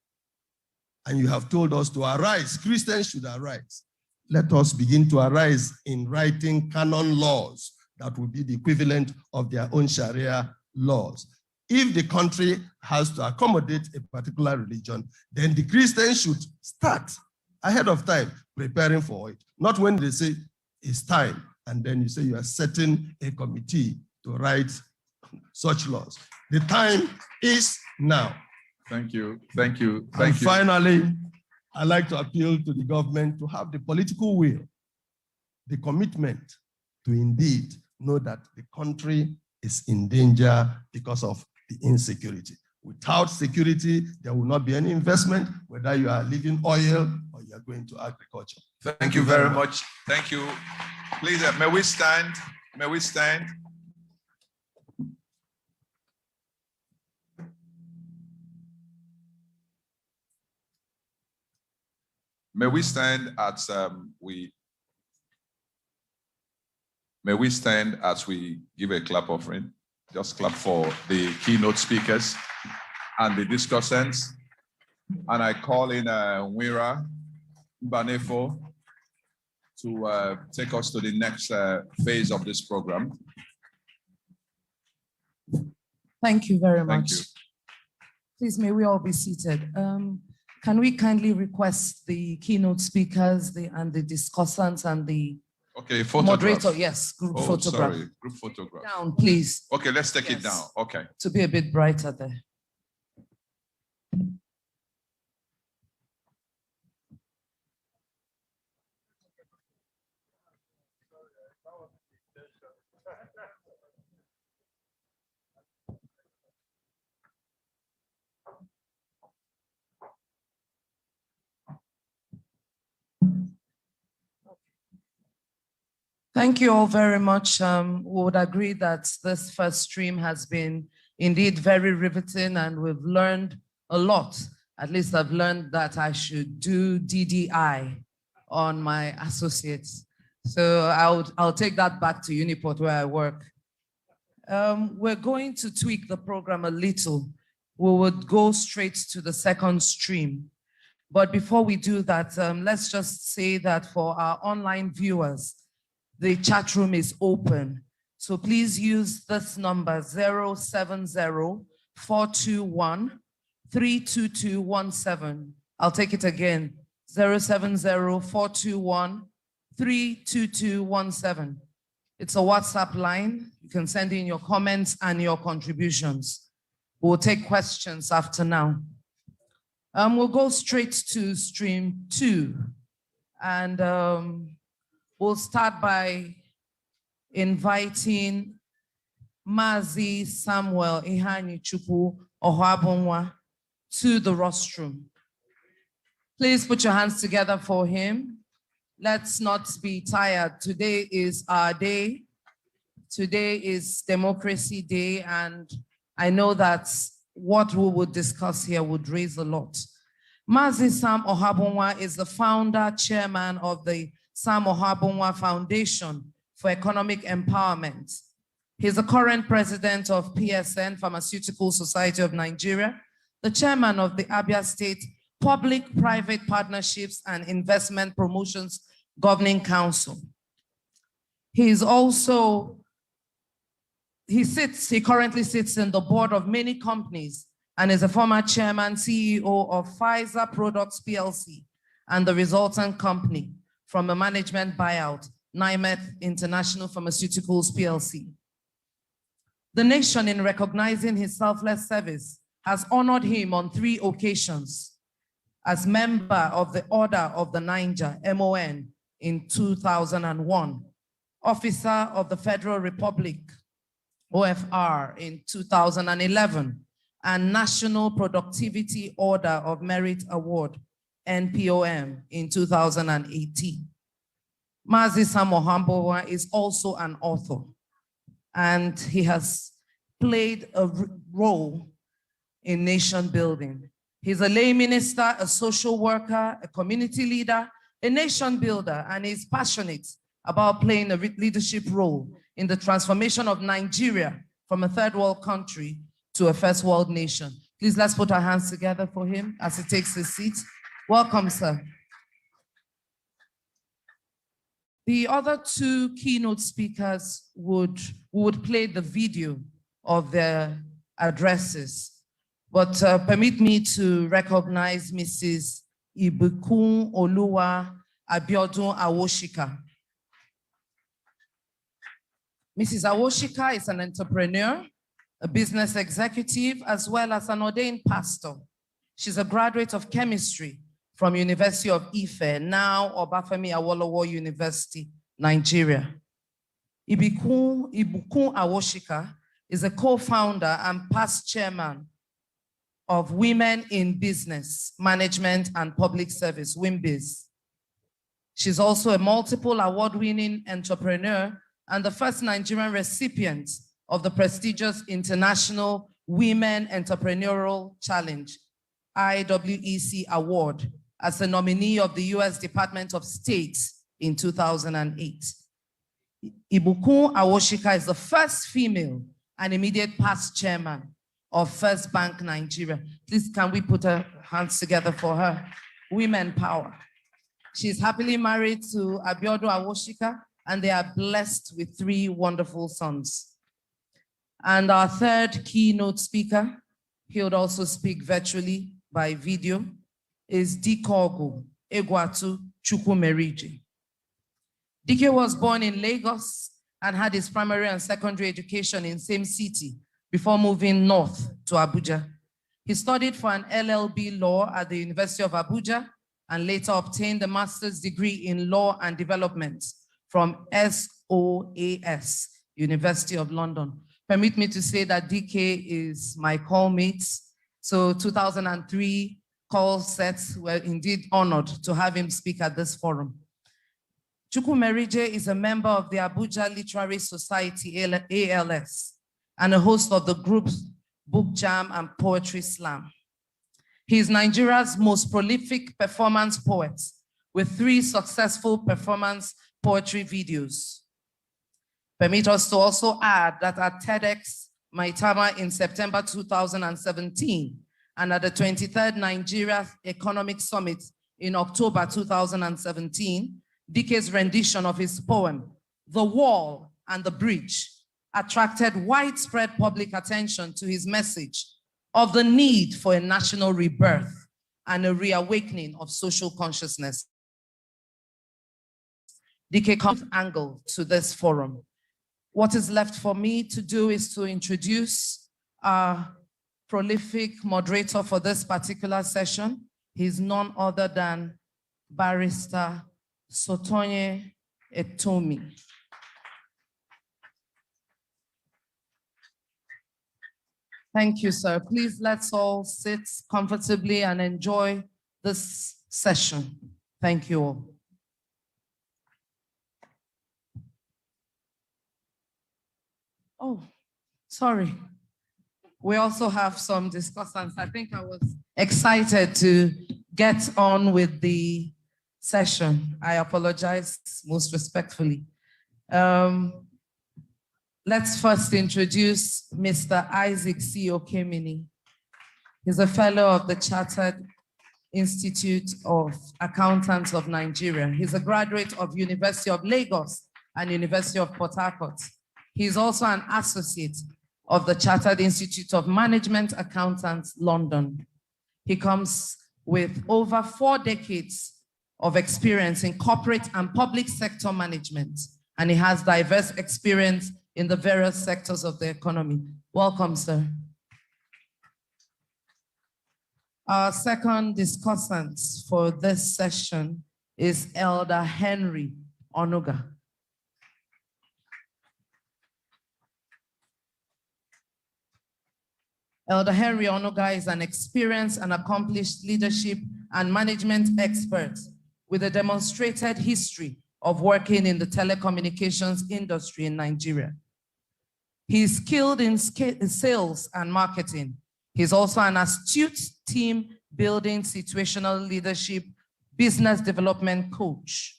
and you have told us to arise. Christians should arise. Let us begin to arise in writing canon laws that will be the equivalent of their own Sharia laws. If the country has to accommodate a particular religion, then the Christians should start ahead of time preparing for it. Not when they say it's time, and then you say you are setting a committee to write such laws. The time is now. Thank you. Thank you. And finally, I'd like to appeal to the government to have the political will, the commitment to indeed know that the country is in danger because of the insecurity. Without security, there will not be any investment, whether you are leaving oil or you are going to agriculture. Thank you very much. Thank you. Please, may we stand? May we stand? May we stand as we give a clap offering. Just clap for the keynote speakers and the discussants. And I call in Nwira Mbanefo to take us to the next phase of this program. Thank you very much. Thank you. Please, may we all be seated. Can we kindly request the keynote speakers and the discussants and the moderator? Yes, group photograph. Sorry, group photograph. Down, please. Okay, let's take it down. Okay. To be a bit brighter there. Thank you all very much. We would agree that this first stream has been indeed very riveting, and we've learned a lot. At least I've learned that I should do DDI on my associates. So I'll take that back to Uniport where I work. We're going to tweak the program a little. We would go straight to the second stream. But before we do that, let's just say that for our online viewers, the chat room is open. So please use this number 070-421-32217. I'll take it again, 070-421-32217. It's a WhatsApp line. You can send in your comments and your contributions. We'll take questions after now. We'll go straight to stream 2. And we'll start by inviting Mazi Samuel Ihanyuchukwu Ohabonwa to the rostrum. Please put your hands together for him. Let's not be tired. Today is our day. Today is Democracy Day, and I know that what we would discuss here would raise a lot. Mazi Sam Ohabonwa is the founder, chairman of the Sam Ohabonwa Foundation for Economic Empowerment. He's the current president of PSN, Pharmaceutical Society of Nigeria, the chairman of the Abia State Public-Private Partnerships and Investment Promotions Governing Council. He currently sits in the board of many companies and is a former chairman, CEO of Pfizer Products PLC and the resultant company from a management buyout, Nymeth International Pharmaceuticals PLC. The nation, in recognizing his selfless service, has honored him on 3 occasions as member of the Order of the Niger, MON, in 2001, Officer of the Federal Republic, OFR, in 2011, and National Productivity Order of Merit Award, NPOM, in 2018. Mazi Sam Ohabonwa is also an author, and he has played a role in nation building. He's a lay minister, a social worker, a community leader, a nation builder, and he's passionate about playing a leadership role in the transformation of Nigeria from a third world country to a first world nation. Please, let's put our hands together for him as he takes his seat. Welcome, sir. The other 2 keynote speakers would play the video of their addresses, but permit me to recognize Mrs. Ibukun Oluwa Abiodun Awoshika. Mrs. Awoshika is an entrepreneur, a business executive, as well as an ordained pastor. She's a graduate of chemistry from University of Ife, now Obafemi Awolowo University, Nigeria. Ibukun Awoshika is a co-founder and past chairman of Women in Business, Management and Public Service, WIMBIZ. She's also a multiple award-winning entrepreneur and the first Nigerian recipient of the prestigious International Women Entrepreneurial Challenge, IWEC Award, as a nominee of the US Department of State in 2008. Ibukun Awoshika is the first female and immediate past chairman of First Bank Nigeria. Please, can we put our hands together for her? Women power. She's happily married to Abiodun Awoshika, and they are blessed with 3 wonderful sons. And our third keynote speaker, he would also speak virtually by video, is Dikogu Egwatu Chukwumerije. Dike was born in Lagos and had his primary and secondary education in same city before moving north to Abuja. He studied for an LLB law at the University of Abuja and later obtained a master's degree in law and development from SOAS, University of London. Permit me to say that DK is my call mate. So 2003 call sets were indeed honored to have him speak at this forum. Chukwumerije is a member of the Abuja Literary Society, ALS, and a host of the groups Book Jam and Poetry Slam. He is Nigeria's most prolific performance poet with 3 successful performance poetry videos. Permit us to also add that at TEDx Maitama in September 2017 and at the 23rd Nigeria Economic Summit in October 2017, Dike's rendition of his poem, The Wall and the Bridge, attracted widespread public attention to his message of the need for a national rebirth and a reawakening of social consciousness. Dike comes angle to this forum. What is left for me to do is to introduce our prolific moderator for this particular session. He's none other than Barrister Sotonye Etomi. Thank you, sir. Please let's all sit comfortably and enjoy this session. Thank you all. Oh, sorry. We also have some discussants. I think I was excited to get on with the session. I apologize most respectfully. Let's first introduce Mr. Isaac C. Okemini. He's a fellow of the Chartered Institute of Accountants of Nigeria. He's a graduate of University of Lagos and University of Port Harcourt. He's also an associate of the Chartered Institute of Management Accountants, London. He comes with over 4 decades of experience in corporate and public sector management, and he has diverse experience in the various sectors of the economy. Welcome, sir. Our second discussant for this session is Elder Henry Onuga. Elder Henry Onuga is an experienced and accomplished leadership and management expert with a demonstrated history of working in the telecommunications industry in Nigeria. He is skilled in sales and marketing. He's also an astute team building, situational leadership, business development coach.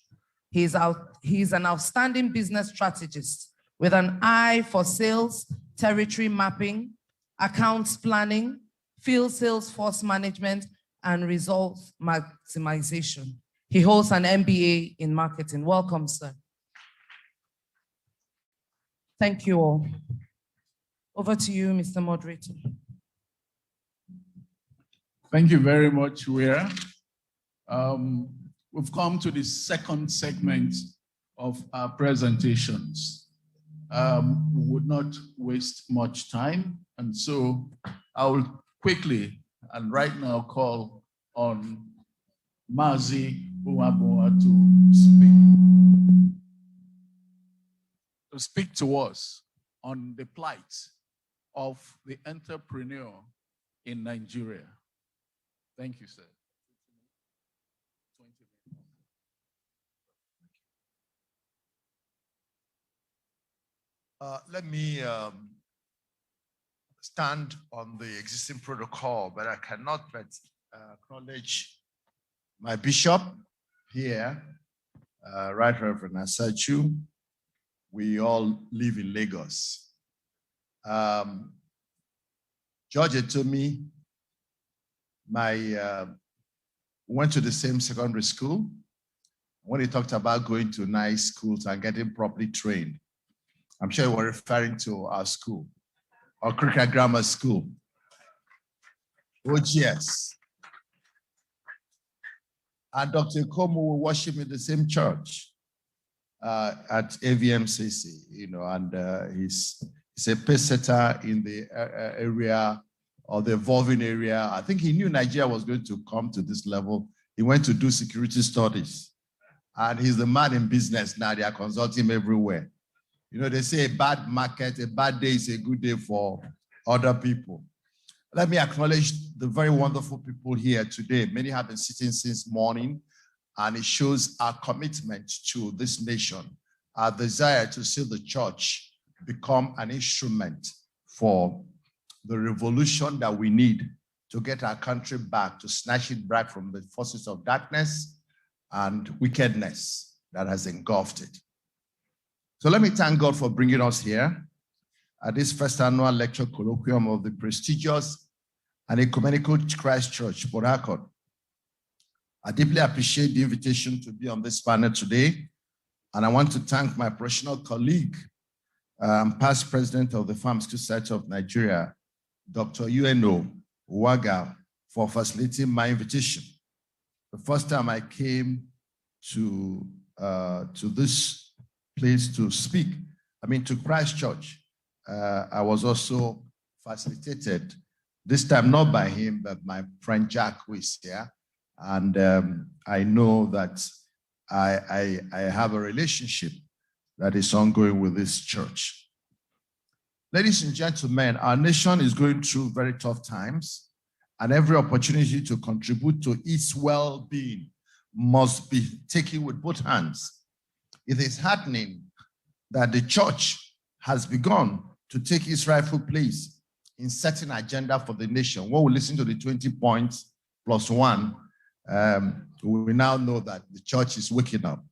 He's an outstanding business strategist with an eye for sales, territory mapping, accounts planning, field sales force management, and results maximization. He holds an MBA in marketing. Welcome, sir. Thank you all. Over to you, Mr. Moderator. Thank you very much, Wira. We've come to the second segment of our presentations. We would not waste much time, and so I will quickly and right now call on Mazi Uwaboa to speak to us on the plight of the entrepreneur in Nigeria. Thank you, sir. Let me stand on the existing protocol, but I cannot but acknowledge my bishop here, Right Reverend Asachu. We all live in Lagos. George Etomi, went to the same secondary school. When he talked about going to nice schools and getting properly trained, I'm sure you were referring to our school, our Cricket Grammar School, OGS. And Dr. Komu will worship in the same church at AVMCC, you know, and he's a pace setter in the area or the evolving area. I think he knew Nigeria was going to come to this level. He went to do security studies, and he's the man in business now. They are consulting him everywhere. You know, they say a bad market, a bad day is a good day for other people. Let me acknowledge the very wonderful people here today. Many have been sitting since morning. and it shows our commitment to this nation, our desire to see the church become an instrument for the revolution that we need to get our country back, to snatch it back from the forces of darkness and wickedness that has engulfed it. So let me thank God for bringing us here at this first annual lecture colloquium of the prestigious and ecumenical Christ Church, Harcourt. I deeply appreciate the invitation to be on this panel today, and I want to thank my professional colleague, past president of the Pharmaceutical Society of Nigeria, Dr. UNO Waga, for facilitating my invitation. The first time I came to this place to speak, to Christ Church, I was also facilitated, this time not by him, but my friend Jack, who is here. And I know that I have a relationship that is ongoing with this church. Ladies and gentlemen, our nation is going through very tough times, and every opportunity to contribute to its well-being must be taken with both hands. It is heartening that the church has begun to take its rightful place in setting agenda for the nation. When we listen to the 20 points plus one, we now know that the church is waking up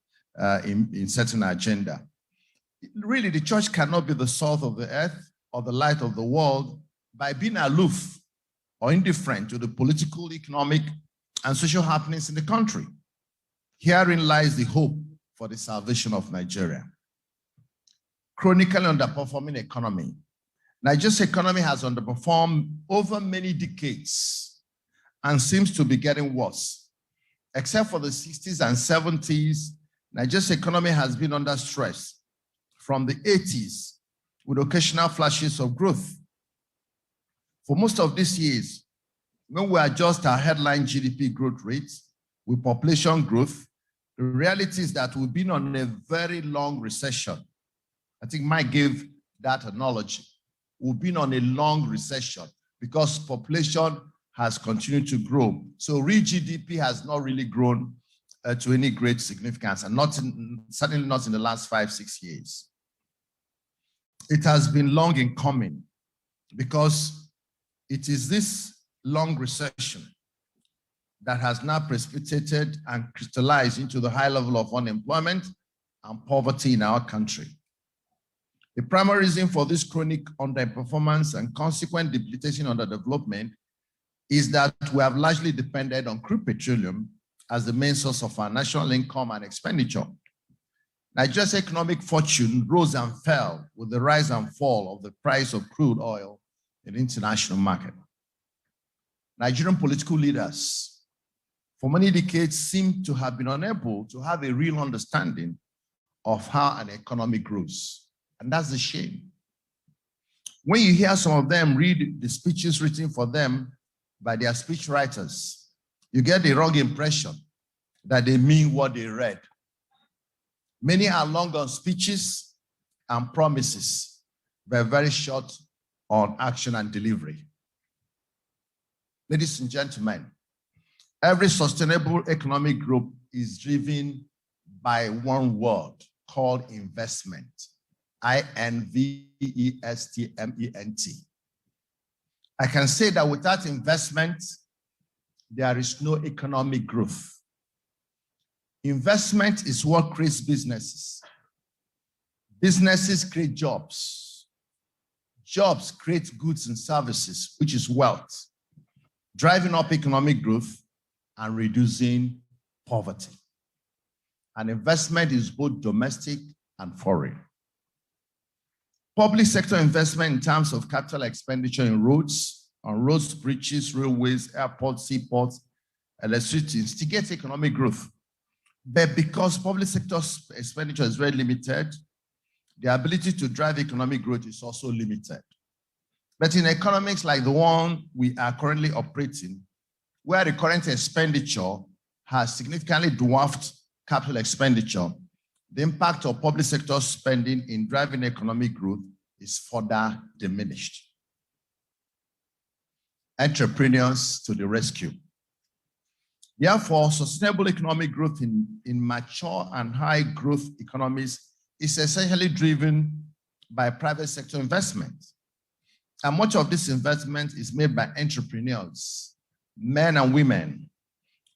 in setting agenda. Really, the church cannot be the salt of the earth or the light of the world by being aloof or indifferent to the political, economic, and social happenings in the country. Herein lies the hope for the salvation of Nigeria. Chronically underperforming economy. Nigeria's economy has underperformed over many decades and seems to be getting worse. Except for the 60s and 70s, Nigeria's economy has been under stress from the 80s with occasional flashes of growth. For most of these years, when we adjust our headline GDP growth rates with population growth, the reality is that we've been on a very long recession. I think Mike gave that analogy. We've been on a long recession because population has continued to grow. So real GDP has not really grown to any great significance, and certainly not in the last 5-6 years. It has been long in coming because it is this long recession that has now precipitated and crystallized into the high level of unemployment and poverty in our country. The primary reason for this chronic underperformance and consequent debilitation underdevelopment is that we have largely depended on crude petroleum as the main source of our national income and expenditure. Nigeria's economic fortune rose and fell with the rise and fall of the price of crude oil in the international market. Nigerian political leaders for many decades seem to have been unable to have a real understanding of how an economy grows. And that's a shame. When you hear some of them read the speeches written for them by their speech writers, you get the wrong impression that they mean what they read. Many are long on speeches and promises, but very short on action and delivery. Ladies and gentlemen, every sustainable economic growth is driven by one word called investment. I-N-V-E-S-T-M-E-N-T. I can say that without investment, there is no economic growth. Investment is what creates businesses. Businesses create jobs. Jobs create goods and services, which is wealth, driving up economic growth and reducing poverty. And investment is both domestic and foreign. Public sector investment in terms of capital expenditure in roads, on roads, bridges, railways, airports, seaports, electricity instigates economic growth. But because public sector expenditure is very limited, the ability to drive economic growth is also limited. But in economics like the one we are currently operating, where the current expenditure has significantly dwarfed capital expenditure, the impact of public sector spending in driving economic growth is further diminished. Entrepreneurs to the rescue. Therefore, sustainable economic growth in mature and high growth economies is essentially driven by private sector investment. And much of this investment is made by entrepreneurs, men and women,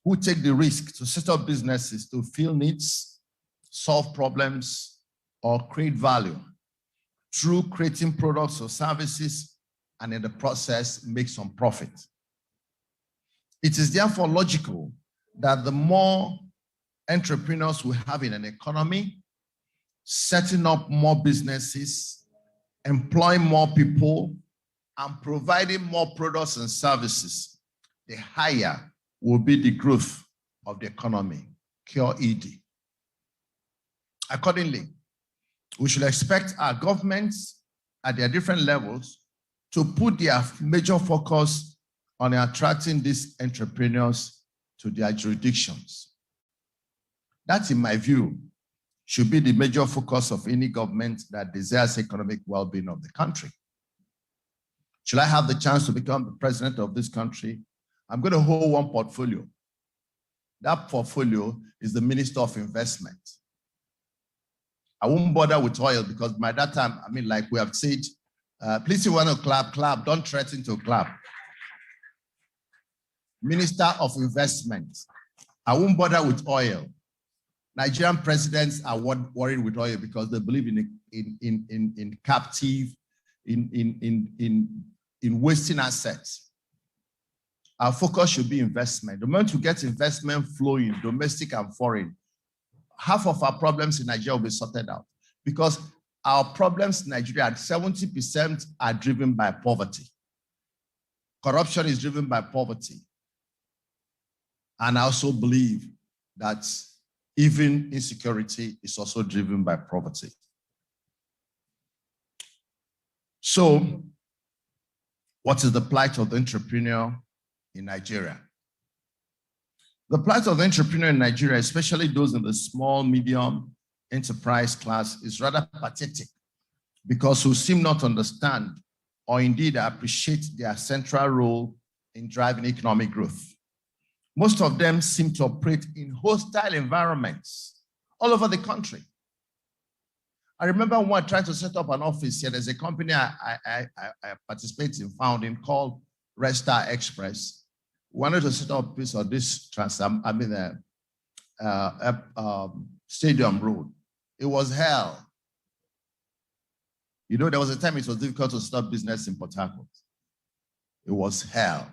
who take the risk to set up businesses to fill needs, solve problems, or create value through creating products or services, and in the process, make some profit. It is therefore logical that the more entrepreneurs we have in an economy, setting up more businesses, employing more people, and providing more products and services, the higher will be the growth of the economy, cure ED. Accordingly, we should expect our governments at their different levels to put their major focus on attracting these entrepreneurs to their jurisdictions. That, in my view, should be the major focus of any government that desires economic well-being of the country. Should I have the chance to become the president of this country, I'm going to hold one portfolio. That portfolio is the Minister of Investment. I won't bother with oil because by that time, I mean, like we have said, please, you want to clap, don't threaten to clap. Minister of Investment. I won't bother with oil. Nigerian presidents are worried with oil because they believe in captive, in wasting assets. Our focus should be investment. The moment we get investment flowing, domestic and foreign, half of our problems in Nigeria will be sorted out because our problems in Nigeria, 70% are driven by poverty. Corruption is driven by poverty. And I also believe that even insecurity is also driven by poverty. So, what is the plight of the entrepreneur in Nigeria? The plight of the entrepreneur in Nigeria, especially those in the small, medium enterprise class, is rather pathetic because we seem not to understand or indeed appreciate their central role in driving economic growth. Most of them seem to operate in hostile environments all over the country. I remember when I tried to set up an office here, there's a company I participate in founding called Red Star Express. We wanted to set up a piece of this Stadium Road. It was hell. You know, there was a time it was difficult to start business in Port Harcourt. It was hell.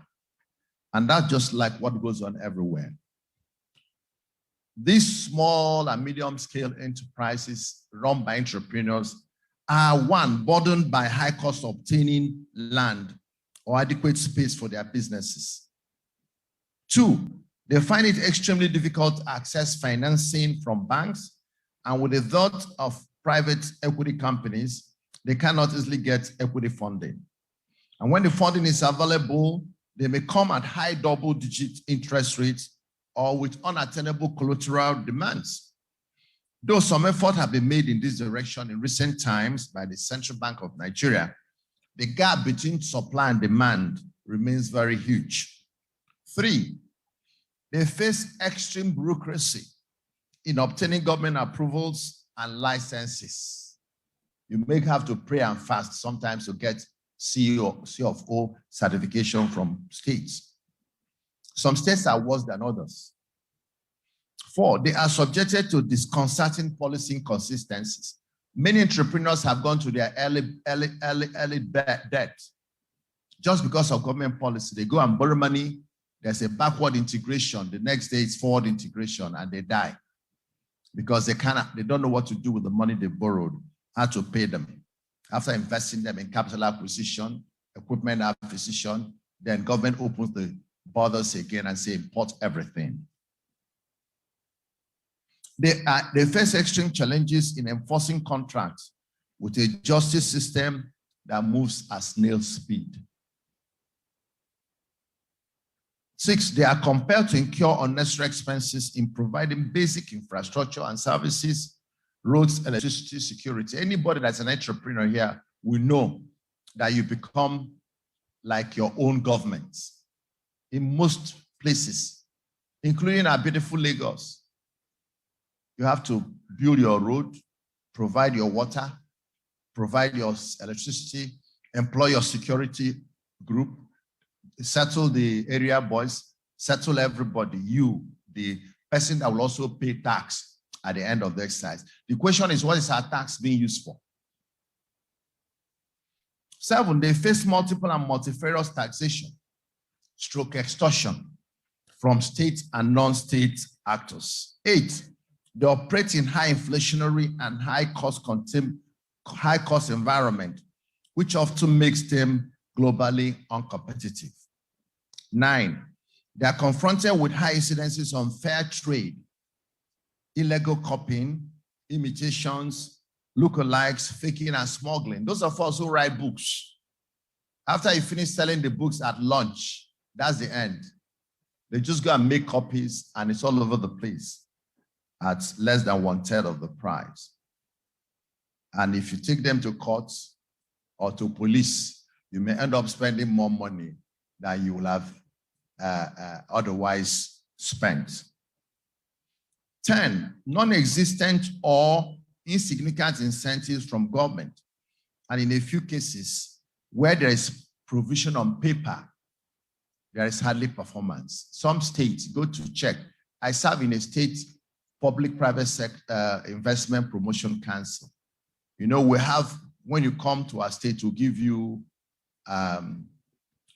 And that's just like what goes on everywhere. These small and medium-scale enterprises run by entrepreneurs are, one, burdened by high cost of obtaining land or adequate space for their businesses. Two, they find it extremely difficult to access financing from banks, and with the thought of private equity companies, they cannot easily get equity funding. And when the funding is available, they may come at high double-digit interest rates or with unattainable collateral demands. Though some effort have been made in this direction in recent times by the Central Bank of Nigeria, the gap between supply and demand remains very huge. Three, they face extreme bureaucracy in obtaining government approvals and licenses. You may have to pray and fast sometimes to get CFO certification from states. Some states are worse than others. Four, they are subjected to disconcerting policy inconsistencies. Many entrepreneurs have gone to their early debt just because of government policy. They go and borrow money. There's a backward integration. The next day it's forward integration, and they die because they don't know what to do with the money they borrowed, how to pay them. After investing them in capital acquisition, equipment acquisition, then government opens the borders again and say import everything. They face extreme challenges in enforcing contracts with a justice system that moves at snail speed. Six, they are compelled to incur unnecessary expenses in providing basic infrastructure and services, roads, electricity, security. Anybody that's an entrepreneur here will know that you become like your own government. In most places, including our beautiful Lagos. You have to build your road, provide your water, provide your electricity, employ your security group, settle the area boys, settle everybody, you, the person that will also pay tax at the end of the exercise. The question is, what is our tax being used for? 7, they face multiple and multifarious taxation, stroke extortion from state and non-state actors. 8, they operate in high inflationary and high cost environment, which often makes them globally uncompetitive. 9, they are confronted with high incidences on fair trade, illegal copying, imitations, lookalikes, faking, and smuggling. Those of us who write books, after you finish selling the books at lunch, that's the end. They just go and make copies, and it's all over the place at less than 1/3 of the price. And if you take them to courts or to police, you may end up spending more money than you will have otherwise spent. 10, non-existent or insignificant incentives from government. And in a few cases, where there is provision on paper, there is hardly performance. Some states, go to check. I serve in a state public-private sector investment promotion council. You know, we have, when you come to our state, we'll give you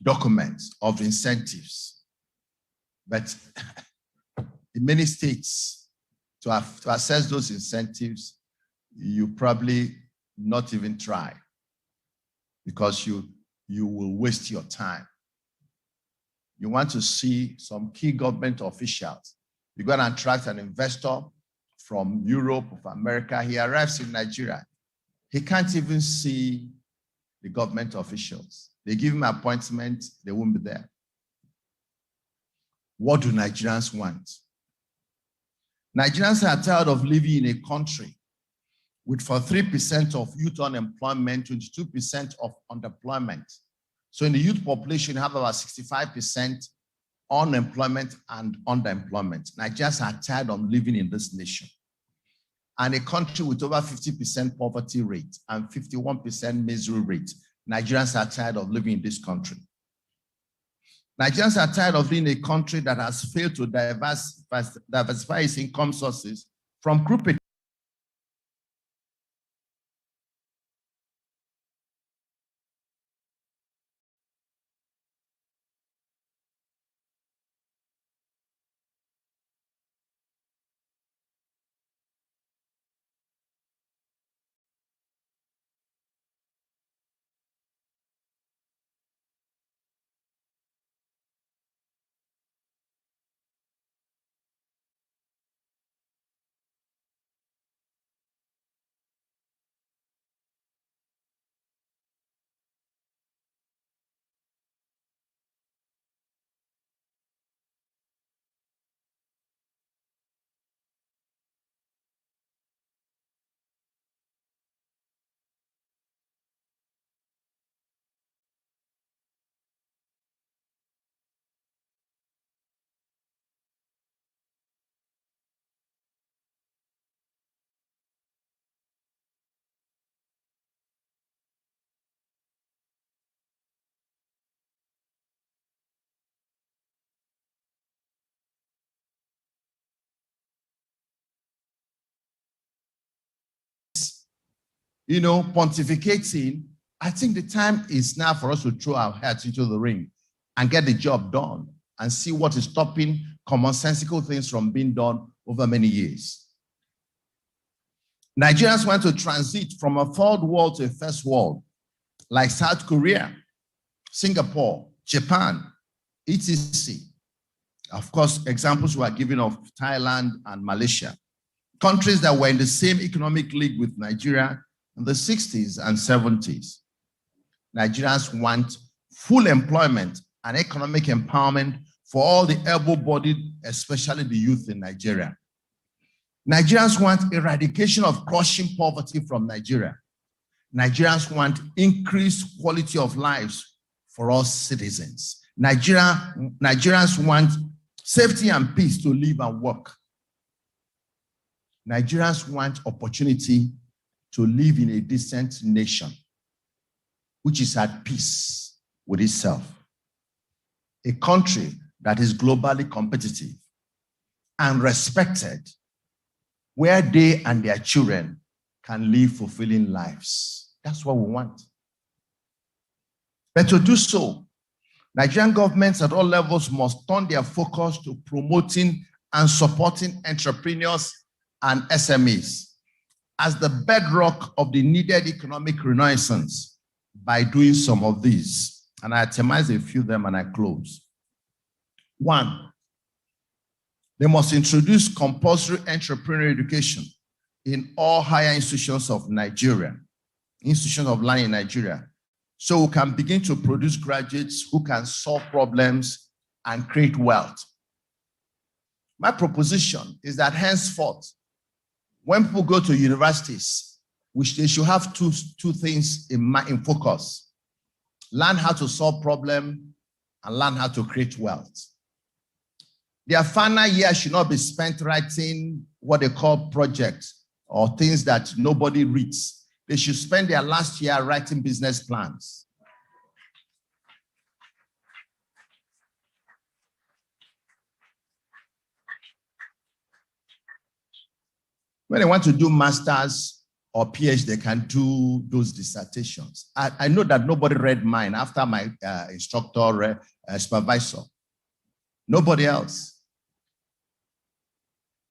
documents of incentives. But in many states, to assess those incentives, you probably not even try, because you will waste your time. You want to see some key government officials. You're going to attract an investor from Europe, of America. He arrives in Nigeria. He can't even see the government officials. They give him an appointment, they won't be there. What do Nigerians want? Nigerians are tired of living in a country with 43% of youth unemployment, 22% of underemployment. So in the youth population, you have about 65% unemployment and underemployment. Nigerians are tired of living in this nation. And a country with over 50% poverty rate and 51% misery rate, Nigerians are tired of living in this country. Nigerians are tired of living in a country that has failed to diversify its income sources from grouping. You know, pontificating, I think the time is now for us to throw our heads into the ring and get the job done and see what is stopping commonsensical things from being done over many years. Nigerians want to transit from a third world to a first world, like South Korea, Singapore, Japan, etc. Of course, examples were given of Thailand and Malaysia, countries that were in the same economic league with Nigeria in the 60s and 70s. Nigerians want full employment and economic empowerment for all the able-bodied, especially the youth in Nigeria. Nigerians want eradication of crushing poverty from Nigeria. Nigerians want increased quality of lives for all citizens. Nigerians want safety and peace to live and work. Nigerians want opportunity to live in a decent nation, which is at peace with itself. A country that is globally competitive and respected, where they and their children can live fulfilling lives. That's what we want. But to do so, Nigerian governments at all levels must turn their focus to promoting and supporting entrepreneurs and SMEs as the bedrock of the needed economic renaissance by doing some of these. And I itemize a few of them and I close. One, they must introduce compulsory entrepreneurial education in all higher institutions of Nigeria, institutions of learning in Nigeria, so we can begin to produce graduates who can solve problems and create wealth. My proposition is that henceforth, when people go to universities, which they should have two things in focus: learn how to solve problems and learn how to create wealth. Their final year should not be spent writing what they call projects or things that nobody reads. They should spend their last year writing business plans. When they want to do masters or PhD, they can do those dissertations. I know that nobody read mine after my instructor, supervisor. Nobody else.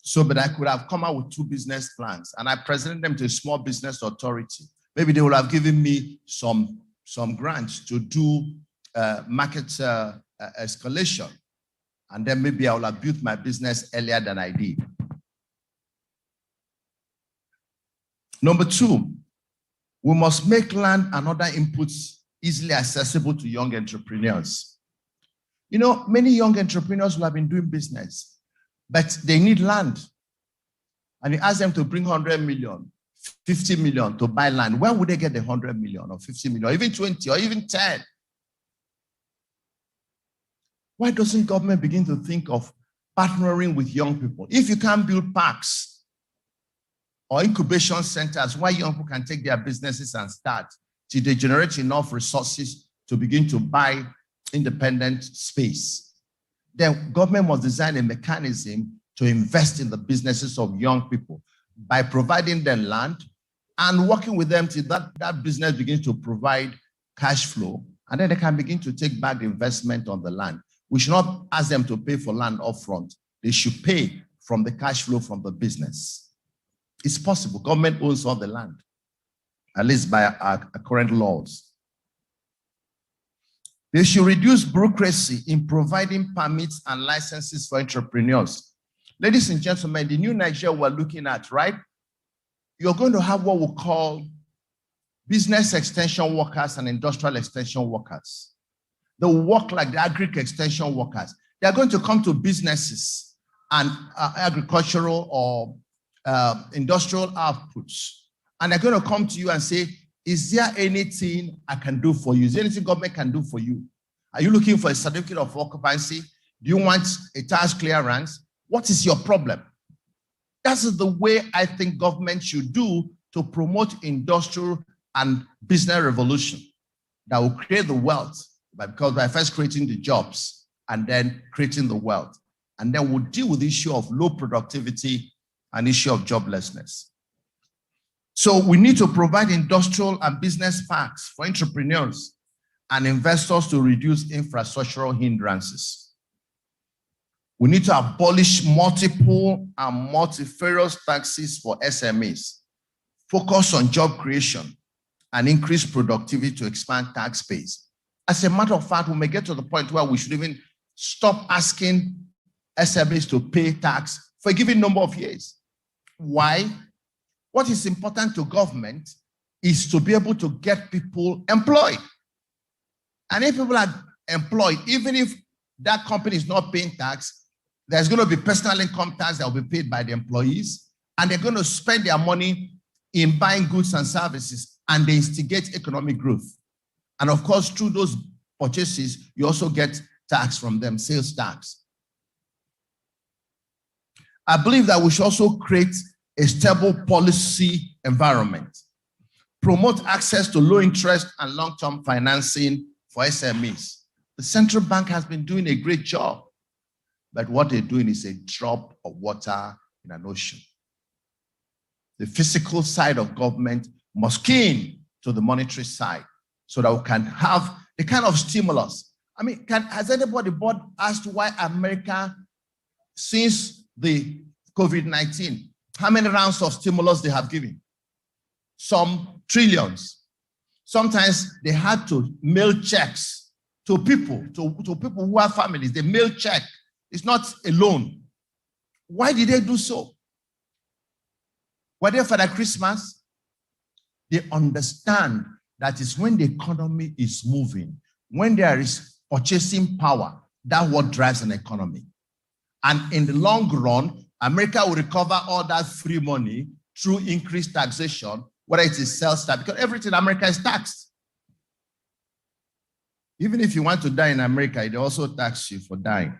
So, but I could have come out with 2 business plans and I presented them to a small business authority. Maybe they would have given me some grants to do market escalation. And then maybe I would have built my business earlier than I did. Number 2, we must make land and other inputs easily accessible to young entrepreneurs. You know, many young entrepreneurs will have been doing business, but they need land. And you ask them to bring 100 million, 50 million to buy land. Where would they get the 100 million or 50 million, or even 20 or even 10? Why doesn't government begin to think of partnering with young people? If you can't build parks or incubation centers where young people can take their businesses and start till they generate enough resources to begin to buy independent space, then government must design a mechanism to invest in the businesses of young people by providing them land and working with them till that business begins to provide cash flow, and then they can begin to take back the investment on the land. We should not ask them to pay for land upfront. They should pay from the cash flow from the business. It's possible. Government owns all the land, at least by our current laws. They should reduce bureaucracy in providing permits and licenses for entrepreneurs. Ladies and gentlemen, the new Nigeria we're looking at, right? You're going to have what we call business extension workers and industrial extension workers. They will work like the agri-extension workers. They're going to come to businesses and agricultural or industrial outputs. And they're going to come to you and say, is there anything I can do for you? Is there anything government can do for you? Are you looking for a certificate of occupancy? Do you want a tax clearance? What is your problem? That's the way I think government should do to promote industrial and business revolution that will create the wealth, because by first creating the jobs and then creating the wealth. And then we'll deal with the issue of low productivity and issue of joblessness. So we need to provide industrial and business parks for entrepreneurs and investors to reduce infrastructural hindrances. We need to abolish multiple and multifarious taxes for SMEs, focus on job creation, and increase productivity to expand tax base. As a matter of fact, we may get to the point where we should even stop asking SMEs to pay tax for a given number of years. Why? What is important to government is to be able to get people employed. And if people are employed, even if that company is not paying tax, there's going to be personal income tax that will be paid by the employees, and they're going to spend their money in buying goods and services, and they instigate economic growth. And of course, through those purchases, you also get tax from them, sales tax. I believe that we should also create a stable policy environment, promote access to low interest and long-term financing for SMEs. The central bank has been doing a great job, but what they're doing is a drop of water in an ocean. The physical side of government must key in to the monetary side so that we can have the kind of stimulus. I mean, has anybody asked why America, since the COVID-19, how many rounds of stimulus they have given? Some trillions. Sometimes they had to mail checks to people, to people who have families. They mail check. It's not a loan. Why did they do so? Were they for the Christmas? They understand that is when the economy is moving, when there is purchasing power, that's what drives an economy. And in the long run, America will recover all that free money through increased taxation, whether it is sales tax, because everything in America is taxed. Even if you want to die in America, they also tax you for dying.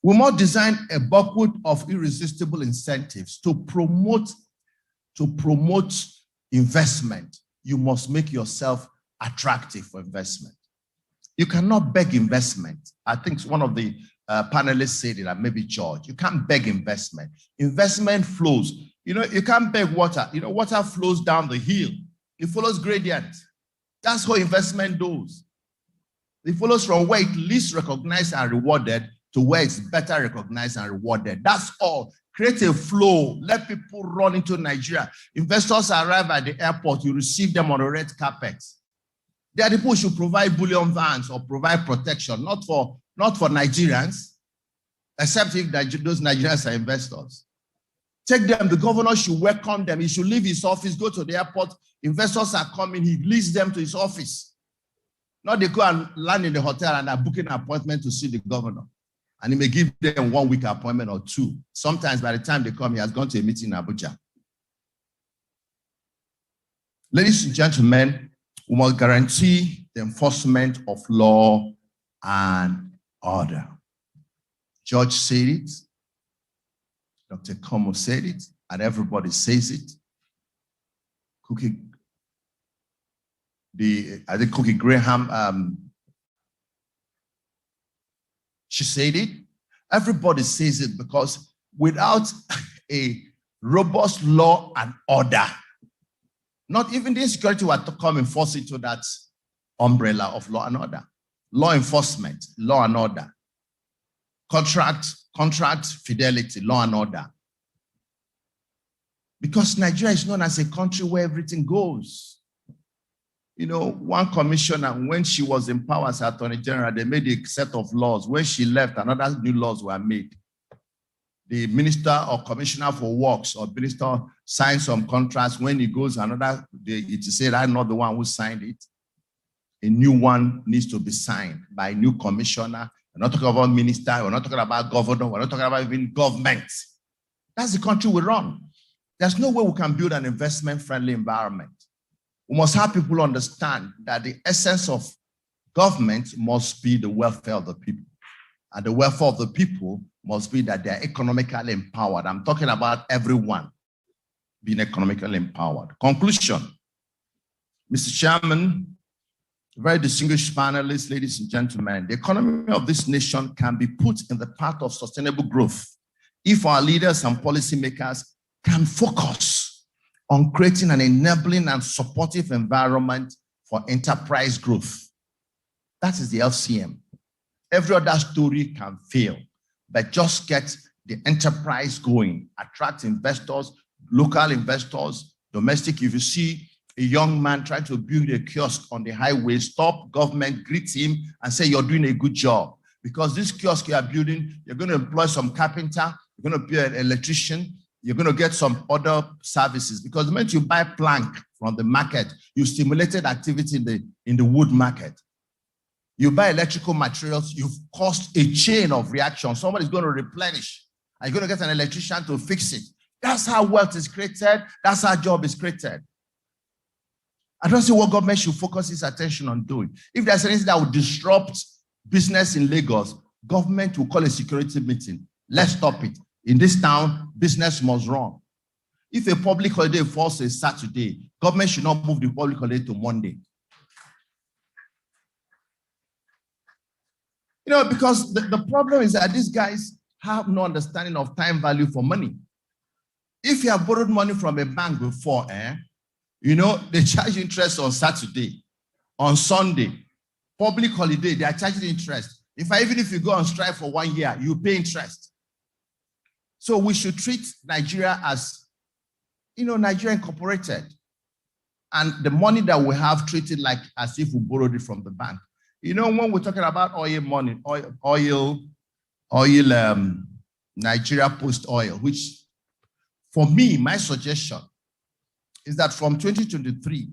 We must design a bucket of irresistible incentives to promote investment. You must make yourself attractive for investment. You cannot beg investment. I think one of the panelists said it, and maybe George. You can't beg investment. Investment flows. You know, you can't beg water. You know, water flows down the hill. It follows gradient. That's how investment goes. It follows from where it's least recognized and rewarded to where it's better recognized and rewarded. That's all. Create a flow. Let people run into Nigeria. Investors arrive at the airport. You receive them on a red carpet. They are the people who should provide bullion vans or provide protection, not for Nigerians, except if those Nigerians are investors. Take them. The governor should welcome them. He should leave his office, go to the airport. Investors are coming. He leads them to his office. Not they go and land in the hotel and are booking an appointment to see the governor. And he may give them 1 week appointment or 2. Sometimes by the time they come, he has gone to a meeting in Abuja. Ladies and gentlemen, we must guarantee the enforcement of law and order. George said it. Dr. Como said it. And everybody says it. Cookie Graham, she said it. Everybody says it because without a robust law and order, not even the insecurity will come and force into that umbrella of law and order. Law enforcement, law and order. Contract fidelity, law and order. Because Nigeria is known as a country where everything goes. You know, one commissioner, when she was in power as Attorney General, they made a set of laws. When she left, another new laws were made. The minister or commissioner for works or minister signs some contracts. When he goes another, it is said, I'm not the one who signed it. A new one needs to be signed by a new commissioner. We're not talking about minister. We're not talking about governor. We're not talking about even government. That's the country we run. There's no way we can build an investment-friendly environment. We must have people understand that the essence of government must be the welfare of the people. And the welfare of the people must be that they are economically empowered. I'm talking about everyone being economically empowered. Conclusion. Mr. Chairman, very distinguished panelists, ladies and gentlemen, the economy of this nation can be put in the path of sustainable growth if our leaders and policymakers can focus on creating an enabling and supportive environment for enterprise growth. That is the LCM. Every other story can fail, but just get the enterprise going, attract investors, local investors, domestic. If you see a young man trying to build a kiosk on the highway, stop government, greet him and say, you're doing a good job. Because this kiosk you are building, you're going to employ some carpenter, you're going to be an electrician, you're going to get some other services. Because the moment you buy plank from the market, you stimulated activity in the wood market. You buy electrical materials, you've caused a chain of reaction. Somebody's going to replenish, and you're going to get an electrician to fix it. That's how wealth is created. That's how job is created. I don't see what government should focus its attention on doing. If there's anything that would disrupt business in Lagos, government will call a security meeting. Let's stop it. In this town, business must run. If a public holiday falls a Saturday, government should not move the public holiday to Monday. Because the problem is that these guys have no understanding of time value for money. If you have borrowed money from a bank before, they charge interest on Saturday, on Sunday, public holiday, they are charging interest. Even if you go on strike for 1 year, you pay interest. So we should treat Nigeria as, Nigeria incorporated. And the money that we have treated like as if we borrowed it from the bank. When we're talking about oil money, Nigeria Post Oil, which for me, my suggestion is that from 2023,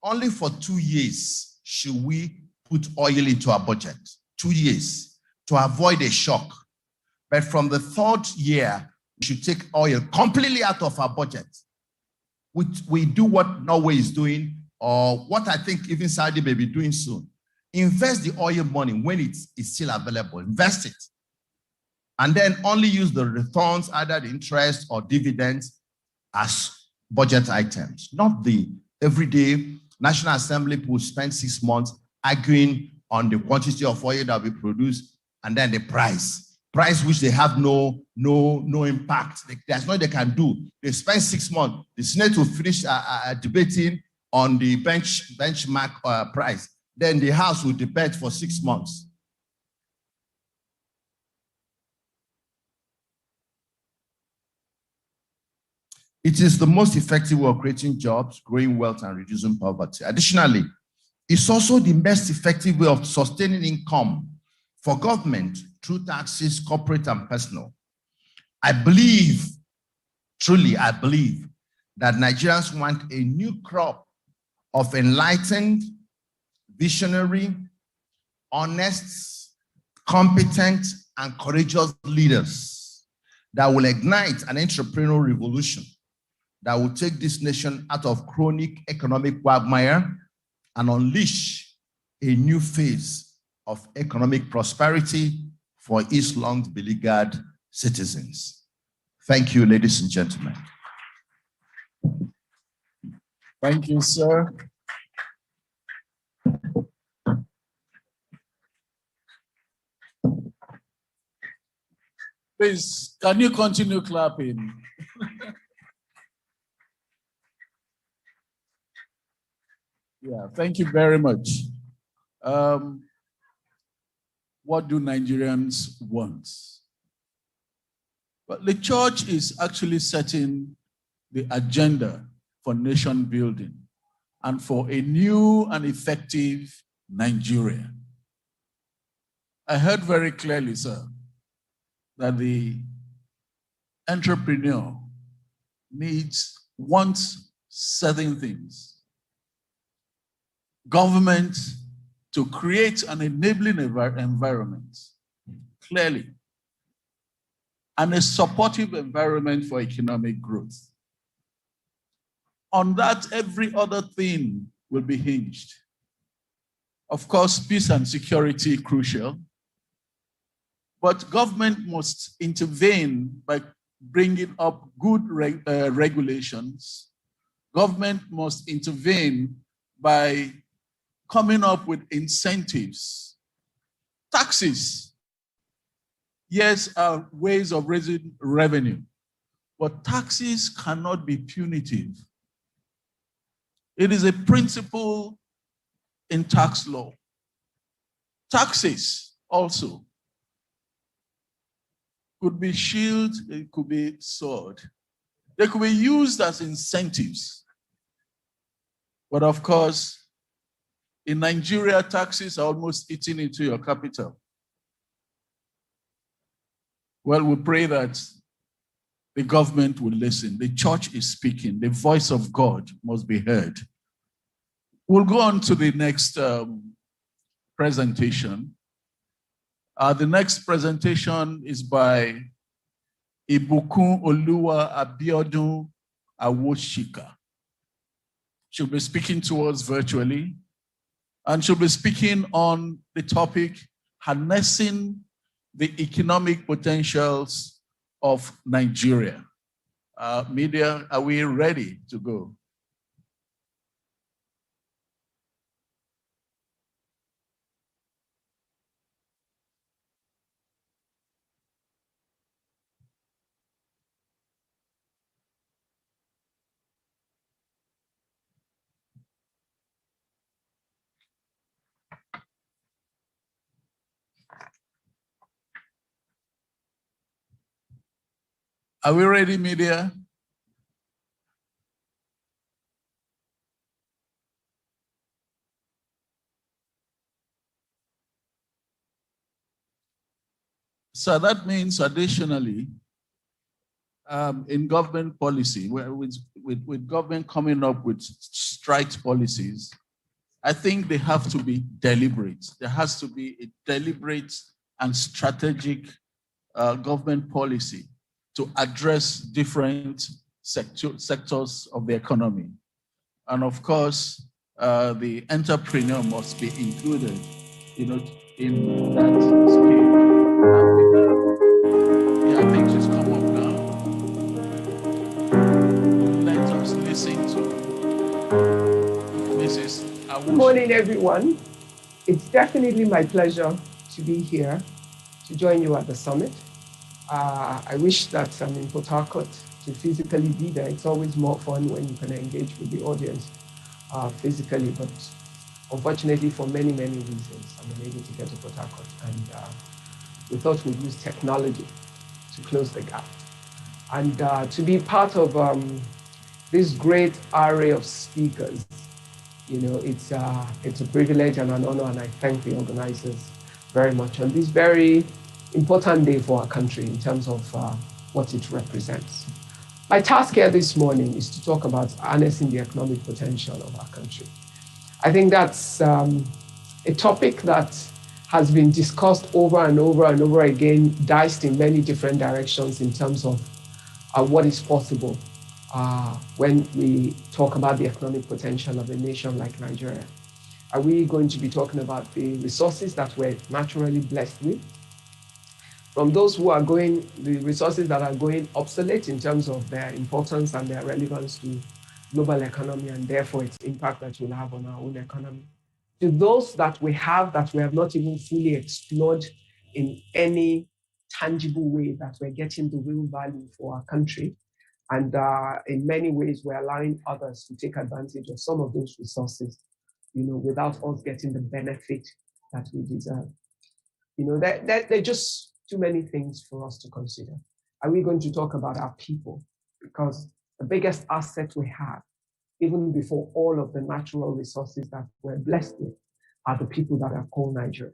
only for 2 years should we put oil into our budget. 2 years to avoid a shock. But from the 3rd year, we should take oil completely out of our budget. We do what Norway is doing, or what I think even Saudi may be doing soon. Invest the oil money when it is still available. Invest it. And then only use the returns, either the interest or dividends, as budget items. Not the everyday National Assembly will spend 6 months arguing on the quantity of oil that we produce and then the price which they have no impact. There's nothing they can do. They spend 6 months. The Senate will finish debating on the benchmark price. Then the House will debate for 6 months. It is the most effective way of creating jobs, growing wealth, and reducing poverty. Additionally, it's also the best effective way of sustaining income for government through taxes, corporate and personal. Truly I believe, that Nigerians want a new crop of enlightened, visionary, honest, competent, and courageous leaders that will ignite an entrepreneurial revolution that will take this nation out of chronic economic quagmire and unleash a new phase of economic prosperity for its long-beleaguered citizens. Thank you, ladies and gentlemen. Thank you, sir. Please, can you continue clapping? Yeah, thank you very much. What do Nigerians want? But the church is actually setting the agenda for nation building and for a new and effective Nigeria. I heard very clearly, sir, that the entrepreneur wants certain things. Government to create an enabling environment, clearly, and a supportive environment for economic growth. On that, every other thing will be hinged. Of course, peace and security crucial, but government must intervene by bringing up good regulations. Government must intervene by coming up with incentives. Taxes, yes, are ways of raising revenue, but taxes cannot be punitive. It is a principle in tax law. Taxes also could be shield, it could be sword. They could be used as incentives. But of course, in Nigeria, taxes are almost eating into your capital. Well, we pray that the government will listen. The church is speaking. The voice of God must be heard. We'll go on to the next presentation. The next presentation is by Ibukun Oluwa Abiodun Awoshika. She'll be speaking to us virtually, and she'll be speaking on the topic, harnessing the economic potentials of Nigeria. Media, are we ready to go? Are we ready, media? So that means additionally, in government policy, with government coming up with strike policies, I think they have to be deliberate. There has to be a deliberate and strategic government policy to address different sectors of the economy. And of course, the entrepreneur must be included, in that scheme. Yeah, I think she's come up now. Let us listen to Mrs. Awushi. Good morning, everyone. It's definitely my pleasure to be here to join you at the summit. I wish that I'm in Port Harcourt to physically be there. It's always more fun when you can engage with the audience physically, but unfortunately, for many, many reasons, I'm unable to get to Port Harcourt. And we thought we'd use technology to close the gap. And to be part of this great array of speakers, it's a privilege and an honor, and I thank the organizers very much on this very important day for our country in terms of what it represents. My task here this morning is to talk about harnessing the economic potential of our country. I think that's a topic that has been discussed over and over and over again, diced in many different directions in terms of what is possible when we talk about the economic potential of a nation like Nigeria. Are we going to be talking about the resources that we're naturally blessed with? From those who are the resources that are going obsolete in terms of their importance and their relevance to global economy and therefore its impact that will have on our own economy, to those that we have not even fully explored in any tangible way, that we're getting the real value for our country. And in many ways, we're allowing others to take advantage of some of those resources, without us getting the benefit that we deserve. There are just too many things for us to consider. Are we going to talk about our people? Because the biggest asset we have, even before all of the natural resources that we're blessed with, are the people that are called Nigeria.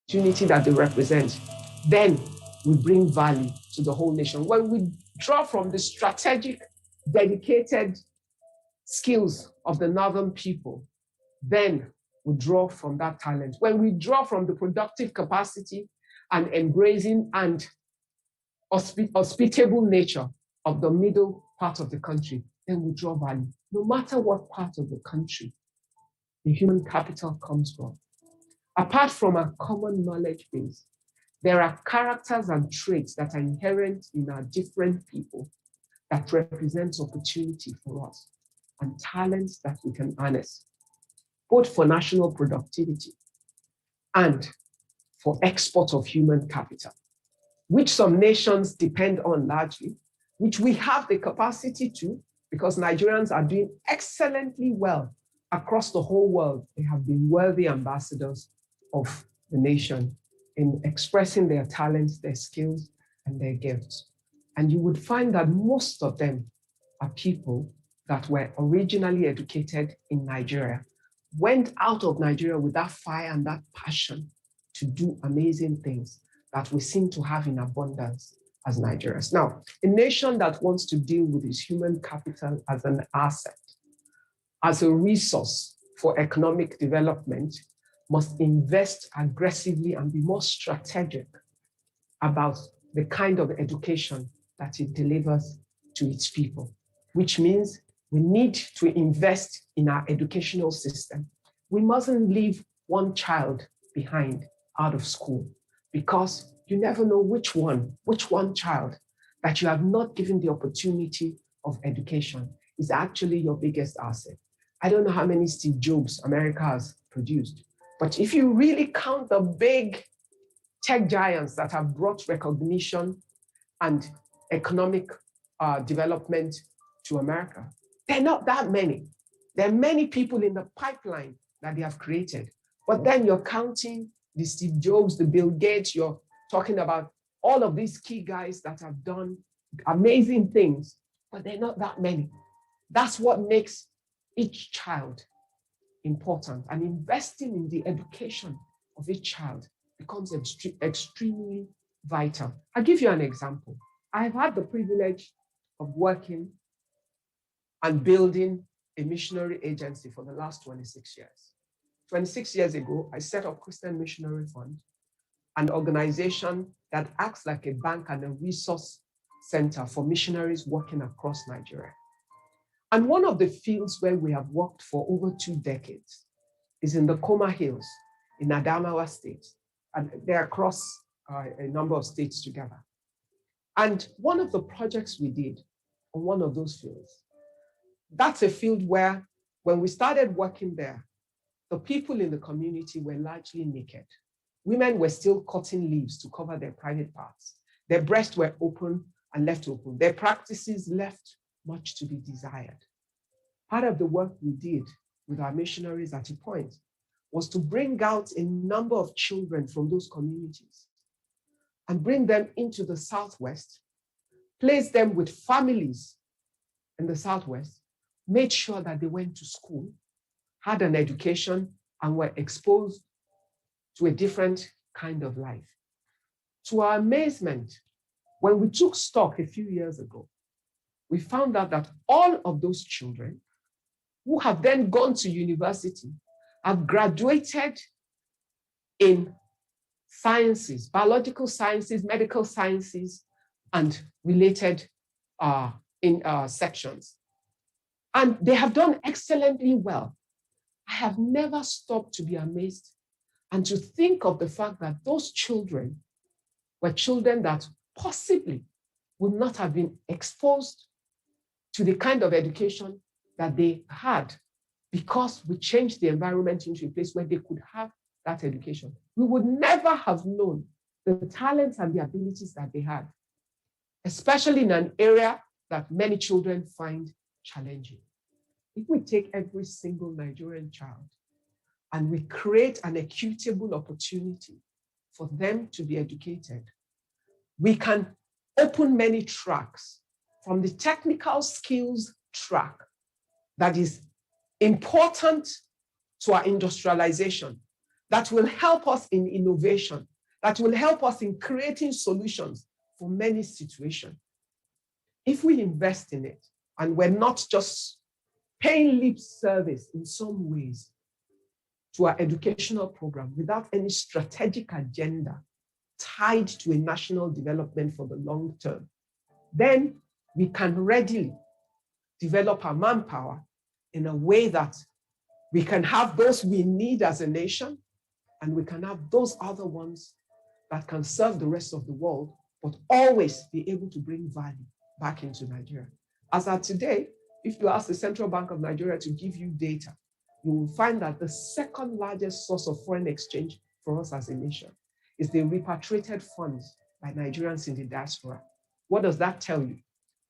Opportunity that they represent, then we bring value to the whole nation. When we draw from the strategic, dedicated skills of the northern people, then we draw from that talent. When we draw from the productive capacity and embracing and hospitable nature of the middle part of the country, then we draw value. No matter what part of the country the human capital comes from. Apart from a common knowledge base, There are characters and traits that are inherent in our different people that represents opportunity for us and talents that we can harness, both for national productivity and for export of human capital, which some nations depend on largely, which we have the capacity to, because Nigerians are doing excellently well across the whole world. They have been worthy ambassadors of the nation in expressing their talents, their skills, and their gifts. And you would find that most of them are people that were originally educated in Nigeria, went out of Nigeria with that fire and that passion to do amazing things that we seem to have in abundance as Nigerians. Now, a nation that wants to deal with its human capital as an asset, as a resource for economic development, must invest aggressively and be more strategic about the kind of education that it delivers to its people, which means we need to invest in our educational system. We mustn't leave one child behind out of school, because you never know which one child that you have not given the opportunity of education is actually your biggest asset. I don't know how many Steve Jobs America has produced, but if you really count the big tech giants that have brought recognition and economic development to America, they're not that many. There are many people in the pipeline that they have created, but then you're counting the Steve Jobs, the Bill Gates, you're talking about all of these key guys that have done amazing things, but they're not that many. That's what makes each child important, and investing in the education of each child becomes extremely vital. I'll give you an example. I've had the privilege of working and building a missionary agency for the last 26 years. 26 years ago, I set up Christian Missionary Fund, an organization that acts like a bank and a resource center for missionaries working across Nigeria. And one of the fields where we have worked for over 2 decades is in the Koma Hills in Adamawa State. And they're across a number of states together. And one of the projects we did on one of those fields, that's a field where when we started working there, the people in the community were largely naked. Women were still cutting leaves to cover their private parts. Their breasts were open and left open. Their practices left much to be desired. Part of the work we did with our missionaries at a point was to bring out a number of children from those communities and bring them into the Southwest, place them with families in the Southwest, made sure that they went to school, had an education, and were exposed to a different kind of life. To our amazement, when we took stock a few years ago, we found out that all of those children who have then gone to university have graduated in sciences, biological sciences, medical sciences, and related sections. And they have done excellently well. I have never stopped to be amazed and to think of the fact that those children were children that possibly would not have been exposed to the kind of education that they had, because we changed the environment into a place where they could have that education. We would never have known the talents and the abilities that they had, especially in an area that many children find challenging. If we take every single Nigerian child and we create an equitable opportunity for them to be educated, we can open many tracks from the technical skills track that is important to our industrialization, that will help us in innovation, that will help us in creating solutions for many situations. If we invest in it and we're not just paying lip service in some ways to our educational program without any strategic agenda tied to a national development for the long term, then we can readily develop our manpower in a way that we can have those we need as a nation, and we can have those other ones that can serve the rest of the world, but always be able to bring value back into Nigeria. As of today, if you ask the Central Bank of Nigeria to give you data, you will find that the second largest source of foreign exchange for us as a nation is the repatriated funds by Nigerians in the diaspora. What does that tell you?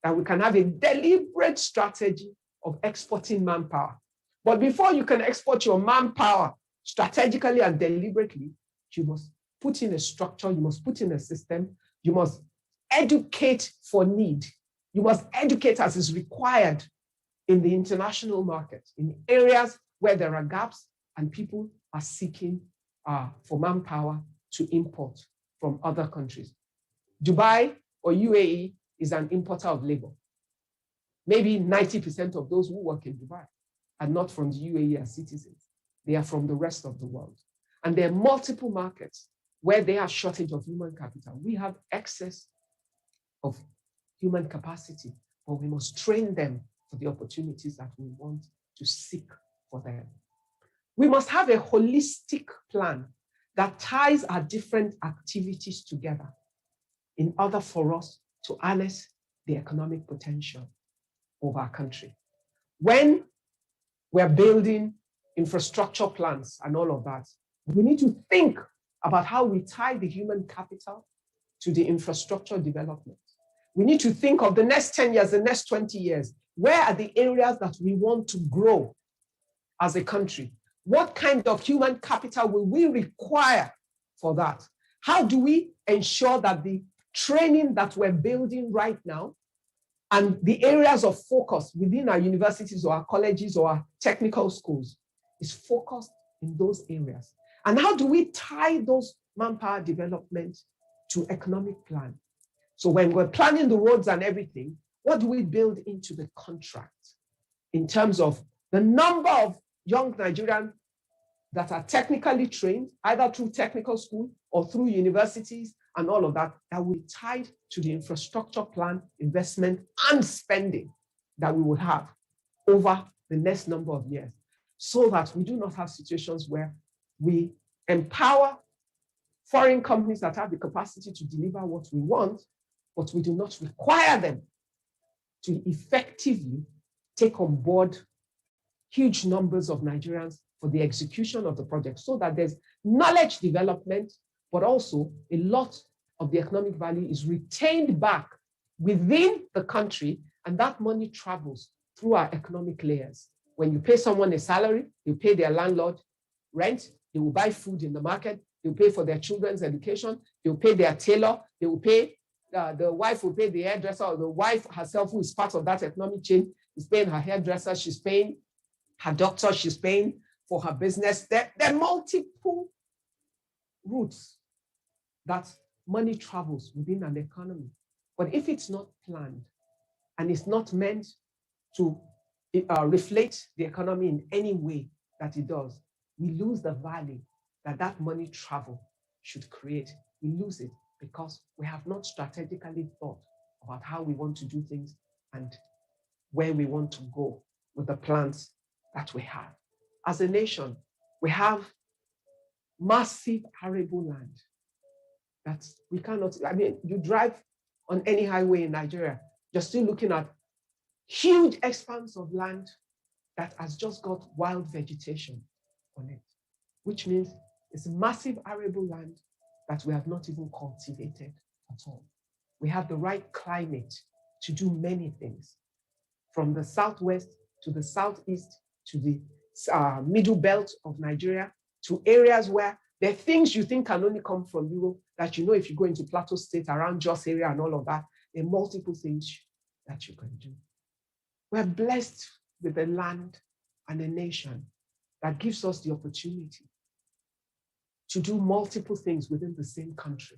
That we can have a deliberate strategy of exporting manpower. But before you can export your manpower strategically and deliberately, you must put in a structure, you must put in a system, you must educate for need. You must educate as is required in the international market, in areas where there are gaps and people are seeking for manpower to import from other countries. Dubai or UAE is an importer of labor. Maybe 90% of those who work in Dubai are not from the UAE as citizens. They are from the rest of the world. And there are multiple markets where there are shortage of human capital. We have excess of human capacity, but we must train them for the opportunities that we want to seek for them. We must have a holistic plan that ties our different activities together in order for us to harness the economic potential of our country. When we're building infrastructure plans and all of that, we need to think about how we tie the human capital to the infrastructure development. We need to think of the next 10 years, the next 20 years. Where are the areas that we want to grow as a country? What kind of human capital will we require for that? How do we ensure that the training that we're building right now and the areas of focus within our universities or our colleges or our technical schools is focused in those areas? And how do we tie those manpower development to economic plan? So when we're planning the roads and everything, what do we build into the contract in terms of the number of young Nigerians that are technically trained, either through technical school or through universities and all of that, that will be tied to the infrastructure plan, investment, and spending that we will have over the next number of years, so that we do not have situations where we empower foreign companies that have the capacity to deliver what we want, but we do not require them to effectively take on board huge numbers of Nigerians for the execution of the project, so that there's knowledge development, but also a lot of the economic value is retained back within the country, and that money travels through our economic layers. When you pay someone a salary, you pay their landlord rent, they will buy food in the market, they will pay for their children's education, they will pay their tailor, they will pay, the wife will pay the hairdresser, or the wife herself, who is part of that economic chain, is paying her hairdresser, she's paying her doctor, she's paying for her business. There are multiple routes that money travels within an economy. But if it's not planned and it's not meant to reflect the economy in any way that it does, we lose the value that that money travel should create. We lose it because we have not strategically thought about how we want to do things and where we want to go with the plans that we have. As a nation, we have massive arable land that we cannot, I mean, you drive on any highway in Nigeria, you're still looking at huge expanse of land that has just got wild vegetation on it, which means it's massive arable land that we have not even cultivated at all. We have the right climate to do many things, from the southwest to the southeast to the middle belt of Nigeria, to areas where there are things you think can only come from Europe that, you know, if you go into Plateau State, around Jos area and all of that, there are multiple things that you can do. We're blessed with a land and a nation that gives us the opportunity to do multiple things within the same country,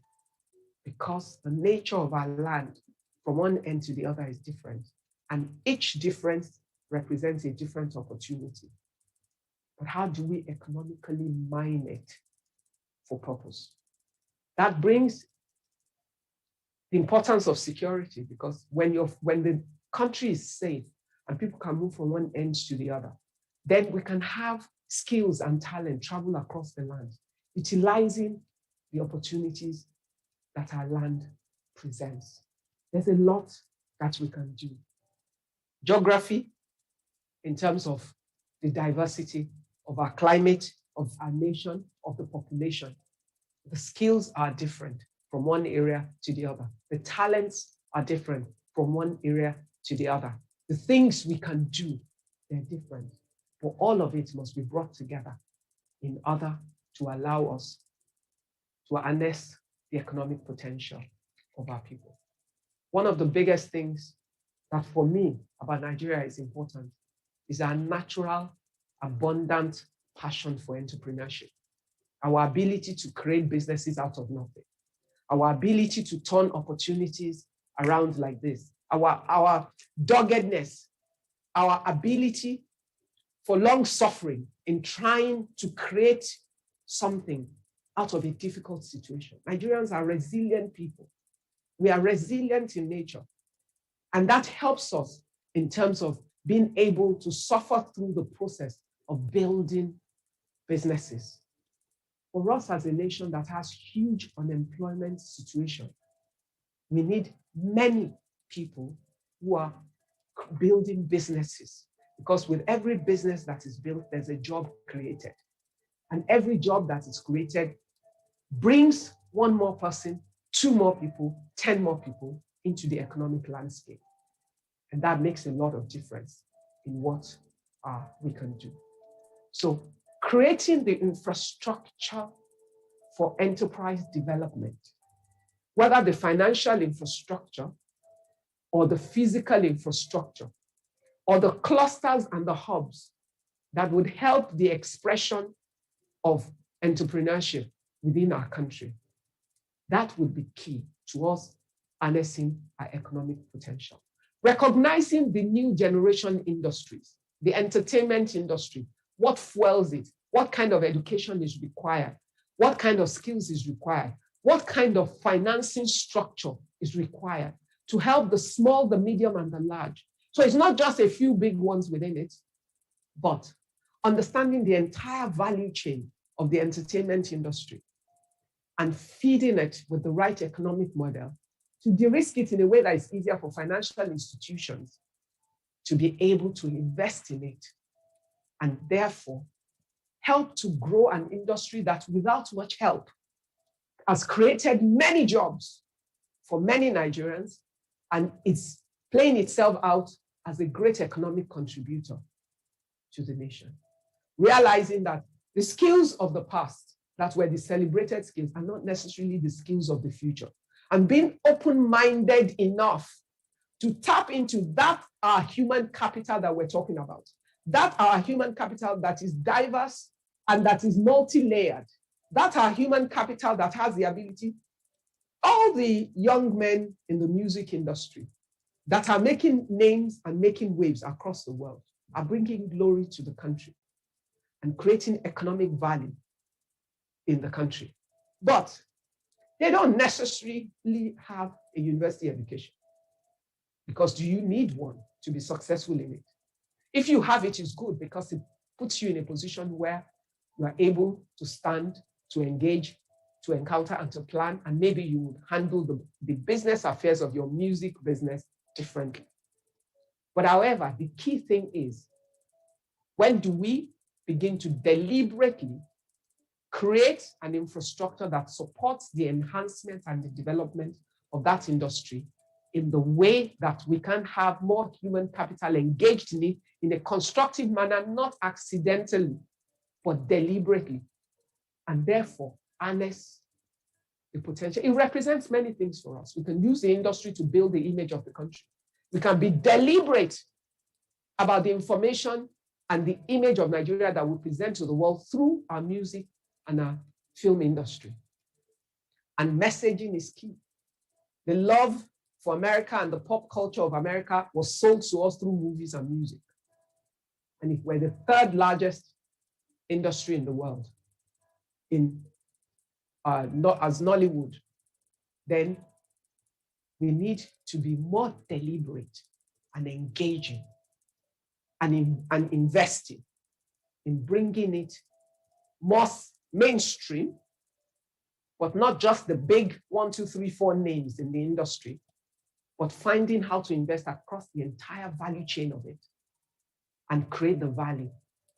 because the nature of our land from one end to the other is different, and each difference represents a different opportunity. But how do we economically mine it for purpose? That brings the importance of security, because when the country is safe and people can move from one end to the other, then we can have skills and talent travel across the land, utilizing the opportunities that our land presents. There's a lot that we can do. Geography, in terms of the diversity of our climate, of our nation, of the population. The skills are different from one area to the other. The talents are different from one area to the other. The things we can do, they're different. But all of it must be brought together in order to allow us to harness the economic potential of our people. One of the biggest things that for me about Nigeria is important is our natural, abundant passion for entrepreneurship. Our ability to create businesses out of nothing. Our ability to turn opportunities around like this. Our doggedness, our ability for long suffering in trying to create something out of a difficult situation. Nigerians are resilient people. We are resilient in nature. And that helps us in terms of being able to suffer through the process of building businesses. For us as a nation that has huge unemployment situation, we need many people who are building businesses, because with every business that is built, there's a job created. And every job that is created brings one more person, 2 more people, 10 more people into the economic landscape. And that makes a lot of difference in what we can do. So creating the infrastructure for enterprise development, whether the financial infrastructure or the physical infrastructure or the clusters and the hubs that would help the expression of entrepreneurship within our country, that would be key to us harnessing our economic potential. Recognizing the new generation industries, the entertainment industry, what fuels it, what kind of education is required, what kind of skills is required, what kind of financing structure is required to help the small, the medium, and the large. So it's not just a few big ones within it, but understanding the entire value chain of the entertainment industry and feeding it with the right economic model to de-risk it in a way that is easier for financial institutions to be able to invest in it and therefore help to grow an industry that without much help has created many jobs for many Nigerians, and it's playing itself out as a great economic contributor to the nation. Realizing that the skills of the past that were the celebrated skills are not necessarily the skills of the future. And being open-minded enough to tap into that our human capital that we're talking about, that our human capital that is diverse and that is multi-layered, that our human capital that has the ability, all the young men in the music industry that are making names and making waves across the world are bringing glory to the country and creating economic value in the country. But they don't necessarily have a university education, because do you need one to be successful in it? If you have it, it's good because it puts you in a position where you are able to stand, to engage, to encounter, and to plan, and maybe you would handle the business affairs of your music business differently. But however, the key thing is, when do we begin to deliberately create an infrastructure that supports the enhancement and the development of that industry in the way that we can have more human capital engaged in it in a constructive manner, not accidentally, but deliberately, and therefore harness the potential. It represents many things for us. We can use the industry to build the image of the country. We can be deliberate about the information and the image of Nigeria that we present to the world through our music and our film industry. And messaging is key. The love for America and the pop culture of America was sold to us through movies and music. And if we're the 3rd largest industry in the world, as Nollywood, then we need to be more deliberate and engaging and investing in bringing it more mainstream but not just the big 1, 2, 3, 4 names in the industry, but finding how to invest across the entire value chain of it and create the value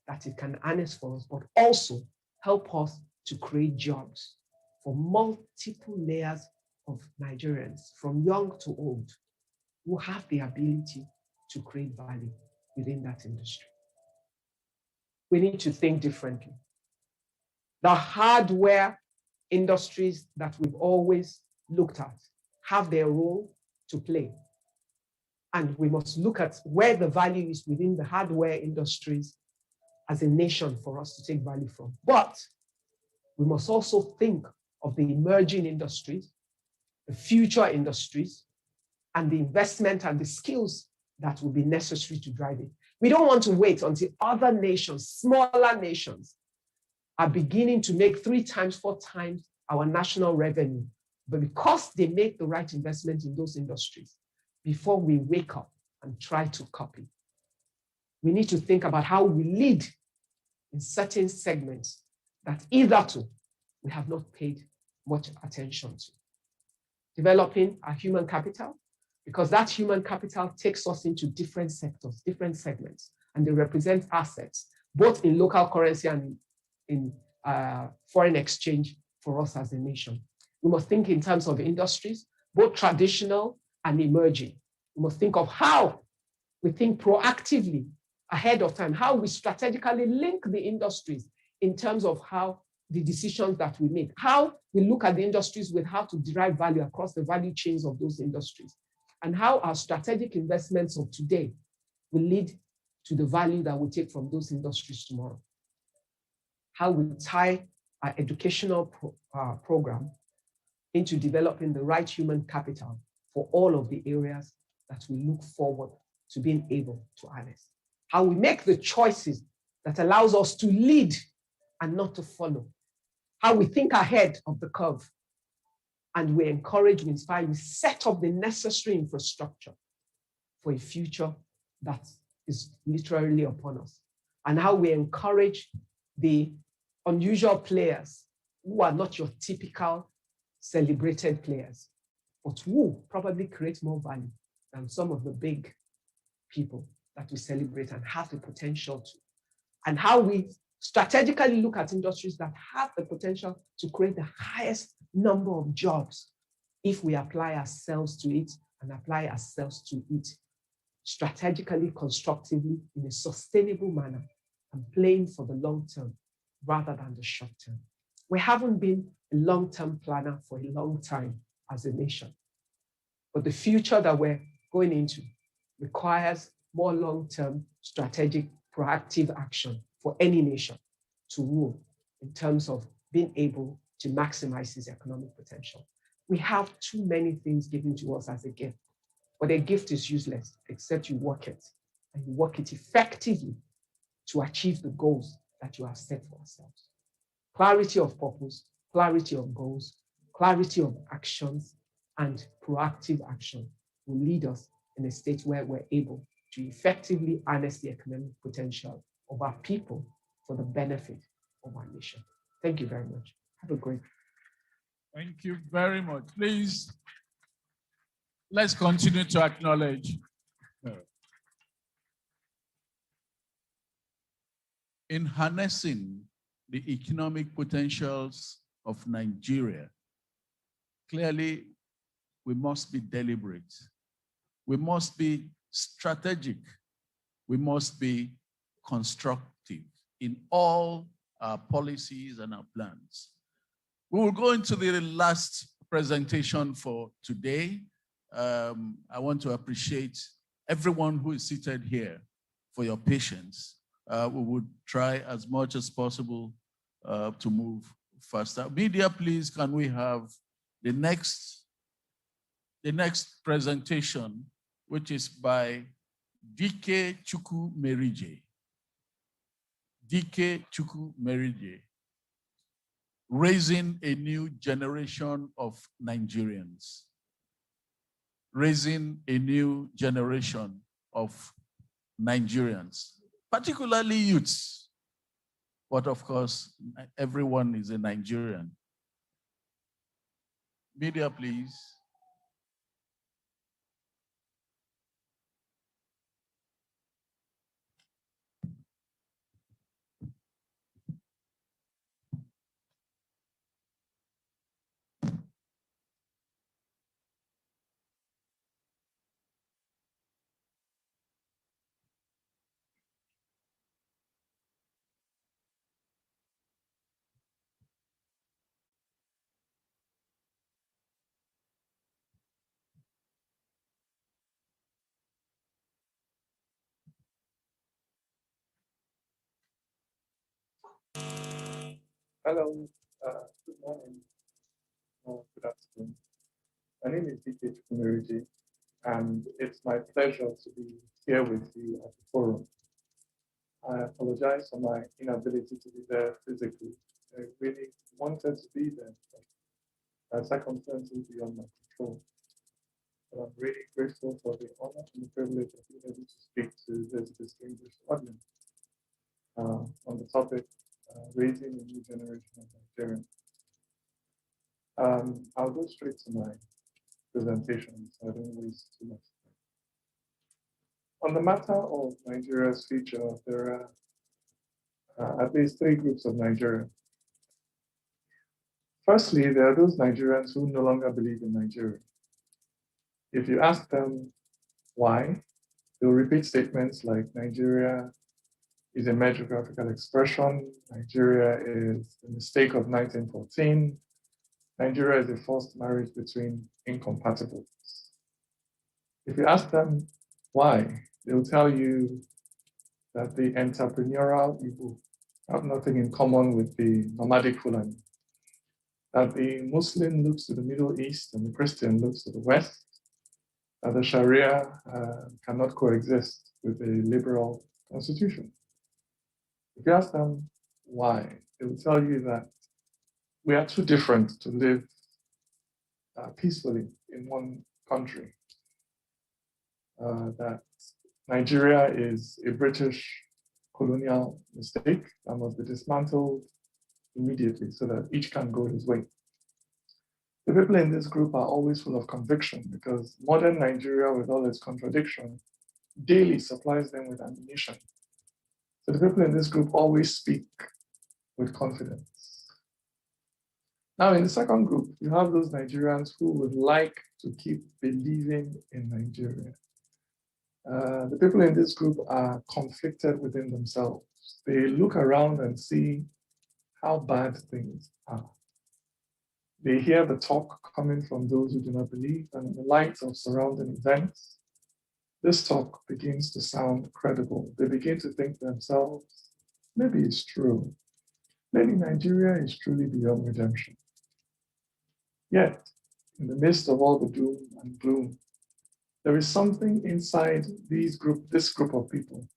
that it can harness for us, but also help us to create jobs for multiple layers of Nigerians, from young to old, who have the ability to create value within that industry. We need to think differently. The hardware industries that we've always looked at have their role to play. And we must look at where the value is within the hardware industries as a nation for us to take value from. But we must also think of the emerging industries, the future industries, and the investment and the skills that will be necessary to drive it. We don't want to wait until other nations, smaller nations, are beginning to make 3 times, 4 times our national revenue. But because they make the right investment in those industries, before we wake up and try to copy, we need to think about how we lead in certain segments that eitherto we have not paid much attention to. Developing our human capital, because that human capital takes us into different sectors, different segments, and they represent assets, both in local currency and in foreign exchange for us as a nation. We must think in terms of industries, both traditional and emerging. We must think of how we think proactively ahead of time, how we strategically link the industries in terms of how the decisions that we make, how we look at the industries with how to derive value across the value chains of those industries, and how our strategic investments of today will lead to the value that we take from those industries tomorrow. How we tie our educational program into developing the right human capital for all of the areas that we look forward to being able to harness. How we make the choices that allows us to lead and not to follow. How we think ahead of the curve, and we encourage, we inspire, we set up the necessary infrastructure for a future that is literally upon us. And how we encourage the unusual players who are not your typical celebrated players, but who probably create more value than some of the big people that we celebrate and have the potential to. And how we strategically look at industries that have the potential to create the highest number of jobs if we apply ourselves to it and apply ourselves to it strategically, constructively, in a sustainable manner, and playing for the long term rather than the short term. We haven't been a long-term planner for a long time as a nation, but the future that we're going into requires more long-term strategic, proactive action for any nation to rule in terms of being able to maximize its economic potential. We have too many things given to us as a gift, but a gift is useless except you work it, and you work it effectively to achieve the goals that you have set for ourselves. Clarity of purpose, clarity of goals, clarity of actions, and proactive action will lead us in a state where we're able to effectively harness the economic potential of our people for the benefit of our nation. Thank you very much. Have a great day. Thank you very much. Please, let's continue to acknowledge. In harnessing the economic potentials of Nigeria, clearly we must be deliberate. We must be strategic. We must be constructive in all our policies and our plans. We will go into the last presentation for today. I want to appreciate everyone who is seated here for your patience. We would try as much as possible to move faster. Media, please, can we have the next presentation, which is by Dike Chukwu Merije. Dike Chukwu Merije, raising a new generation of Nigerians. Raising a new generation of Nigerians, particularly youths. But of course, everyone is a Nigerian. Media, please. Hello, good morning, good afternoon. My name is DK Chukwumeriji, and it's my pleasure to be here with you at the forum. I apologize for my inability to be there physically. I really wanted to be there, but circumstances beyond my control. But I'm really grateful for the honor and the privilege of being able to speak to this distinguished audience on the topic raising a new generation of Nigerians. I'll go straight to my presentation so I don't waste too much time. On the matter of Nigeria's future, there are at least three groups of Nigerians. Firstly, there are those Nigerians who no longer believe in Nigeria. If you ask them why, they'll repeat statements like Nigeria is a mere geographical expression, Nigeria is the mistake of 1914, Nigeria is a forced marriage between incompatibles. If you ask them why, they'll tell you that the entrepreneurial people have nothing in common with the nomadic Fulani, that the Muslim looks to the Middle East and the Christian looks to the West, that the Sharia cannot coexist with a liberal constitution. If you ask them why, they will tell you that we are too different to live peacefully in one country, that Nigeria is a British colonial mistake that must be dismantled immediately so that each can go his way. The people in this group are always full of conviction because modern Nigeria, with all its contradiction, daily supplies them with ammunition. So the people in this group always speak with confidence. Now, in the second group, you have those Nigerians who would like to keep believing in Nigeria. The people in this group are conflicted within themselves. They look around and see how bad things are. They hear the talk coming from those who do not believe, and in the light of surrounding events, this talk begins to sound credible. They begin to think to themselves, maybe it's true. Maybe Nigeria is truly beyond redemption. Yet, in the midst of all the doom and gloom, there is something inside this group of people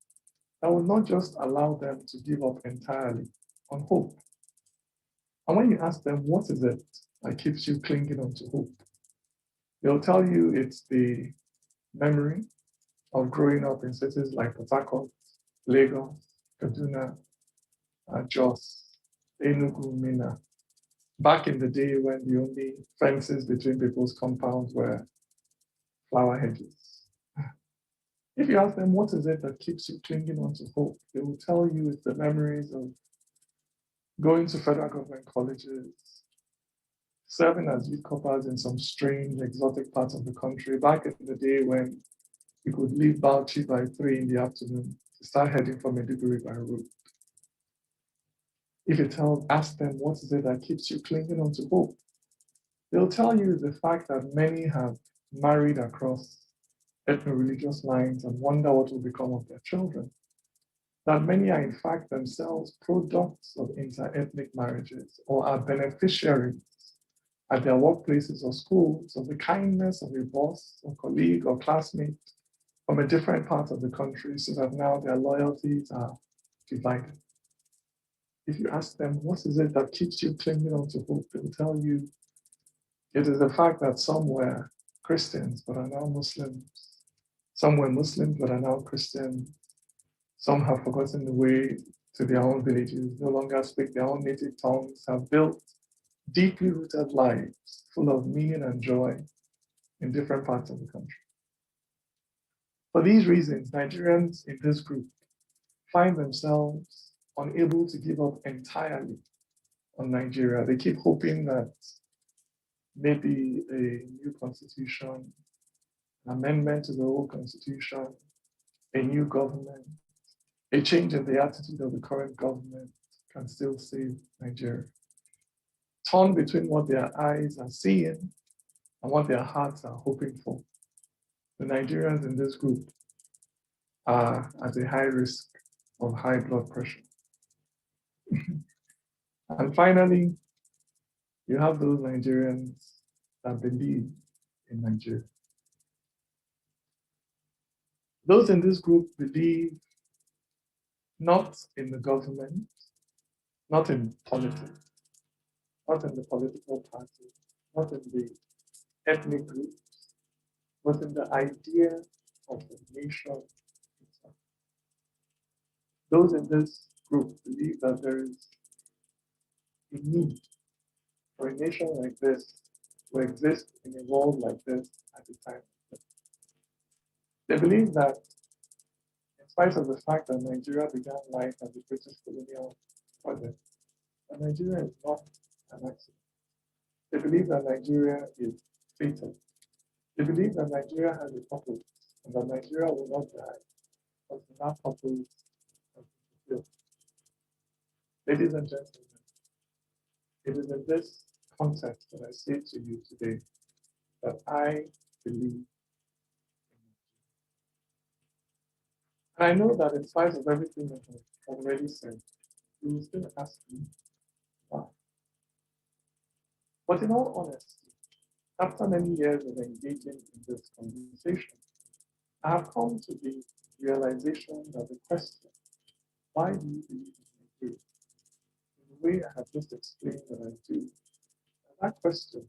that will not just allow them to give up entirely on hope. And when you ask them, what is it that keeps you clinging on to hope? They'll tell you it's the memory of growing up in cities like Port Harcourt, Lagos, Kaduna, Jos, Enugu, Minna. Back in the day when the only fences between people's compounds were flower hedges. If you ask them, what is it that keeps you clinging on to hope? They will tell you it's the memories of going to federal government colleges, serving as youth corpers in some strange, exotic parts of the country, back in the day when you could leave Bauchi by 3 in the afternoon to start heading for Maiduguri by road. If you ask them, what is it that keeps you clinging on to hope? They'll tell you the fact that many have married across ethno-religious lines and wonder what will become of their children. That many are in fact themselves products of inter-ethnic marriages or are beneficiaries at their workplaces or schools of the kindness of a boss or colleague or classmate from a different part of the country, so that now their loyalties are divided. If you ask them, what is it that keeps you clinging on to hope? They will tell you it is the fact that some were Christians but are now Muslims. Some were Muslims but are now Christians. Some have forgotten the way to their own villages, no longer speak their own native tongues, have built deeply rooted lives full of meaning and joy in different parts of the country. For these reasons, Nigerians in this group find themselves unable to give up entirely on Nigeria. They keep hoping that maybe a new constitution, an amendment to the old constitution, a new government, a change in the attitude of the current government can still save Nigeria. Torn between what their eyes are seeing and what their hearts are hoping for, the Nigerians in this group are at a high risk of high blood pressure. And finally, you have those Nigerians that believe in Nigeria. Those in this group believe not in the government, not in politics, not in the political party, not in the ethnic groups, but in the idea of the nation itself. Those in this group believe that there is a need for a nation like this to exist in a world like this at a time. They believe that in spite of the fact that Nigeria began life as a British colonial project, that Nigeria is not an accident. They believe that Nigeria is fated. They believe that Nigeria has a purpose and that Nigeria will not die until that purpose has been fulfilled. Ladies and gentlemen, it is in this context that I say to you today that I believe. And I know that in spite of everything that I've already said, you will still ask me why. But in all honesty, after many years of engaging in this conversation, I have come to the realization that the question, why do you believe in Nigeria, in the way I have just explained that I do, and that question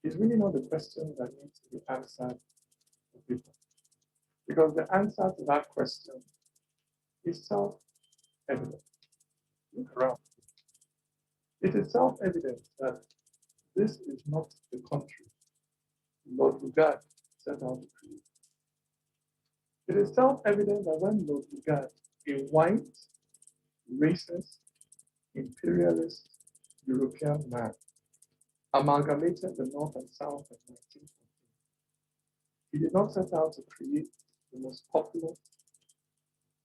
is really not the question that needs to be answered for people. Because the answer to that question is self-evident. Look around. It is self-evident that this is not the country Lord Lugard set out to create. It is self-evident that when Lord Lugard, a white, racist, imperialist European man, amalgamated the North and South in 1914, he did not set out to create the most popular,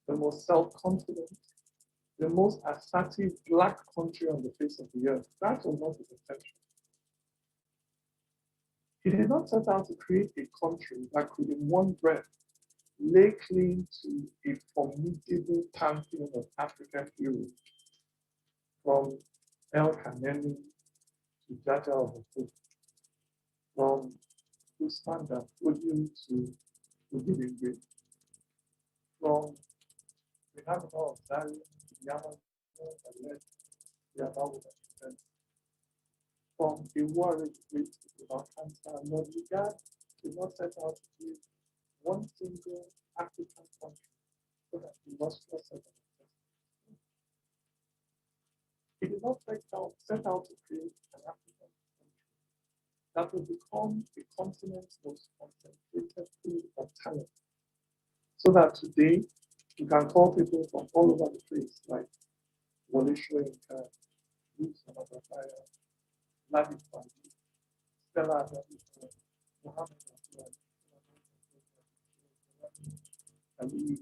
the most self-confident, the most assertive black country on the face of the earth. That was not his intention. He did not set out to create a country that could, in one breath, lay claim to a formidable pantheon of African heroes, from El Kanemi to Jaja of the Foot, from Usman Danfodio to Udibingwe, from the National of Zaria to Yamama that led the Abawu defense, from a war with about cancer. Lord Lugard did not set out to create one single African country so that the illustrious set of success. He did not set out to create an African country that would become the continent's most concentrated pool of talent. So that today you can call people from all over the place, like Wole Soyinka, Ruth Samabafaya, Labi Kwandi, Stella Adebisi, Mohammed Abdul, Ali.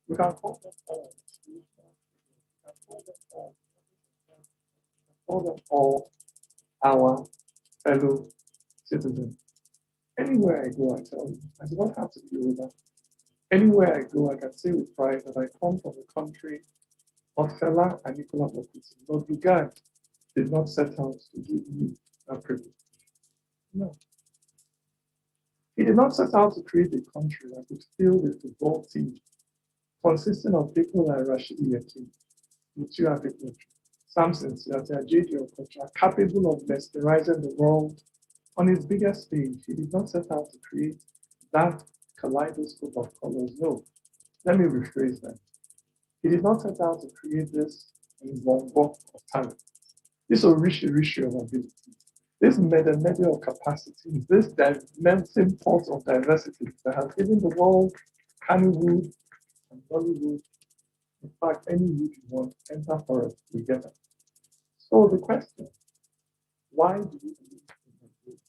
You can call them all. You can call them all. You can call them all our fellow citizens. Anywhere I go, I tell you, I do not have to be Yoruba. Anywhere I go, I can say with pride that I come from the country of Fela and Nicola Bokuti. Lord Lugard did not set out to give me that privilege. No. He did not set out to create a country that could fill with football team consisting of people like Rashidi Yakin, Mutiu Adekunle, Samson Siatia, J.J. Okocha, capable of mesmerizing the world on his biggest stage. He did not set out to create that kaleidoscope of colors. No, let me rephrase that. He did not set out to create this in one book of talent. this rishi of ability, this meta of capacity, this dimensive pulse of diversity that has given the world Kannywood and Bollywood. In fact, any wood you want, enter for us together. So the question, why do we believe in Nigeria?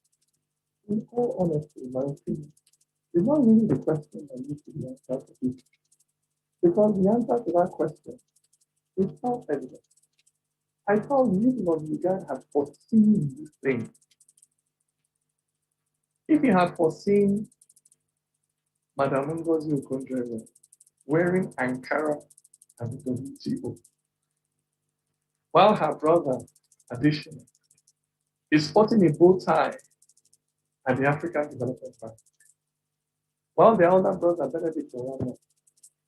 In all honesty, in my opinion, is not really the question that needs to be answered to this. Because the answer to that question is self-evident. I thought you guys had foreseen this thing. If you had foreseen Madam Ngozi Okonjo wearing Ankara and the WTO, while her brother, additionally, is sporting a bow tie at the African Development Bank, while the elder brother, Benedict Orana,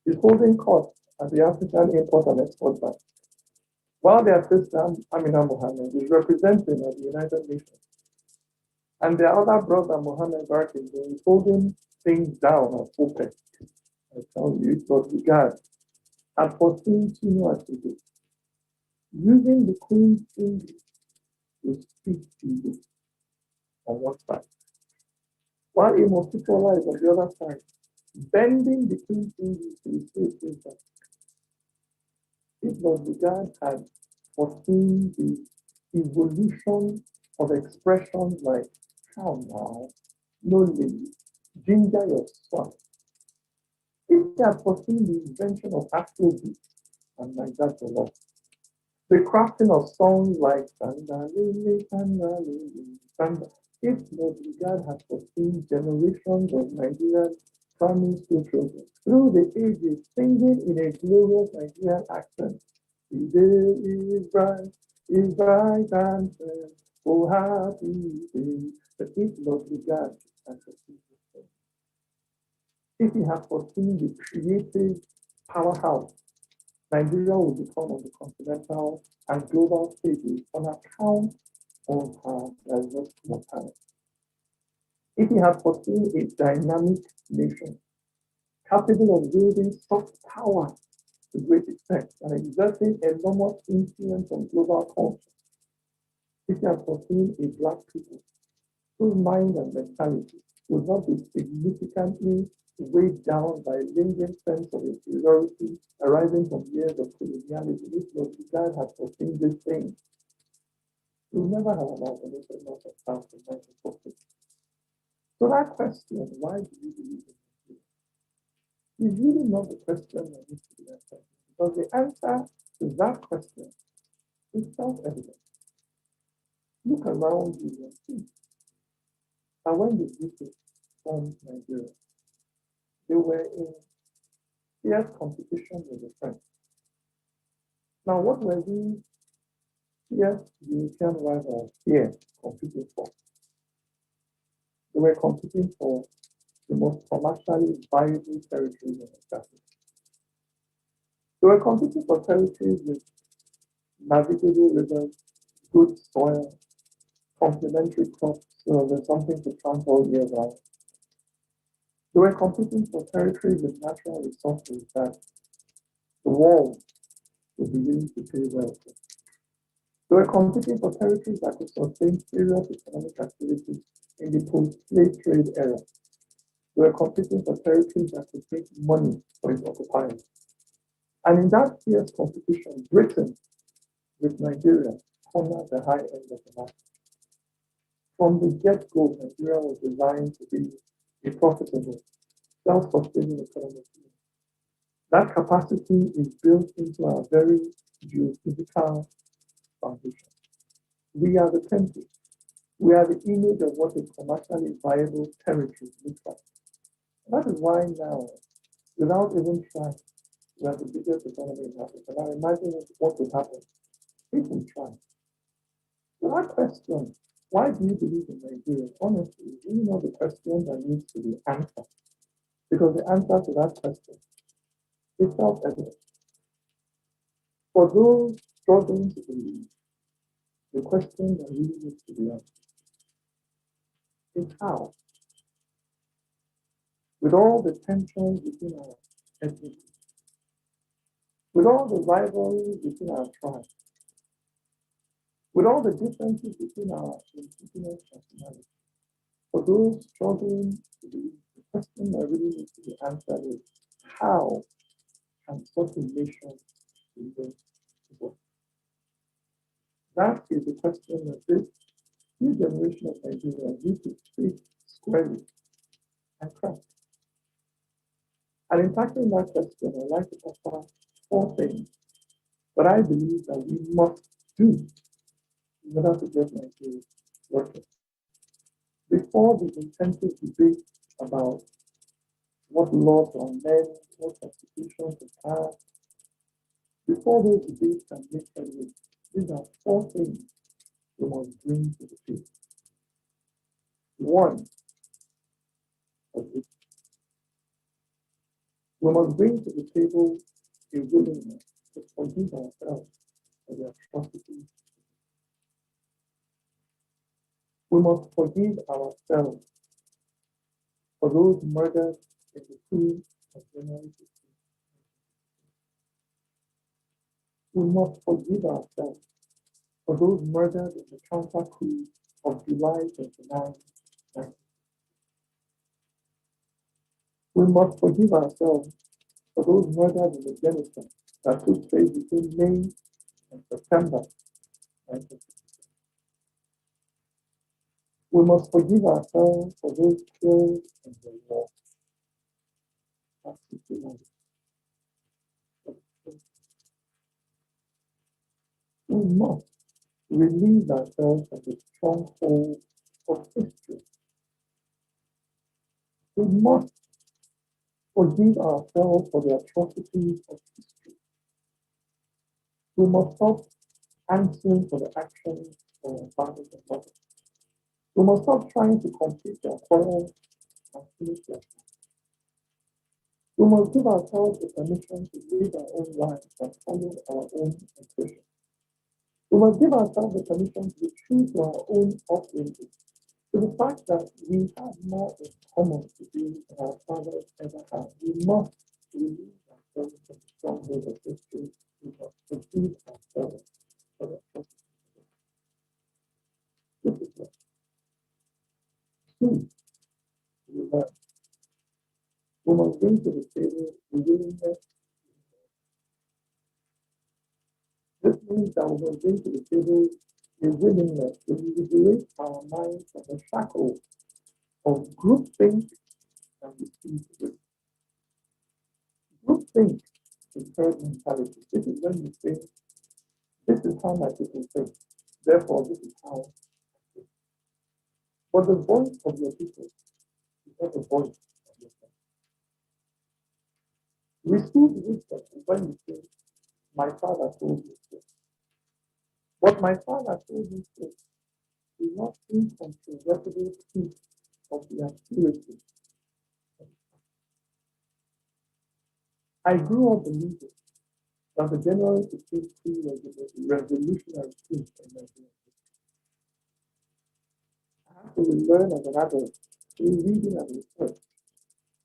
is holding court at the African Import and Export Bank, while their sister, Amina Mohammed, is representing at the United Nations, and their other brother, Mohammed Barkin, is holding things down at OPEC. I tell you, it was regard had foreseen Chino today, using the Queen's English to speak to you on one side, while Amos Tutola is on the other side, bending the Queen's English to the state impact. It was regard had foreseen the evolution of expressions like how now, no lady, ginger your swag. If they had foreseen the invention of Afrobeat and like that a lot, the crafting of songs like Sanda Lili, Sanda Lili, Sanda, if Modrigad had foreseen generations of Nigerian primary school children through the ages singing in a glorious Nigerian accent, the day is bright and fair, oh happy day. But if Modrigad had foreseen this thing, if he had foreseen the creative powerhouse Nigeria will become on the continental and global stages on account of her diversity of talent. If he had foreseen a dynamic nation capable of wielding soft power to great extent and exerting enormous influence on global culture, if he had foreseen a black people whose mind and mentality would not be significantly weighed down by a lingering sense of inferiority arising from years of colonialism, if Lord had foreseen this thing, we would never have amalgamated North and South in 1940. So that question, why do you believe in Nigeria, is really not the question that needs to be answered. Because the answer to that question is self-evident. Look around you and see. And when the British formed Nigeria, they were in fierce competition with the French. Now, what were these fierce European rivals here competing for? They were competing for the most commercially viable territories in West Africa. They were competing for territories with navigable rivers, good soil, complementary crops, so there's something to plant all year round. They were competing for territories with natural resources that the world would be willing to pay well for. They were competing for territories that could sustain serious economic activity in the post-slave trade era. They were competing for territories that could make money for its occupiers. And in that fierce competition, Britain with Nigeria cornered the high end of the market. From the get-go, Nigeria was designed to be a profitable, self-sustaining economy. That capacity is built into our very geophysical foundation. We are the template. We are the image of what a commercially viable territory looks like. And that is why now, without even trying, we are the biggest economy in Africa. Now imagine what would happen if we try. So that question, why do you believe in Nigeria? Honestly, is really not the question that needs to be answered. Because the answer to that question is self-evident. For those struggling to believe, the question that really needs to be answered is how? With all the tensions within our ethnic groups, with all the rivalries within our tribes, With all the differences between our indigenous nationalities, for those struggling to believe, the question that really needs to be answered is, how can such a nation be work? That is the question that this new generation of Nigerians need to face squarely and crack. And in tackling that question, I'd like to offer 4 things that I believe that we must do in order to get Nigeria working. Before the intensive debate about what laws are meant, what constitution to pass, before those debates can make headway, these are 4 things we must bring to the table. 1, we must bring to the table a willingness to forgive ourselves for the atrocities. We must forgive ourselves for those murders in the coup of January 16. We must forgive ourselves for those murders in the counter coup of July 29. We must forgive ourselves for those murders in the genocide that took place between May and September 1960. We must forgive ourselves for those killed in the war. We must release ourselves from the stronghold of history. We must forgive ourselves for the atrocities of history. We must stop answering for the actions of our fathers and mothers. We must stop trying to complete their quarrels and finish their tasks. We must give ourselves the permission to live our own lives and follow our own intuition. We must give ourselves the permission to be true to our own upbringing, to the fact that we have more in common today than our fathers ever had. We must release ourselves from the stronghold of history. We must forgive ourselves for the atrocities. This is what. 2, we must bring to the table the willingness. This means that we must bring to the table a willingness to liberate our minds from the shackles of groupthink and receive. Groupthink is herd mentality. This is when you think, this is how my people think, therefore this is how I think. But the voice of your people is not the voice of your people. Receive wisdom is when you think, my father told me this. What my father told me this is not incontrovertible proof of the accuracy. I grew up believing that the January 16th coup was a revolutionary coup in Nigeria. I had to learn as an adult, through reading and research,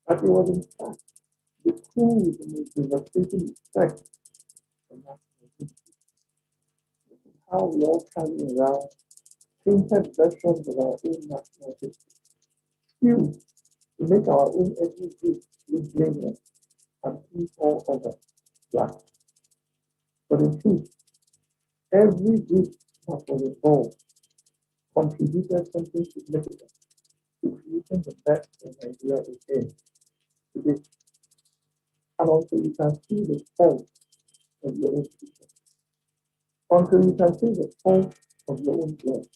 that it was in fact the coup with the most devastating effect on national history. This is how we all carry around painted versions of our own national history, skewed to make our own ethnic group look blameless and keep all others black. But in truth, every group that was involved contributed something significant to creating the best in Nigeria is today. And also you can see the fault of your own people. Until you can see the fault of your own blood.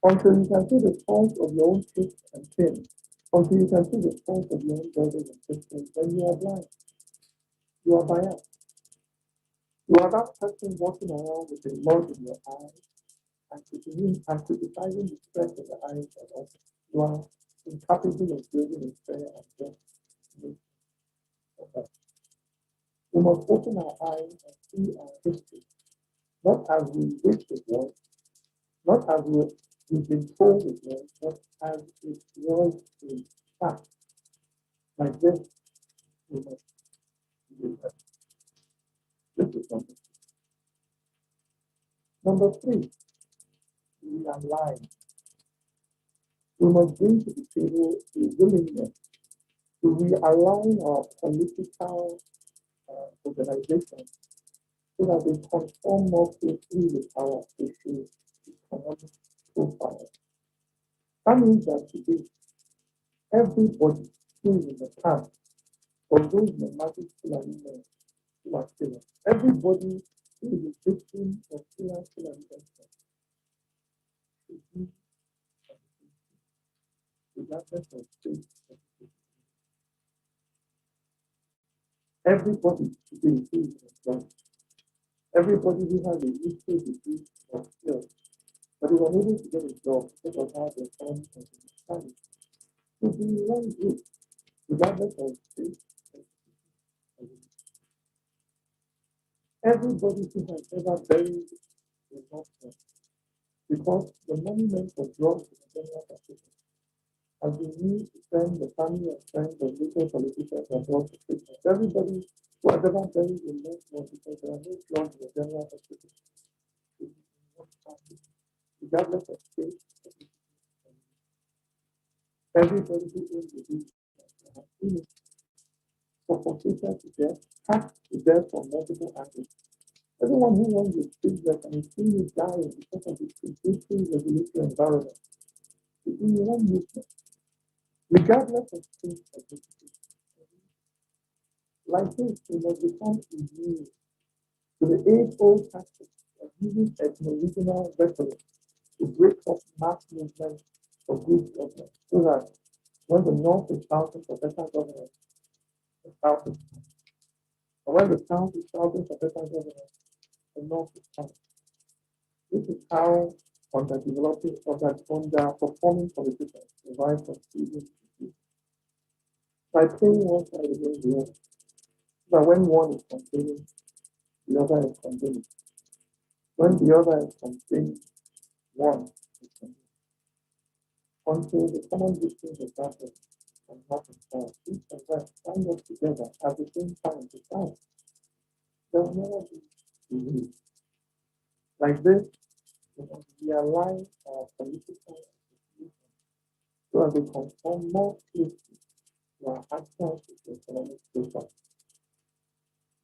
Until you can see the fault of your own truth and sin. Until you can see the fault of your own brothers and sisters, then you are blind. You are biased. You are that person walking around with a log in your eye and criticizing the strength of the eyes of others. You are incapable of building a fair and just nation of us. We must open our eyes and see our history, not as we wish it was, not as we've been told it was, but as it was in fact. Like this, we must do that. This is something. Number three, we align. We must bring to the table a willingness to realign our political organization so that they conform more closely with our socio-economic profile. That means that today, everybody who is in the camp of those nomadic Fulani men who are killers, everybody who is a victim of Fulani men should be regardless of faith. Everybody today who is employed, everybody who has a useful degree of skills, but is unable to get a job because of how the economy has been established, should be in one group, regardless of faith. Everybody who has ever buried a loved one, because the monument of drugs in the general population has been used to send the family and friends of local politicians abroad to treatment. Everybody who has ever buried a loved one because there are no drugs in the general population, regardless of faith. Everybody who owns a business has seen it suffocated to death, hacked to death from multiple angles. Everyone who wants a business and is seeing it dying because of the predatory regulatory environment is in one movement, regardless of faith or politics. Like this, we must become immune to the age-old tactics of using ethno-regional rhetoric to break up mass movements of good government, so that when the North is shouting for better governance, the South is coming. And when the South is shouting for better governance, the North is coming. This is how underperforming politicians survive from season to season. By playing one side against the other, so that when one is complaining, the other is condemning. When the other is complaining, one is condemning. Until the common victims of that and not themselves, each and them stand up together at the same time to fight. There will never be relief. Like this, we must realign our political institutions so that they conform more closely to our actual socio-economic profile.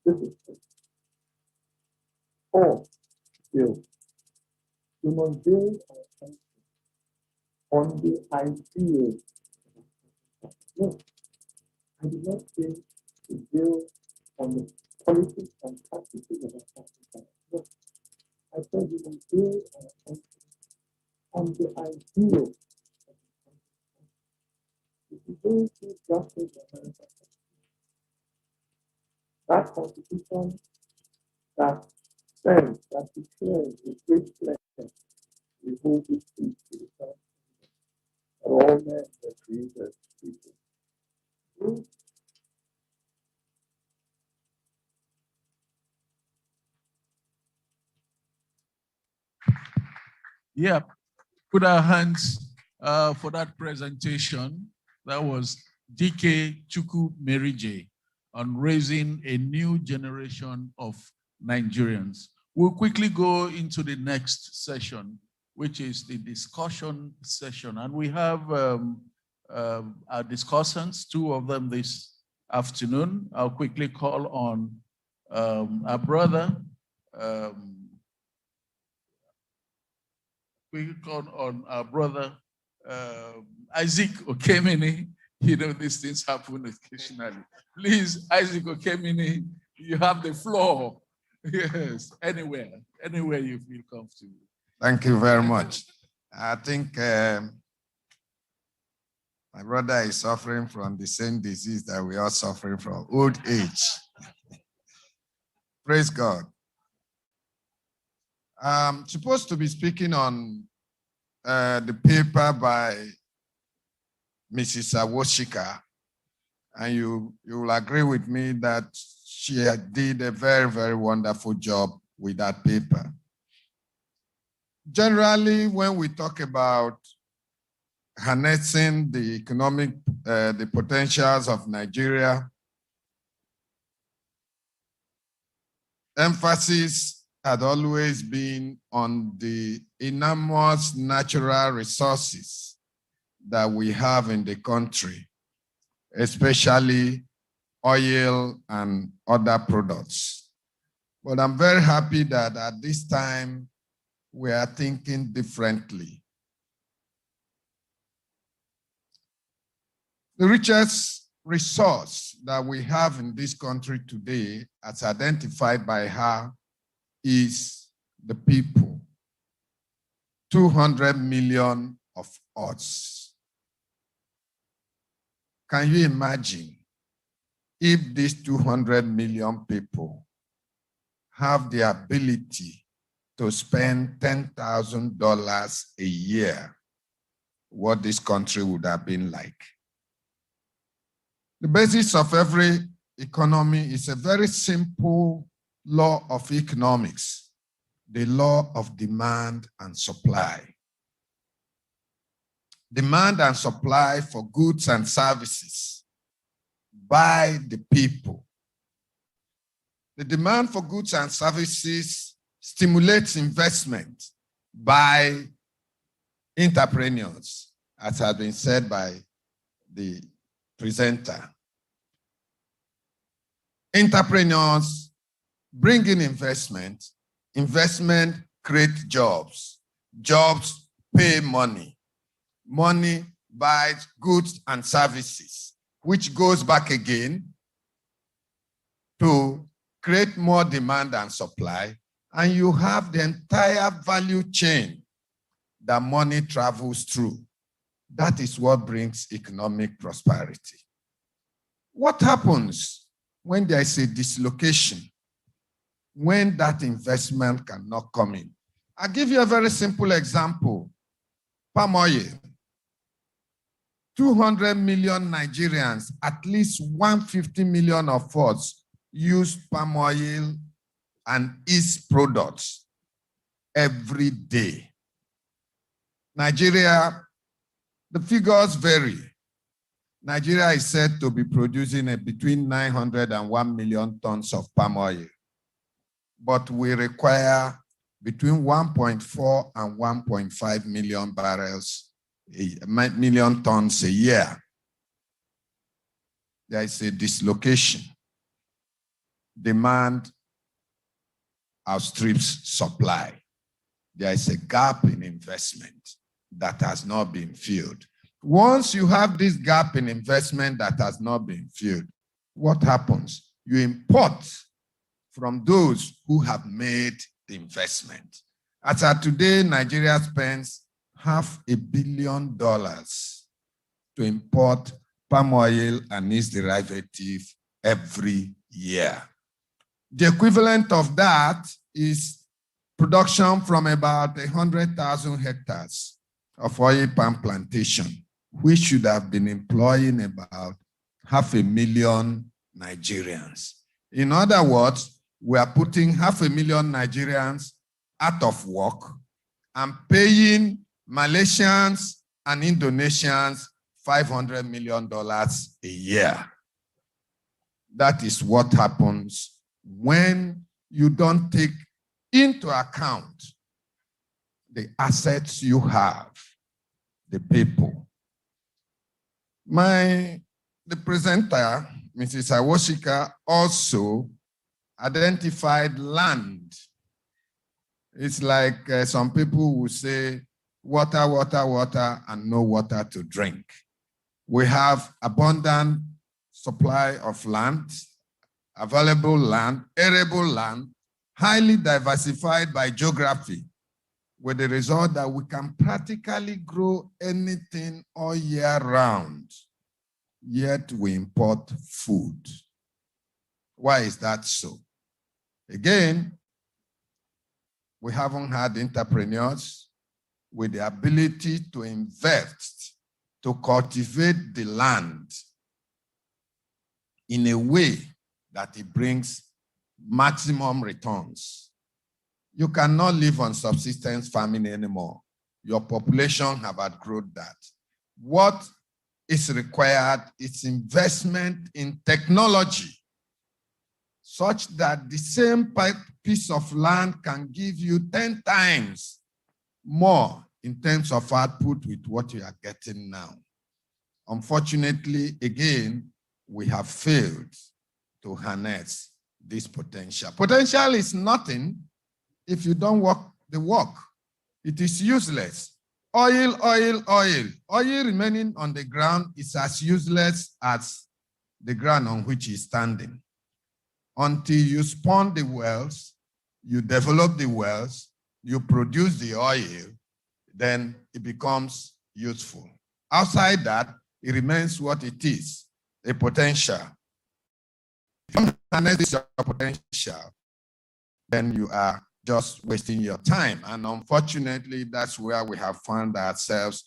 This is it. 4, build. We must build our country on the ideals. No, I did not say to build on the politics and practices of our country. No, I said we must build our country on the ideals of the country. If you go to Justice America, that constitution that says, that declares with great pleasure, we hold this peace to the sun, that all men are created equal. Yeah, put our hands for that presentation. That was DK Chukwu Merije on raising a new generation of Nigerians. We'll quickly go into the next session, which is the discussion session. And we have our discussants, 2 of them this afternoon. I'll quickly call on our brother, Isaac Okemini. You know, these things happen occasionally. Please, Isaac Okemini, you have the floor. Yes, anywhere you feel comfortable. Thank you very much. I think my brother is suffering from the same disease that we are suffering from, old age. Praise God. I'm supposed to be speaking on the paper by Mrs. Awoshika, and you will agree with me that she did a very, very wonderful job with that paper. Generally, when we talk about harnessing the economic, the potentials of Nigeria, emphasis had always been on the enormous natural resources that we have in the country, especially oil and other products. But I'm very happy that at this time, we are thinking differently. The richest resource that we have in this country today, as identified by her, is the people. 200 million of us. Can you imagine if these 200 million people have the ability to spend $10,000 a year, what this country would have been like? The basis of every economy is a very simple law of economics, the law of demand and supply. Demand and supply for goods and services by the people. The demand for goods and services stimulates investment by entrepreneurs, as has been said by the presenter. Entrepreneurs bring in investment, investment creates jobs, jobs pay money, money buys goods and services, which goes back again to create more demand and supply, and you have the entire value chain that money travels through. That is what brings economic prosperity. What happens when there is a dislocation, when that investment cannot come in? I'll give you a very simple example. Palm oil. 200 million Nigerians, at least 150 million of us use palm oil and its products every day. Nigeria, the figures vary. Nigeria is said to be producing between 900 and 1 million tons of palm oil, but we require between 1.4 and 1.5 million barrels, million tons a year. There is a dislocation. Demand outstrips supply. There is a gap in investment that has not been filled. Once you have this gap in investment that has not been filled, what happens? You import from those who have made the investment. As of today, Nigeria spends $500 million to import palm oil and its derivative every year. The equivalent of that is production from about 100,000 hectares of oil palm plantation, which should have been employing about 500,000 Nigerians. In other words, we are putting 500,000 Nigerians out of work and paying Malaysians and Indonesians $500 million a year. That is what happens when you don't take into account the assets you have, the people. The presenter, Mrs. Awoshika, also identified land. It's like some people will say, water, water, water, and no water to drink. We have abundant supply of land, available land, arable land, highly diversified by geography, with the result that we can practically grow anything all year round, yet we import food. Why is that so? Again, we haven't had entrepreneurs with the ability to invest, to cultivate the land in a way that it brings maximum returns. You cannot live on subsistence farming anymore. Your population have outgrown that. What is required is investment in technology such that the same piece of land can give you 10 times more in terms of output with what you are getting now. Unfortunately, again, we have failed to harness this potential. Potential is nothing if you don't work the work. It is useless. Oil, oil, oil. Oil remaining on the ground is as useless as the ground on which it's standing. Until you spawn the wells, you develop the wells, you produce the oil, then it becomes useful. Outside that, it remains what it is, a potential. If you don't harness this potential, then you are just wasting your time. And unfortunately, that's where we have found ourselves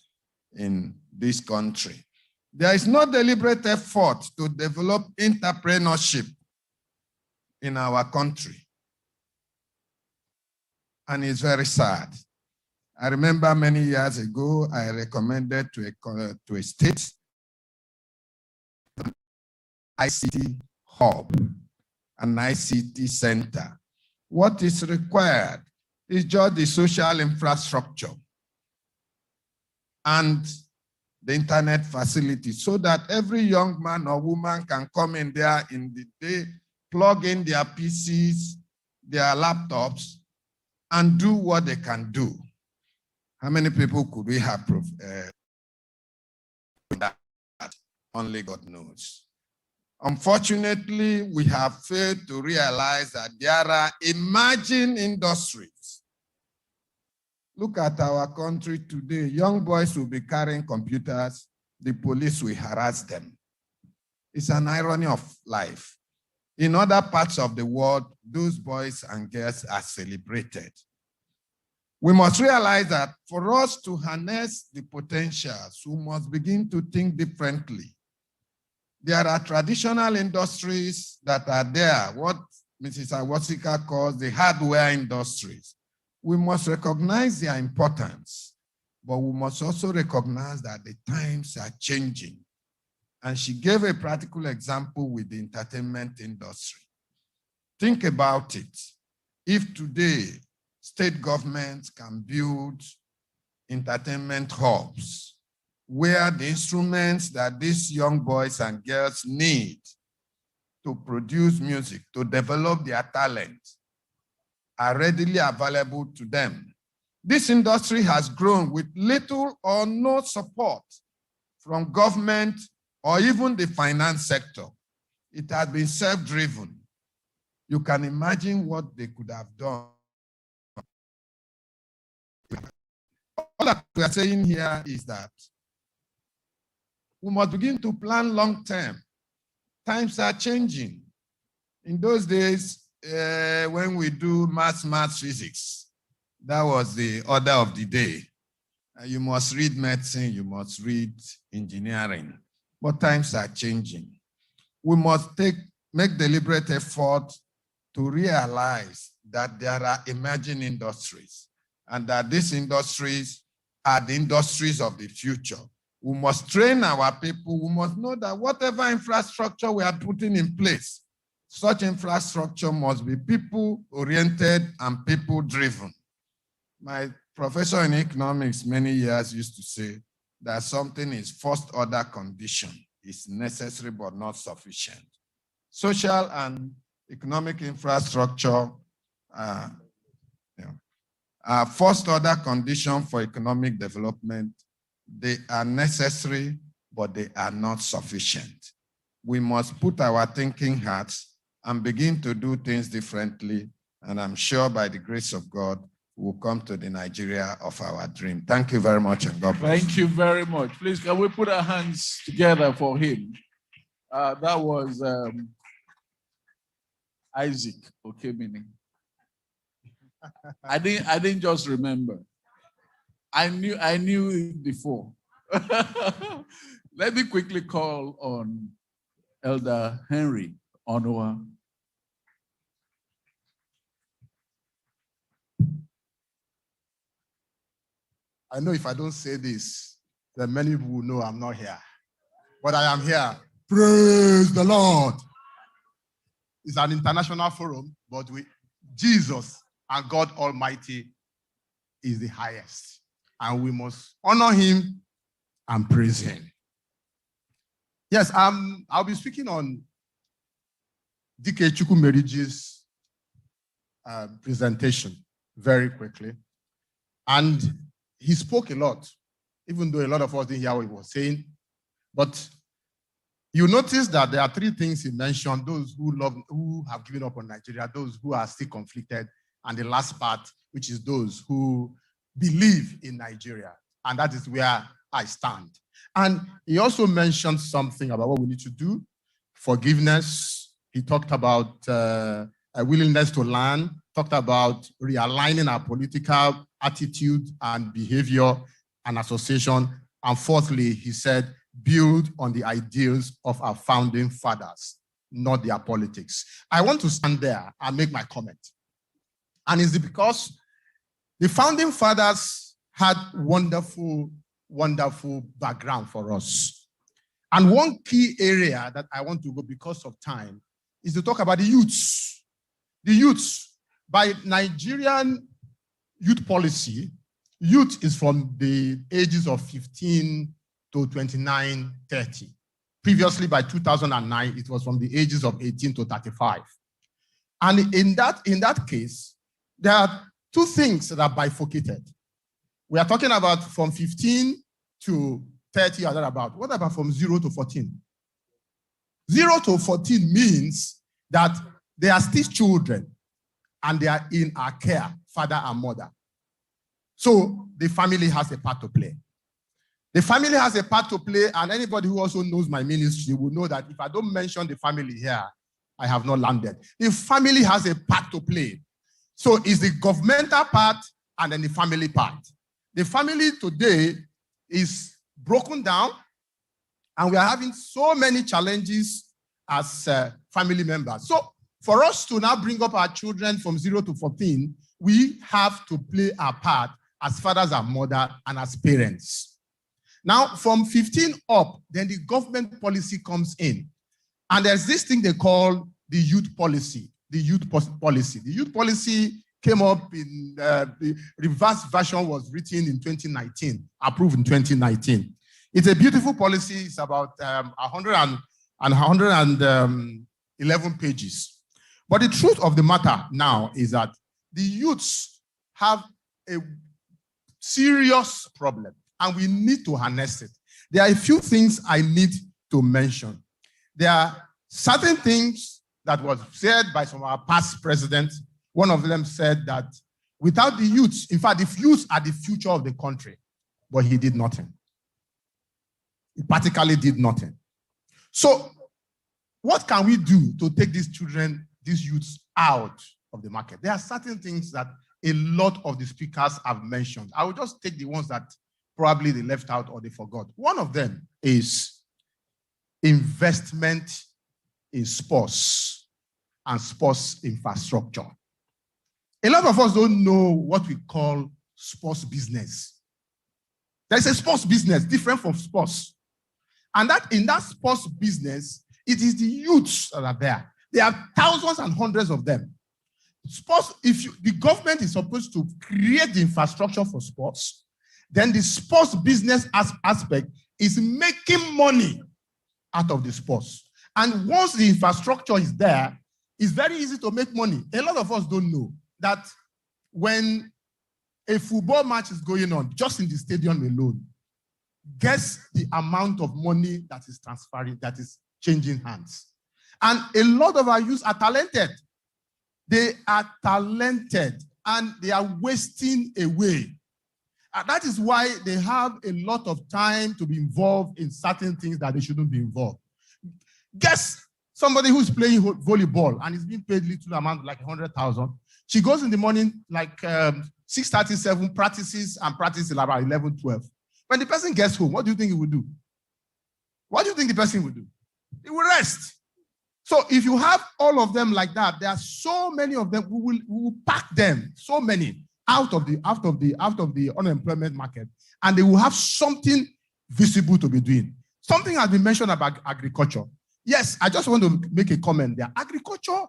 in this country. There is no deliberate effort to develop entrepreneurship in our country. And it's very sad. I remember many years ago, I recommended to a state ICT hub, an ICT center. What is required is just the social infrastructure and the internet facility so that every young man or woman can come in there in the day, plug in their PCs, their laptops, and do what they can do. How many people could we have that? Only God knows. Unfortunately, we have failed to realize that there are emerging industries. Look at our country today. Young boys will be carrying computers. The police will harass them. It's an irony of life. In other parts of the world, those boys and girls are celebrated. We must realize that for us to harness the potentials, we must begin to think differently. There are traditional industries that are there, what Mrs. Awosika calls the hardware industries. We must recognize their importance, but we must also recognize that the times are changing. And she gave a practical example with the entertainment industry. Think about it. If today state governments can build entertainment hubs where the instruments that these young boys and girls need to produce music, to develop their talent, are readily available to them. This industry has grown with little or no support from government or even the finance sector. It has been self-driven. You can imagine what they could have done. All that we are saying here is that we must begin to plan long-term. Times are changing. In those days, when we do math physics, that was the order of the day. You must read medicine, you must read engineering. But times are changing. We must make deliberate effort to realize that there are emerging industries and that these industries are the industries of the future. We must train our people. We must know that whatever infrastructure we are putting in place, such infrastructure must be people-oriented and people-driven. My professor in economics many years used to say that something is first-order condition. It's necessary but not sufficient. Social and economic infrastructure are first-order condition for economic development. They are necessary, but they are not sufficient. We must put our thinking hats and begin to do things differently. And I'm sure by the grace of God, we'll come to the Nigeria of our dream. Thank you very much, and God bless. Thank you very much. Please, can we put our hands together for him? That was Isaac Okemini. I didn't just remember. I knew it before. Let me quickly call on Elder Henry Onua. I know if I don't say this, then many people will know I'm not here. But I am here. Praise the Lord. it's an international forum, but Jesus and God Almighty is the highest. And we must honor him and praise him. Yes, I'll be speaking on D.K. Chukwumeriji's presentation very quickly. And he spoke a lot, even though a lot of us didn't hear what he was saying. But you notice that there are three things he mentioned: those who have given up on Nigeria, those who are still conflicted, and the last part, which is those who believe in Nigeria. And that is where I stand. And he also mentioned something about what we need to do: forgiveness. He talked about a willingness to learn, talked about realigning our political attitude and behavior and association. And fourthly, he said, build on the ideals of our founding fathers, not their politics. I want to stand there and make my comment. And it's because the founding fathers had wonderful, wonderful background for us. And one key area that I want to go because of time is to talk about the youths. The youths, by Nigerian youth policy, youth is from the ages of 15 to 29, 30. Previously, by 2009, it was from the ages of 18 to 35. And in that case, there are two things that are bifurcated. We are talking about from 15 to 30 or thereabout. What about from 0 to 14? 0 to 14 means that they are still children and they are in our care, father and mother. So the family has a part to play. The family has a part to play, and anybody who also knows my ministry will know that if I don't mention the family here, I have not landed. The family has a part to play. So it's the governmental part and then the family part. The family today is broken down, and we are having so many challenges as family members. So for us to now bring up our children from 0 to 14, we have to play our part as fathers and mothers and as parents. Now, from 15 up, then the government policy comes in. And there's this thing they call the youth policy. The youth policy. The youth policy came up in the reverse version was written in 2019, approved in 2019. It's a beautiful policy. It's about 111 pages. But the truth of the matter now is that the youths have a serious problem, and we need to harness it. There are a few things I need to mention. There are certain things that was said by some of our past presidents. One of them said that without the youths, in fact, the youths are the future of the country, but he did nothing. He practically did nothing. So what can we do to take these children, these youths out of the market? There are certain things that a lot of the speakers have mentioned. I will just take the ones that probably they left out or they forgot. One of them is investment in sports and sports infrastructure. A lot of us don't know what we call sports business. There's a sports business different from sports. And that in that sports business, it is the youths that are there. There are thousands and hundreds of them. Sports, the government is supposed to create the infrastructure for sports, then the sports business aspect is making money out of the sports. And once the infrastructure is there, it's very easy to make money. A lot of us don't know that when a football match is going on, just in the stadium alone, guess the amount of money that is transferring, that is changing hands. And a lot of our youth are talented. They are talented and they are wasting away. And that is why they have a lot of time to be involved in certain things that they shouldn't be involved. Guess somebody who's playing volleyball and is being paid little amount, like 100,000. She goes in the morning, like 6:37, practices till about 11, 12. When the person gets home, what do you think he will do? What do you think the person will do? He will rest. So if you have all of them like that, there are so many of them. We will pack them, so many, out of the unemployment market, and they will have something visible to be doing. Something has been mentioned about agriculture. Yes, I just want to make a comment there. Agriculture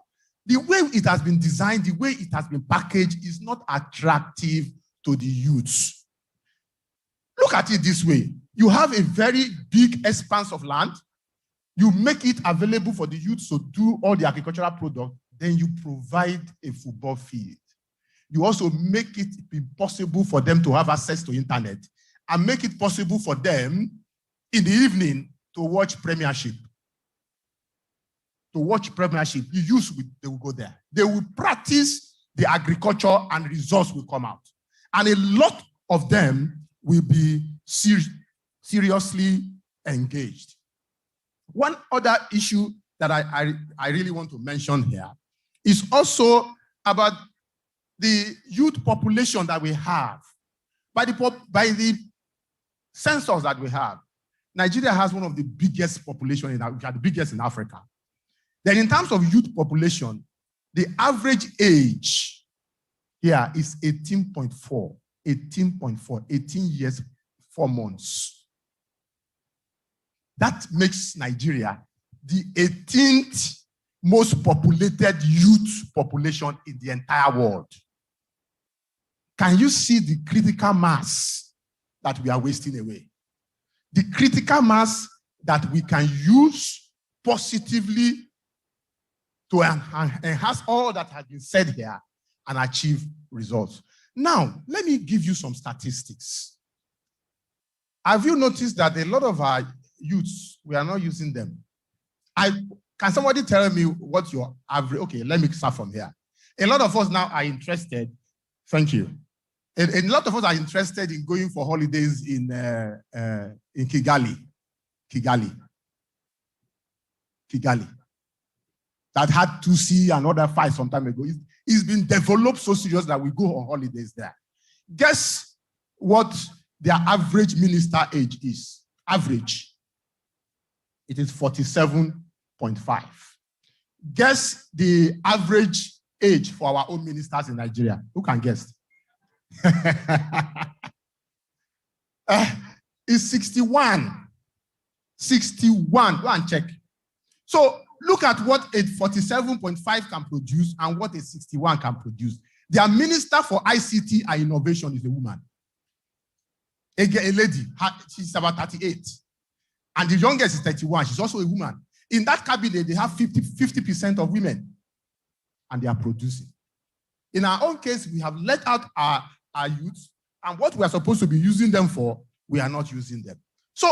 the way it has been designed, the way it has been packaged is not attractive to the youths. Look at it this way. You have a very big expanse of land. You make it available for the youths to do all the agricultural products. Then you provide a football field. You also make it possible for them to have access to internet and make it possible for them in the evening to watch Premiership. To watch Premiership, the youth, they will go there. They will practice the agriculture and results will come out. And a lot of them will be seriously engaged. One other issue that I really want to mention here is also about the youth population that we have. By the census that we have, Nigeria has one of the biggest population the biggest in Africa. Then in terms of youth population, the average age here is 18.4, 18 years, 4 months. That makes Nigeria the 18th most populated youth population in the entire world. Can you see the critical mass that we are wasting away? The critical mass that we can use positively to enhance all that has been said here and achieve results. Now, let me give you some statistics. Have you noticed that a lot of our youths, we are not using them? Can somebody tell me what your average? Okay, let me start from here. A lot of us now are interested. Thank you. A lot of us are interested in going for holidays in Kigali. That had 2C and other fights some time ago. It's been developed so serious that we go on holidays there. Guess what their average minister age is? Average. It is 47.5. Guess the average age for our own ministers in Nigeria. Who can guess? It's 61. 61. Go and check. So look at what a 47.5 can produce and what a 61 can produce. Their minister for ICT and innovation is a woman. A lady. She's about 38. And the youngest is 31. She's also a woman. In that cabinet, they have 50% of women. And they are producing. In our own case, we have let out our youth, and what we are supposed to be using them for, we are not using them. So,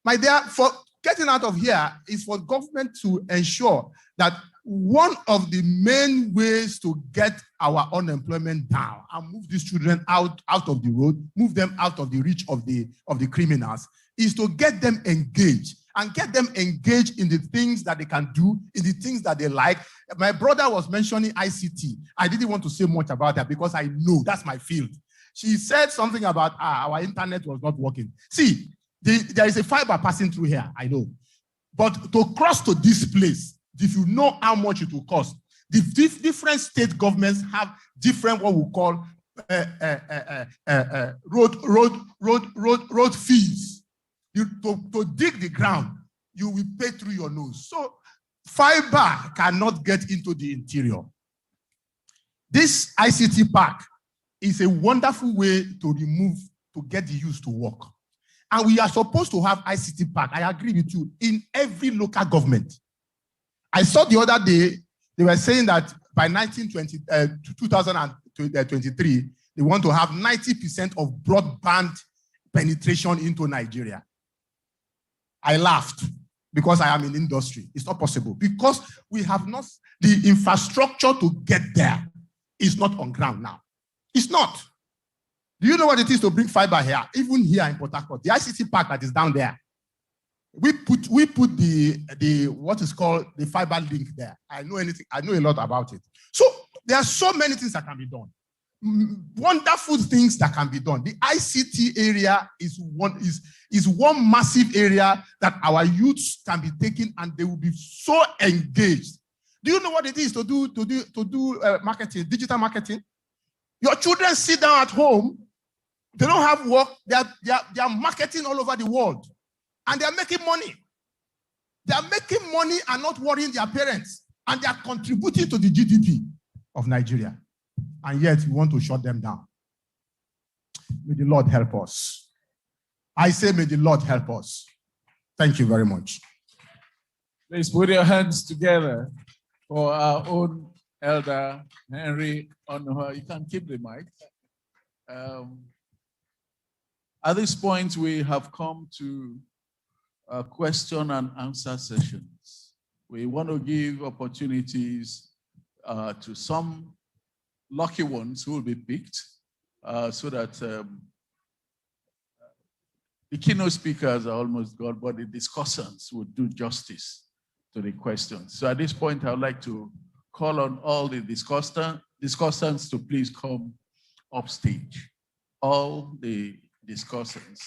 my dear, for getting out of here is for government to ensure that one of the main ways to get our unemployment down and move these children out of the road, move them out of the reach of the criminals, is to get them engaged and get them engaged in the things that they can do, in the things that they like. My brother was mentioning ICT. I didn't want to say much about that because I know that's my field. She said something about our internet was not working. See, there is a fiber passing through here, I know. But to cross to this place, if you know how much it will cost, the different state governments have different what we call road fees. To dig the ground, you will pay through your nose. So fiber cannot get into the interior. This ICT park is a wonderful way to get the youth to work. And we are supposed to have ICT park, I agree with you, in every local government. I saw the other day, they were saying that by 2023, they want to have 90% of broadband penetration into Nigeria. I laughed because I am in industry. It's not possible because we have not, the infrastructure to get there is not on ground now. It's not. Do you know what it is to bring fiber here? Even here in Port Harcourt, the ICT park that is down there, we put the what is called the fiber link there. I know a lot about it. So there are so many things that can be done. Wonderful things that can be done. The ICT area is one massive area that our youths can be taken and they will be so engaged. Do you know what it is to do marketing, digital marketing? Your children sit down at home, they don't have work, they are marketing all over the world, and they are making money. They are making money and not worrying their parents. and they are contributing to the GDP of Nigeria. And yet we want to shut them down. May the Lord help us. I say, may the Lord help us. Thank you very much. Please put your hands together for our own Elder Henry Onuha. You can keep the mic. At this point, we have come to a question and answer sessions. We want to give opportunities to some lucky ones who will be picked so that the keynote speakers are almost gone, but the discussants will do justice to the questions. So at this point, I would like to call on all the discussants to please come upstage. All the discussants.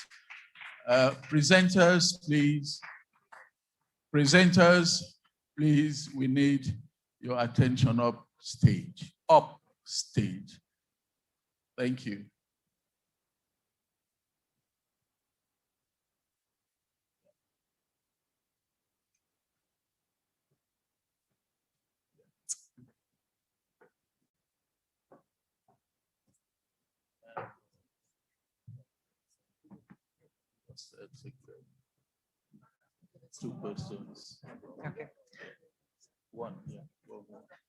Presenters, please. Presenters, please, we need your attention upstage. Upstage. Thank you. Two questions. Okay. One, yeah.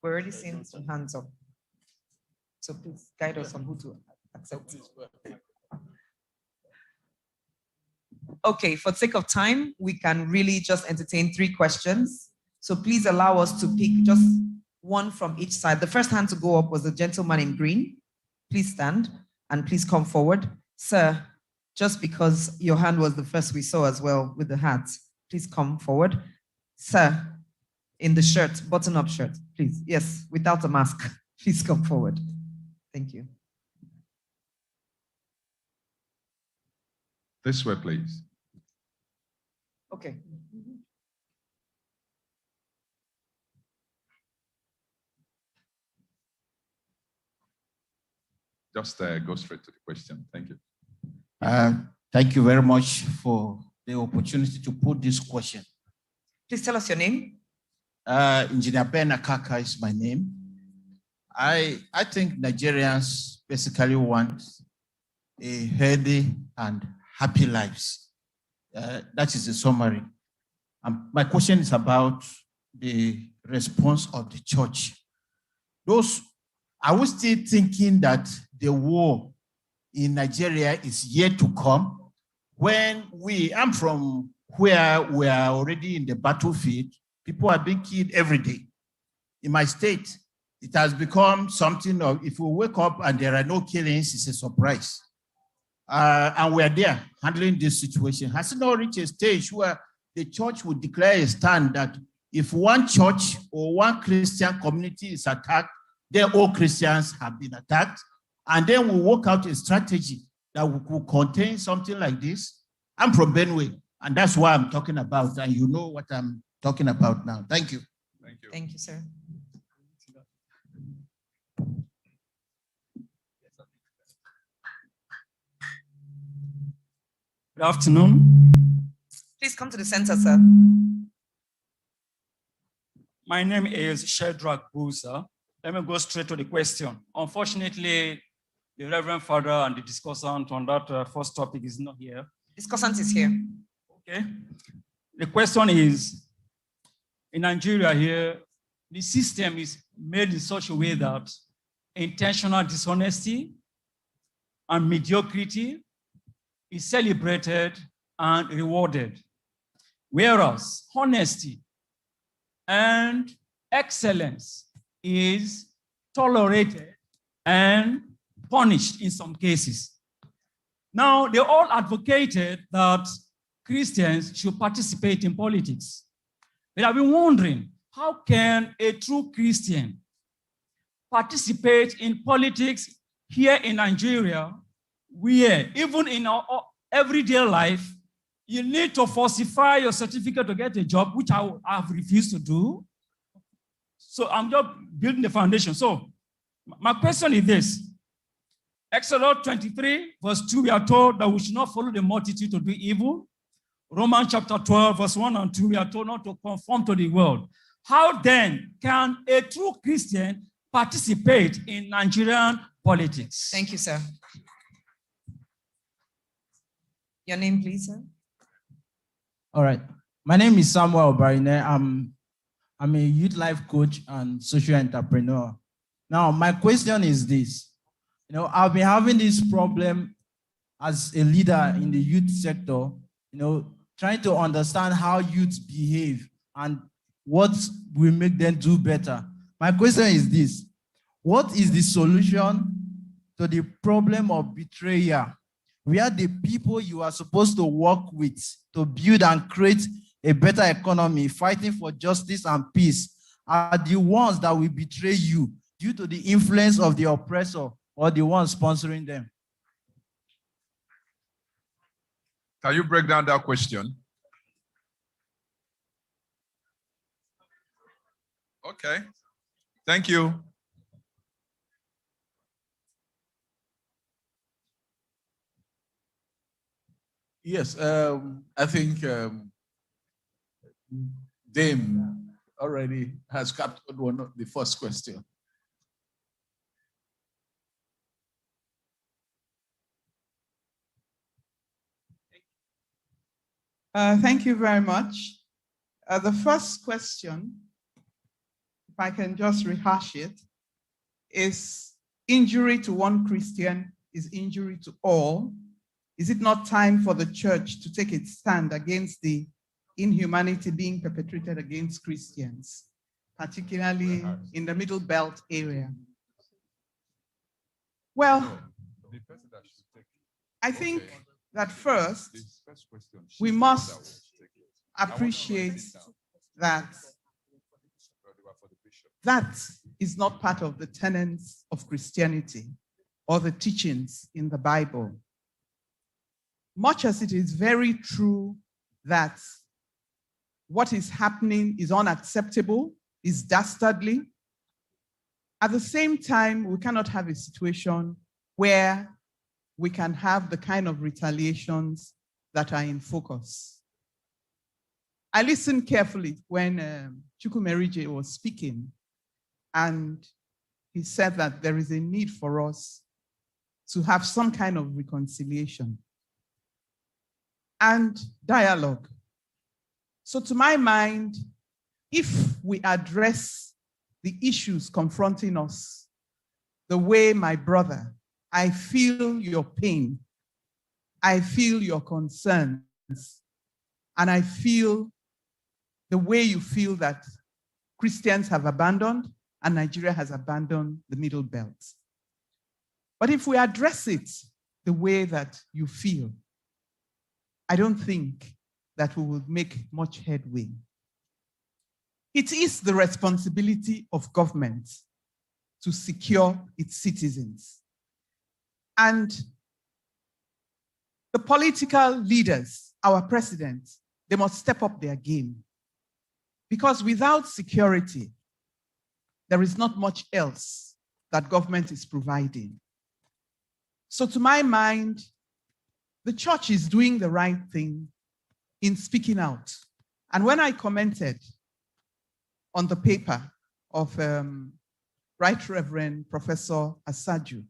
We're already seeing some hands up. So please guide us on who to accept. Okay, for the sake of time, we can really just entertain 3 questions. So please allow us to pick just one from each side. The first hand to go up was the gentleman in green. Please stand and please come forward. Sir, just because your hand was the first we saw as well with the hat, please come forward. Sir, in the shirt, button-up shirt, please. Yes, without a mask. Please come forward. Thank you. This way, please. Okay. Just go straight to the question. Thank you. Thank you very much for the opportunity to put this question. Please tell us your name. Engineer Ben Akaka is my name. I think Nigerians basically want a healthy and happy lives. That is the summary. My question is about the response of the church. Are we still thinking that the war in Nigeria is yet to come? When I'm from where we are already in the battlefield, people are being killed every day. In my state, it has become something of, if we wake up and there are no killings, it's a surprise. And we're there handling this situation. Has it not reached a stage where the church would declare a stand that if one church or one Christian community is attacked, then all Christians have been attacked, and then we work out a strategy that will contain something like this? I'm from Benue, and that's why I'm talking about, and you know what I'm talking about now. Thank you. Thank you. Thank you, sir. Good afternoon. Please come to the center, sir. My name is Shedrack Busa. Let me go straight to the question. Unfortunately, the Reverend Father and the discussant on that first topic is not here. Discussant is here. Okay. The question is, in Nigeria here, the system is made in such a way that intentional dishonesty and mediocrity is celebrated and rewarded, whereas honesty and excellence is tolerated and punished in some cases. Now, they all advocated that Christians should participate in politics. But I've been wondering, how can a true Christian participate in politics here in Nigeria, where even in our everyday life, you need to falsify your certificate to get a job, which I have refused to do. So I'm just building the foundation. So my question is this. Exodus 23, verse 2, we are told that we should not follow the multitude to do evil. Romans chapter 12, verse 1 and 2, we are told not to conform to the world. how then can a true Christian participate in Nigerian politics? Thank you, sir. Your name, please, sir. All right. My name is Samuel Barine. I'm a youth life coach and social entrepreneur. Now, my question is this. I've been having this problem as a leader in the youth sector, trying to understand how youth behave and what will make them do better. My question is this: what is the solution to the problem of betrayal, where the people you are supposed to work with to build and create a better economy, fighting for justice and peace, are the ones that will betray you due to the influence of the oppressor or the ones sponsoring them? Can you break down that question? Okay. Thank you. Yes, I think Dame already has captured one of the first question. Thank you very much. The first question, if I can just rehash it, is injury to one Christian is injury to all. Is it not time for the church to take its stand against the inhumanity being perpetrated against Christians, particularly in the Middle Belt area? Well, I think that first, we must appreciate that that is not part of the tenets of Christianity or the teachings in the Bible. Much as it is very true that what is happening is unacceptable, is dastardly, at the same time, we cannot have a situation where we can have the kind of retaliations that are in focus. I listened carefully when Chukwumerije was speaking, and he said that there is a need for us to have some kind of reconciliation and dialogue. So to my mind, if we address the issues confronting us the way my brother, I feel your pain, I feel your concerns, and I feel the way you feel that Christians have abandoned and Nigeria has abandoned the Middle Belt. But if we address it the way that you feel, I don't think that we will make much headway. It is the responsibility of government to secure its citizens. And the political leaders, our president, they must step up their game. Because without security, there is not much else that government is providing. So to my mind, the church is doing the right thing in speaking out. And when I commented on the paper of Right Reverend Professor Asaju,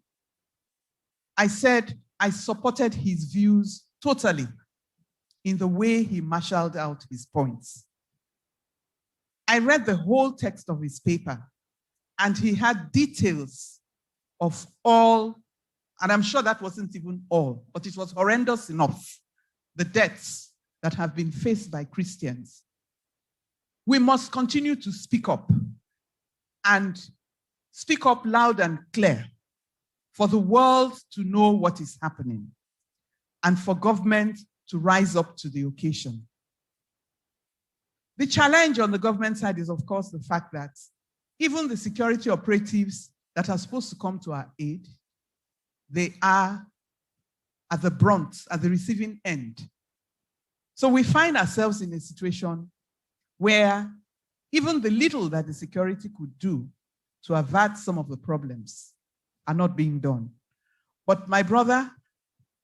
I said I supported his views totally in the way he marshaled out his points. I read the whole text of his paper, and he had details of all, and I'm sure that wasn't even all, but it was horrendous enough, the deaths that have been faced by Christians. We must continue to speak up, and speak up loud and clear for the world to know what is happening and for government to rise up to the occasion. The challenge on the government side is, of course, the fact that even the security operatives that are supposed to come to our aid, they are at the brunt, at the receiving end. So we find ourselves in a situation where even the little that the security could do to avert some of the problems are not being done. But my brother,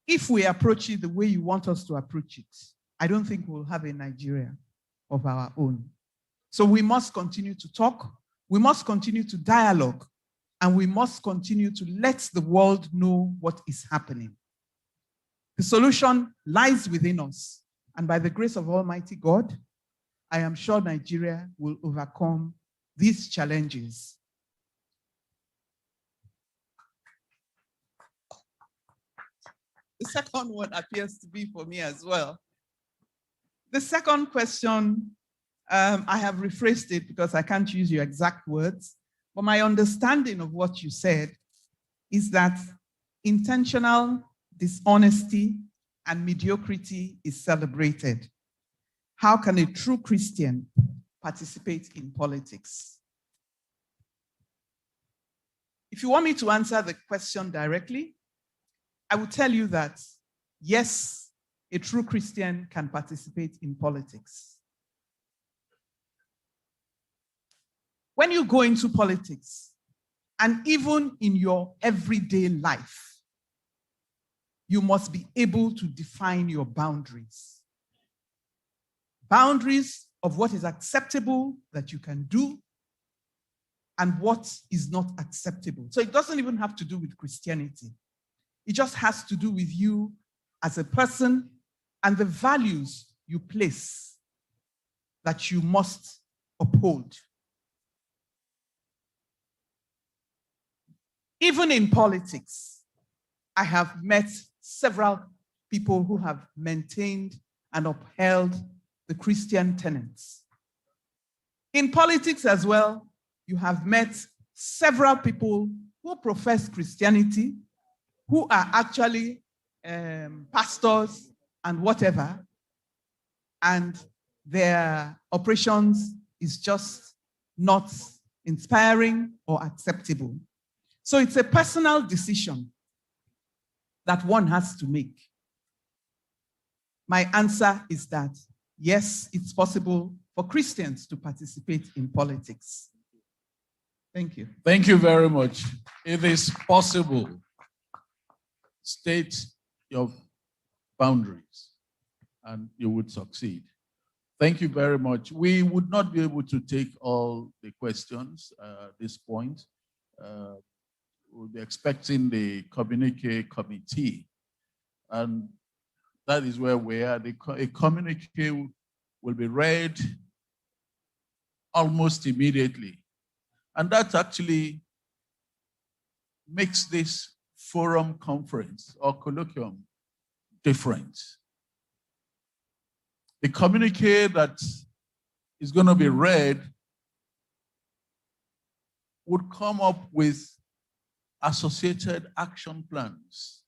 if we approach it the way you want us to approach it, I don't think we'll have a Nigeria of our own. So we must continue to talk, we must continue to dialogue, and we must continue to let the world know what is happening. The solution lies within us, and by the grace of Almighty God, I am sure Nigeria will overcome these challenges. The second one appears to be for me as well. The second question, I have rephrased it because I can't use your exact words, but my understanding of what you said is that intentional dishonesty and mediocrity is celebrated. How can a true Christian participate in politics? If you want me to answer the question directly, I will tell you that, yes, a true Christian can participate in politics. When you go into politics, and even in your everyday life, you must be able to define your boundaries. Boundaries of what is acceptable that you can do and what is not acceptable. So it doesn't even have to do with Christianity. It just has to do with you as a person and the values you place that you must uphold. Even in politics, I have met several people who have maintained and upheld the Christian tenets. In politics as well, you have met several people who profess Christianity, who are actually pastors and whatever, and their operations is just not inspiring or acceptable. So it's a personal decision that one has to make. My answer is that, yes, it's possible for Christians to participate in politics. Thank you. Thank you very much. It is possible. State your boundaries and you would succeed. Thank you very much. We would not be able to take all the questions at this point. We'll be expecting the communique committee, and that is where we are. A communique will be read almost immediately, and that actually makes this forum conference or colloquium different. The communique that is going to be read would come up with associated action plans.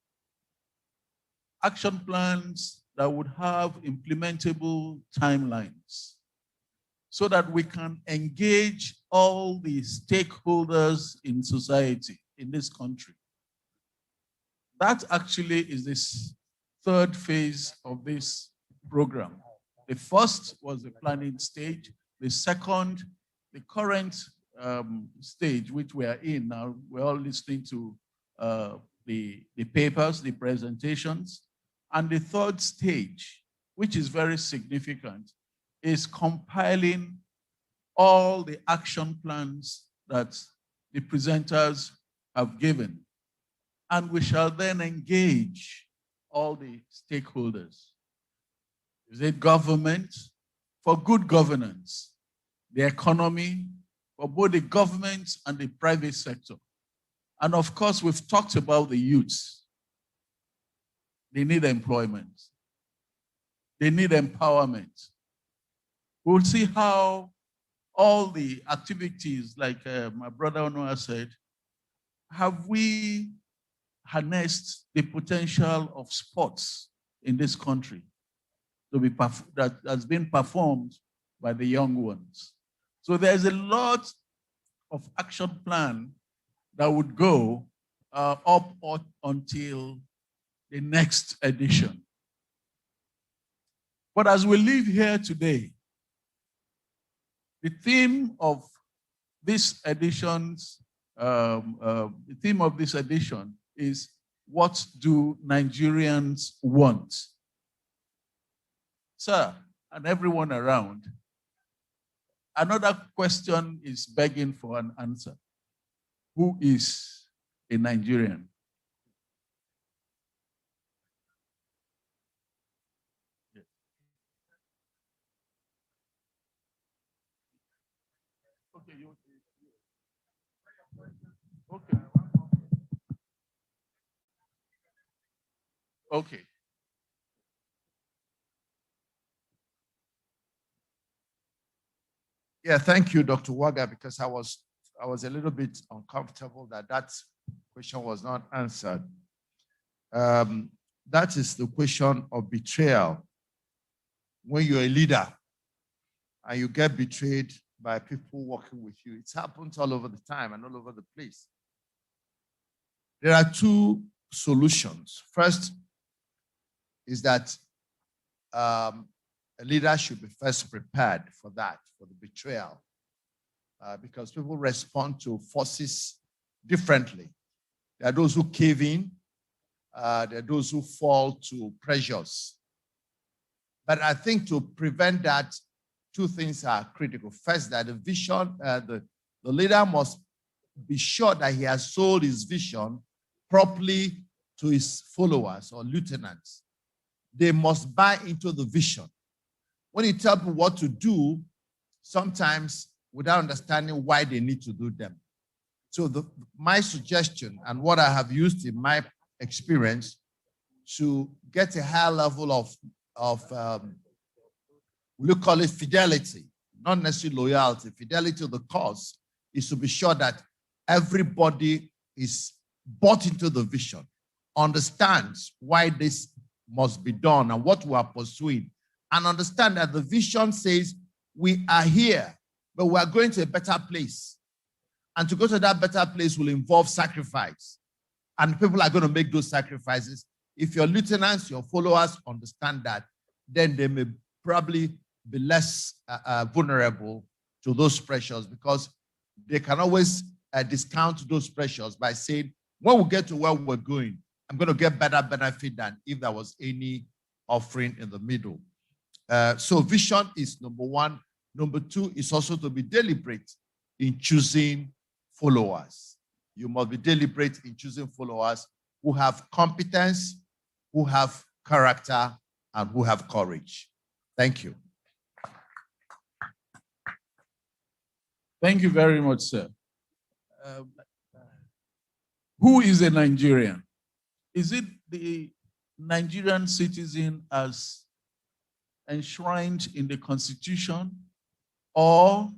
Action plans that would have implementable timelines so that we can engage all the stakeholders in society, in this country. That actually is this third phase of this program. The first was the planning stage. The second, the current stage, which we are in now, we're all listening to the papers, the presentations. And the third stage, which is very significant, is compiling all the action plans that the presenters have given. And we shall then engage all the stakeholders. Is it government? For good governance, the economy, for both the government and the private sector. And of course, we've talked about the youths. They need employment. They need empowerment. We'll see how all the activities, like my brother Onoa said, have we harnessed the potential of sports in this country to be that has been performed by the young ones. So there's a lot of action plan that would go up until the next edition. But as we leave here today, the theme of this edition's is, what do Nigerians want? Sir, and everyone around, Another question is begging for an answer. Who is a Nigerian? Okay. Okay. Yeah, thank you, Dr. Waga, because I was a little bit uncomfortable that question was not answered. That is the question of betrayal. When you're a leader and you get betrayed by people working with you, it happens all over the time and all over the place. There are two solutions. First is that a leader should be first prepared for that, for the betrayal, because people respond to forces differently. There are those who cave in, there are those who fall to pressures. But I think to prevent that, two things are critical. First, that the vision, the leader must be sure that he has sold his vision properly to his followers or lieutenants. They must buy into the vision. When you tell people what to do, sometimes without understanding why they need to do them. So my suggestion and what I have used in my experience to get a higher level of we'll call it fidelity, not necessarily loyalty, fidelity to the cause, is to be sure that everybody is bought into the vision, understands why this must be done and what we are pursuing, and understand that the vision says we are here, but we are going to a better place. And to go to that better place will involve sacrifice. And people are going to make those sacrifices. If your lieutenants, your followers understand that, then they may probably be less vulnerable to those pressures, because they can always discount those pressures by saying, when we get to where we're going, I'm going to get better benefit than if there was any offering in the middle. So vision is number one. Number two is also to be deliberate in choosing followers. You must be deliberate in choosing followers who have competence, who have character, and who have courage. Thank you. Thank you very much, sir. Who is a Nigerian? Is it the Nigerian citizen as enshrined in the Constitution, or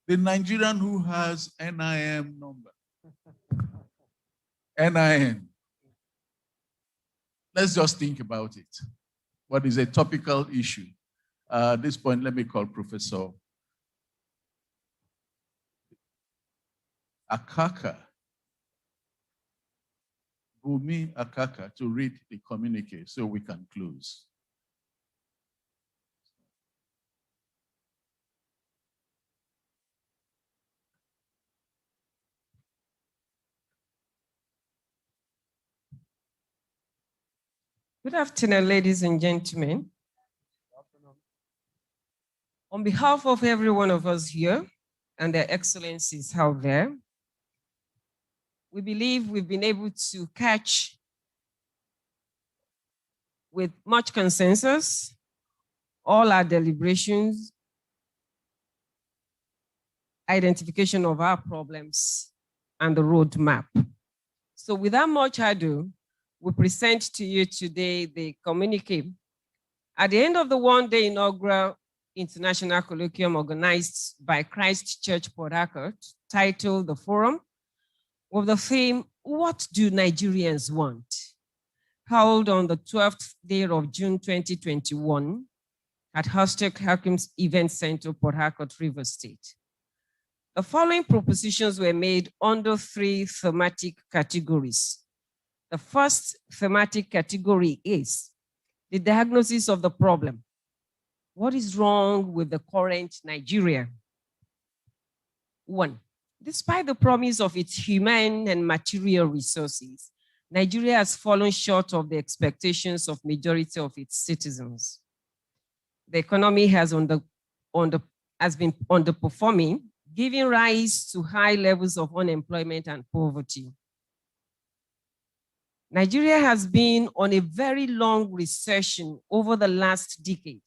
the Nigerian who has NIN number? NIN. Let's just think about it. What is a topical issue? At this point, let me call Professor Akaka, Bumi Akaka, to read the communique so we can close. Good afternoon, ladies and gentlemen. On behalf of every one of us here and their excellencies out there, we believe we've been able to catch with much consensus all our deliberations, identification of our problems, and the roadmap. So without much ado, we present to you today the communique. At the end of the one-day inaugural international colloquium organized by Christ Church Port Harcourt, titled The Forum, with the theme, What Do Nigerians Want?, held on the 12th day of June 2021 at Harcourt Event Center, Port Harcourt, Rivers State. The following propositions were made under 3 thematic categories. The first thematic category is the diagnosis of the problem. What is wrong with the current Nigeria? 1, despite the promise of its human and material resources, Nigeria has fallen short of the expectations of majority of its citizens. The economy has has been underperforming, giving rise to high levels of unemployment and poverty. Nigeria has been on a very long recession over the last decade,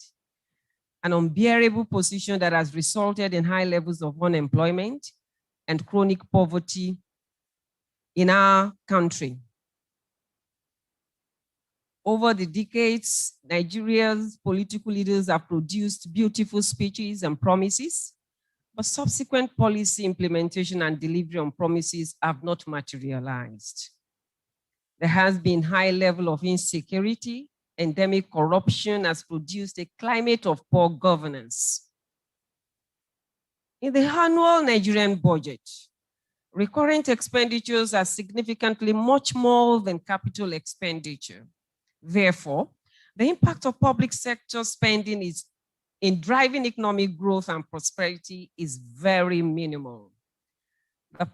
an unbearable position that has resulted in high levels of unemployment and chronic poverty in our country. Over the decades, Nigeria's political leaders have produced beautiful speeches and promises, but subsequent policy implementation and delivery on promises have not materialized. There has been high level of insecurity. Endemic corruption has produced a climate of poor governance. In the annual Nigerian budget, recurrent expenditures are significantly much more than capital expenditure. Therefore, the impact of public sector spending in driving economic growth and prosperity is very minimal. The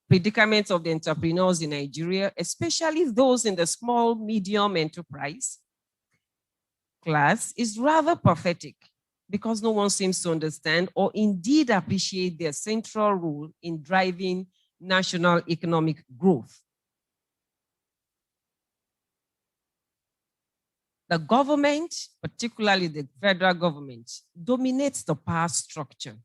predicament of the entrepreneurs in Nigeria, especially those in the small, medium enterprise class, is rather pathetic because no one seems to understand or indeed appreciate their central role in driving national economic growth. The government, particularly the federal government, dominates the power structure,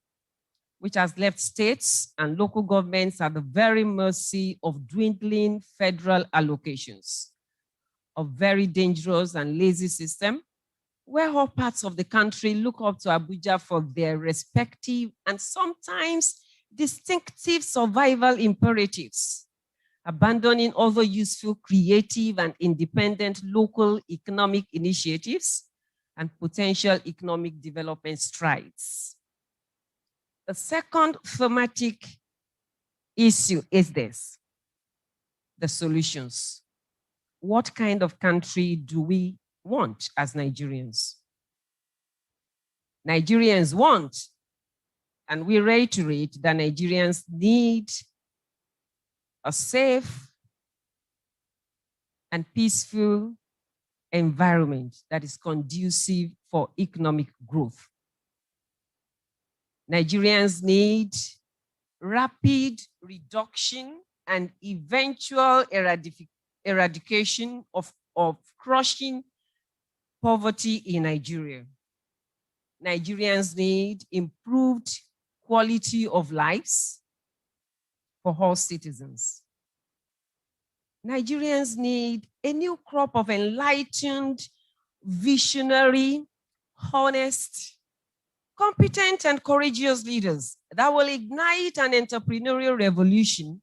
which has left states and local governments at the very mercy of dwindling federal allocations, a very dangerous and lazy system where all parts of the country look up to Abuja for their respective and sometimes distinctive survival imperatives, abandoning other useful, creative, and independent local economic initiatives and potential economic development strides. The second thematic issue is this: the solutions. What kind of country do we want as Nigerians? Nigerians want, and we reiterate that Nigerians need a safe and peaceful environment that is conducive for economic growth. Nigerians need rapid reduction and eventual eradication of crushing poverty in Nigeria. Nigerians need improved quality of lives for all citizens. Nigerians need a new crop of enlightened, visionary, honest, competent, and courageous leaders that will ignite an entrepreneurial revolution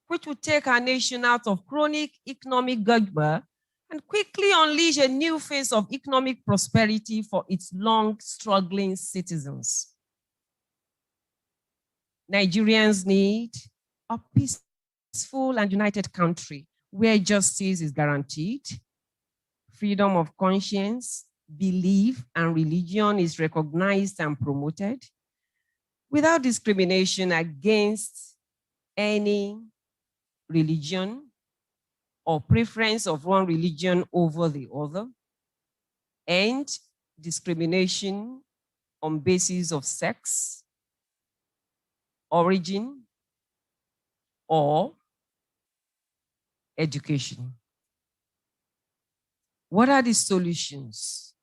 which will take our nation out of chronic economic gugger and quickly unleash a new phase of economic prosperity for its long struggling citizens. Nigerians need a peaceful and united country where justice is guaranteed, freedom of conscience, belief, and religion is recognized and promoted, without discrimination against any religion or preference of one religion over the other, and discrimination on basis of sex, origin, or education. What are the solutions?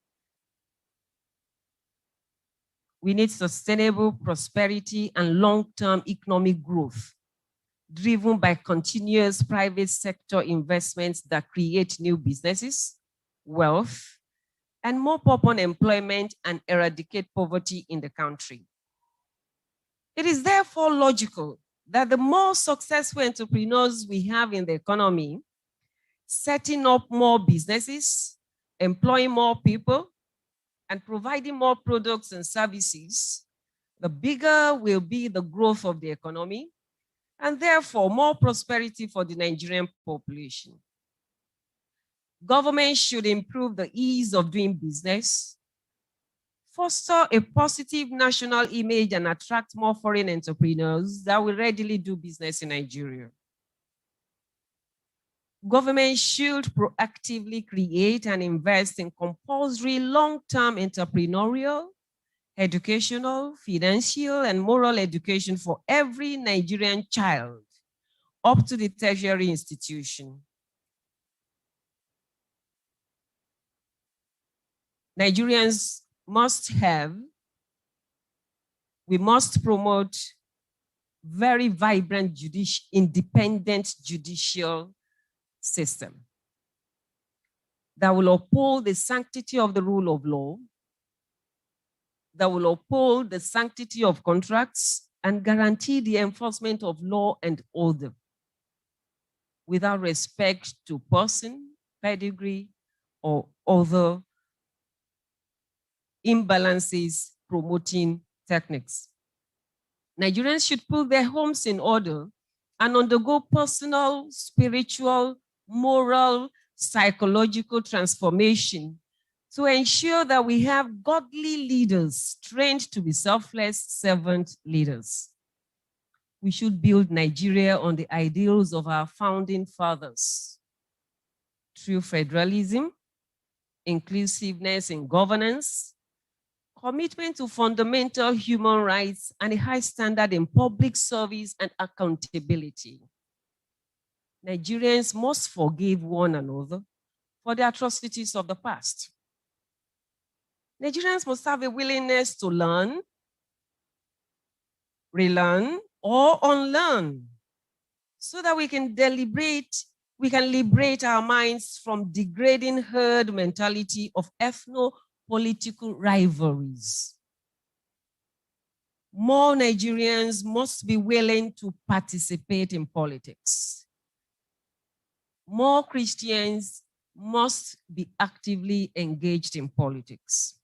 We need sustainable prosperity and long-term economic growth, driven by continuous private sector investments that create new businesses, wealth, and more upon employment and eradicate poverty in the country. It is therefore logical that the more successful entrepreneurs we have in the economy, setting up more businesses, employing more people, and providing more products and services, the bigger will be the growth of the economy, and therefore more prosperity for the Nigerian population. Government should improve the ease of doing business, foster a positive national image, and attract more foreign entrepreneurs that will readily do business in Nigeria. Government should proactively create and invest in compulsory long-term entrepreneurial, educational, financial, and moral education for every Nigerian child up to the tertiary institution. Nigerians must have, we must promote very vibrant independent judicial system that will uphold the sanctity of the rule of law, that will uphold the sanctity of contracts and guarantee the enforcement of law and order without respect to person, pedigree, or other imbalances promoting techniques. Nigerians should put their homes in order and undergo personal, spiritual, moral, psychological transformation to ensure that we have godly leaders trained to be selfless servant leaders. We should build Nigeria on the ideals of our founding fathers. True federalism, inclusiveness in governance, commitment to fundamental human rights, and a high standard in public service and accountability. Nigerians must forgive one another for the atrocities of the past. Nigerians must have a willingness to learn, relearn, or unlearn so that we can liberate our minds from degrading herd mentality of ethno-political rivalries. More Nigerians must be willing to participate in politics. More Christians must be actively engaged in politics.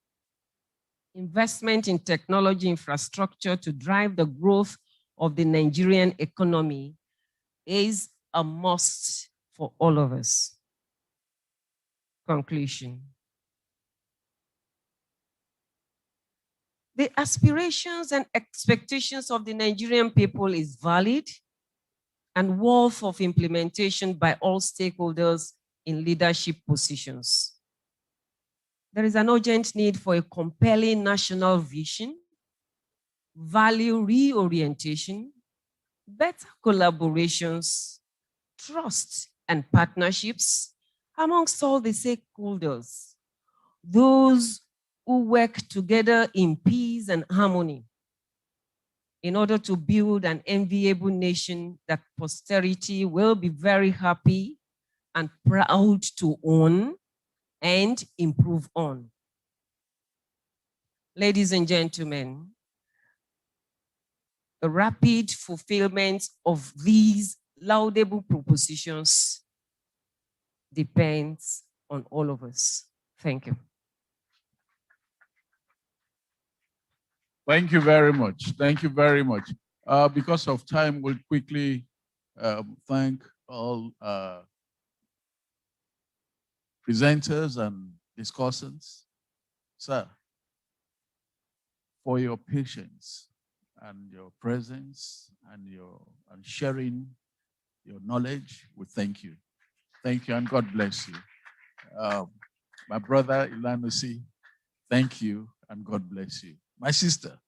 Investment in technology infrastructure to drive the growth of the Nigerian economy is a must for all of us. Conclusion. The aspirations and expectations of the Nigerian people is valid and worth of implementation by all stakeholders in leadership positions. There is an urgent need for a compelling national vision, value reorientation, better collaborations, trust, and partnerships amongst all the stakeholders, those who work together in peace and harmony in order to build an enviable nation that posterity will be very happy and proud to own and improve on. Ladies and gentlemen, the rapid fulfillment of these laudable propositions depends on all of us. Thank you. Thank you very much. Thank you very much. Because of time, we'll quickly thank all presenters and discussants. Sir, for your patience and your presence and sharing your knowledge, we thank you. Thank you and God bless you. My brother Ilanusi, thank you and God bless you. My sister,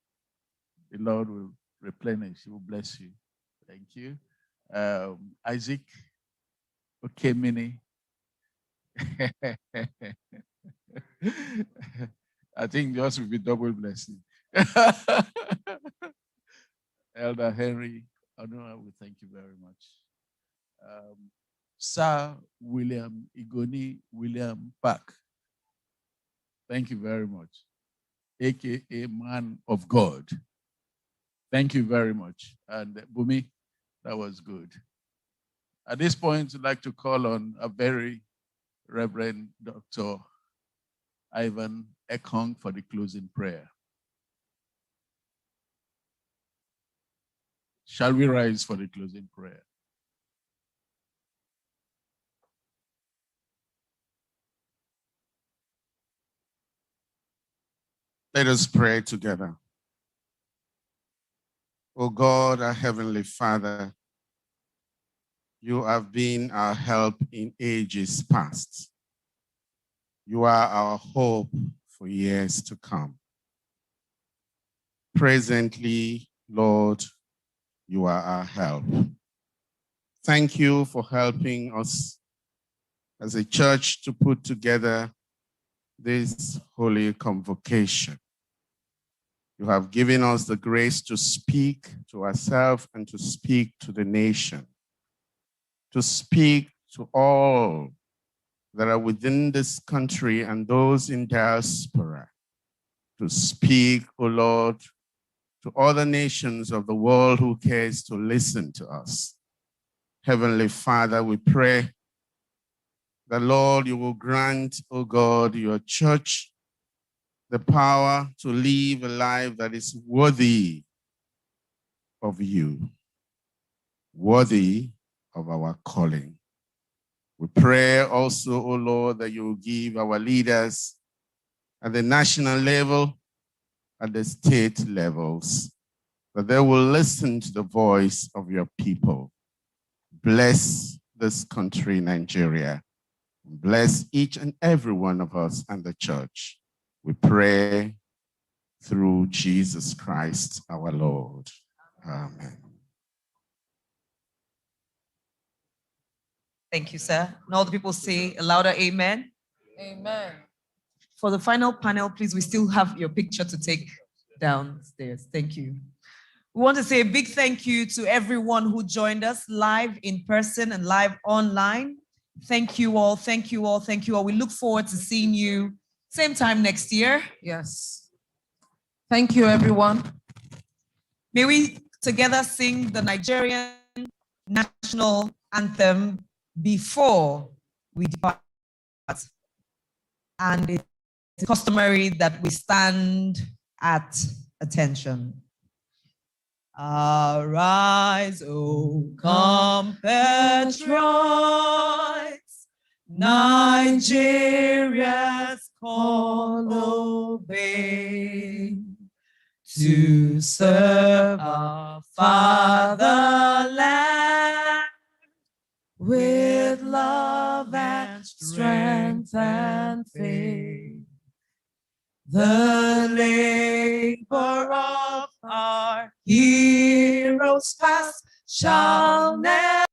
the Lord will replenish, He will bless you. Thank you. Isaac Okemini. I think yours will be double blessing. Elder Henry, Honor, we thank you very much. Sir William Igoni William Park, thank you very much. AKA Man of God. Thank you very much. And Bumi, that was good. At this point, I'd like to call on a very Reverend Dr. Ivan Ekong for the closing prayer. Shall we rise for the closing prayer? Let us pray together. O God, our Heavenly Father, you have been our help in ages past. You are our hope for years to come. presently, Lord, you are our help. Thank you for helping us as a church to put together this holy convocation. You have given us the grace to speak to ourselves and to speak to the nation, to speak to all that are within this country and those in diaspora, to speak, O Lord, to other nations of the world who cares to listen to us. Heavenly Father, we pray that, Lord, you will grant, O God, your church the power to live a life that is worthy of you, worthy of our calling. We pray also, O Lord, that you will give our leaders at the national level, at the state levels, that they will listen to the voice of your people. Bless this country, Nigeria. Bless each and every one of us and the church. We pray through Jesus Christ, our Lord. Amen. Thank you, sir. And all the people say a louder amen. Amen. For the final panel, please, we still have your picture to take downstairs. Thank you. We want to say a big thank you to everyone who joined us live in person and live online. Thank you all, thank you all, thank you all. We look forward to seeing you same time next year. Yes. Thank you, everyone. May we together sing the Nigerian national anthem before we depart. And it's customary that we stand at attention. Arise, O compatriots, Nigeria's call obey, to serve our fatherland with love and strength and faith. The labor of our heroes past shall never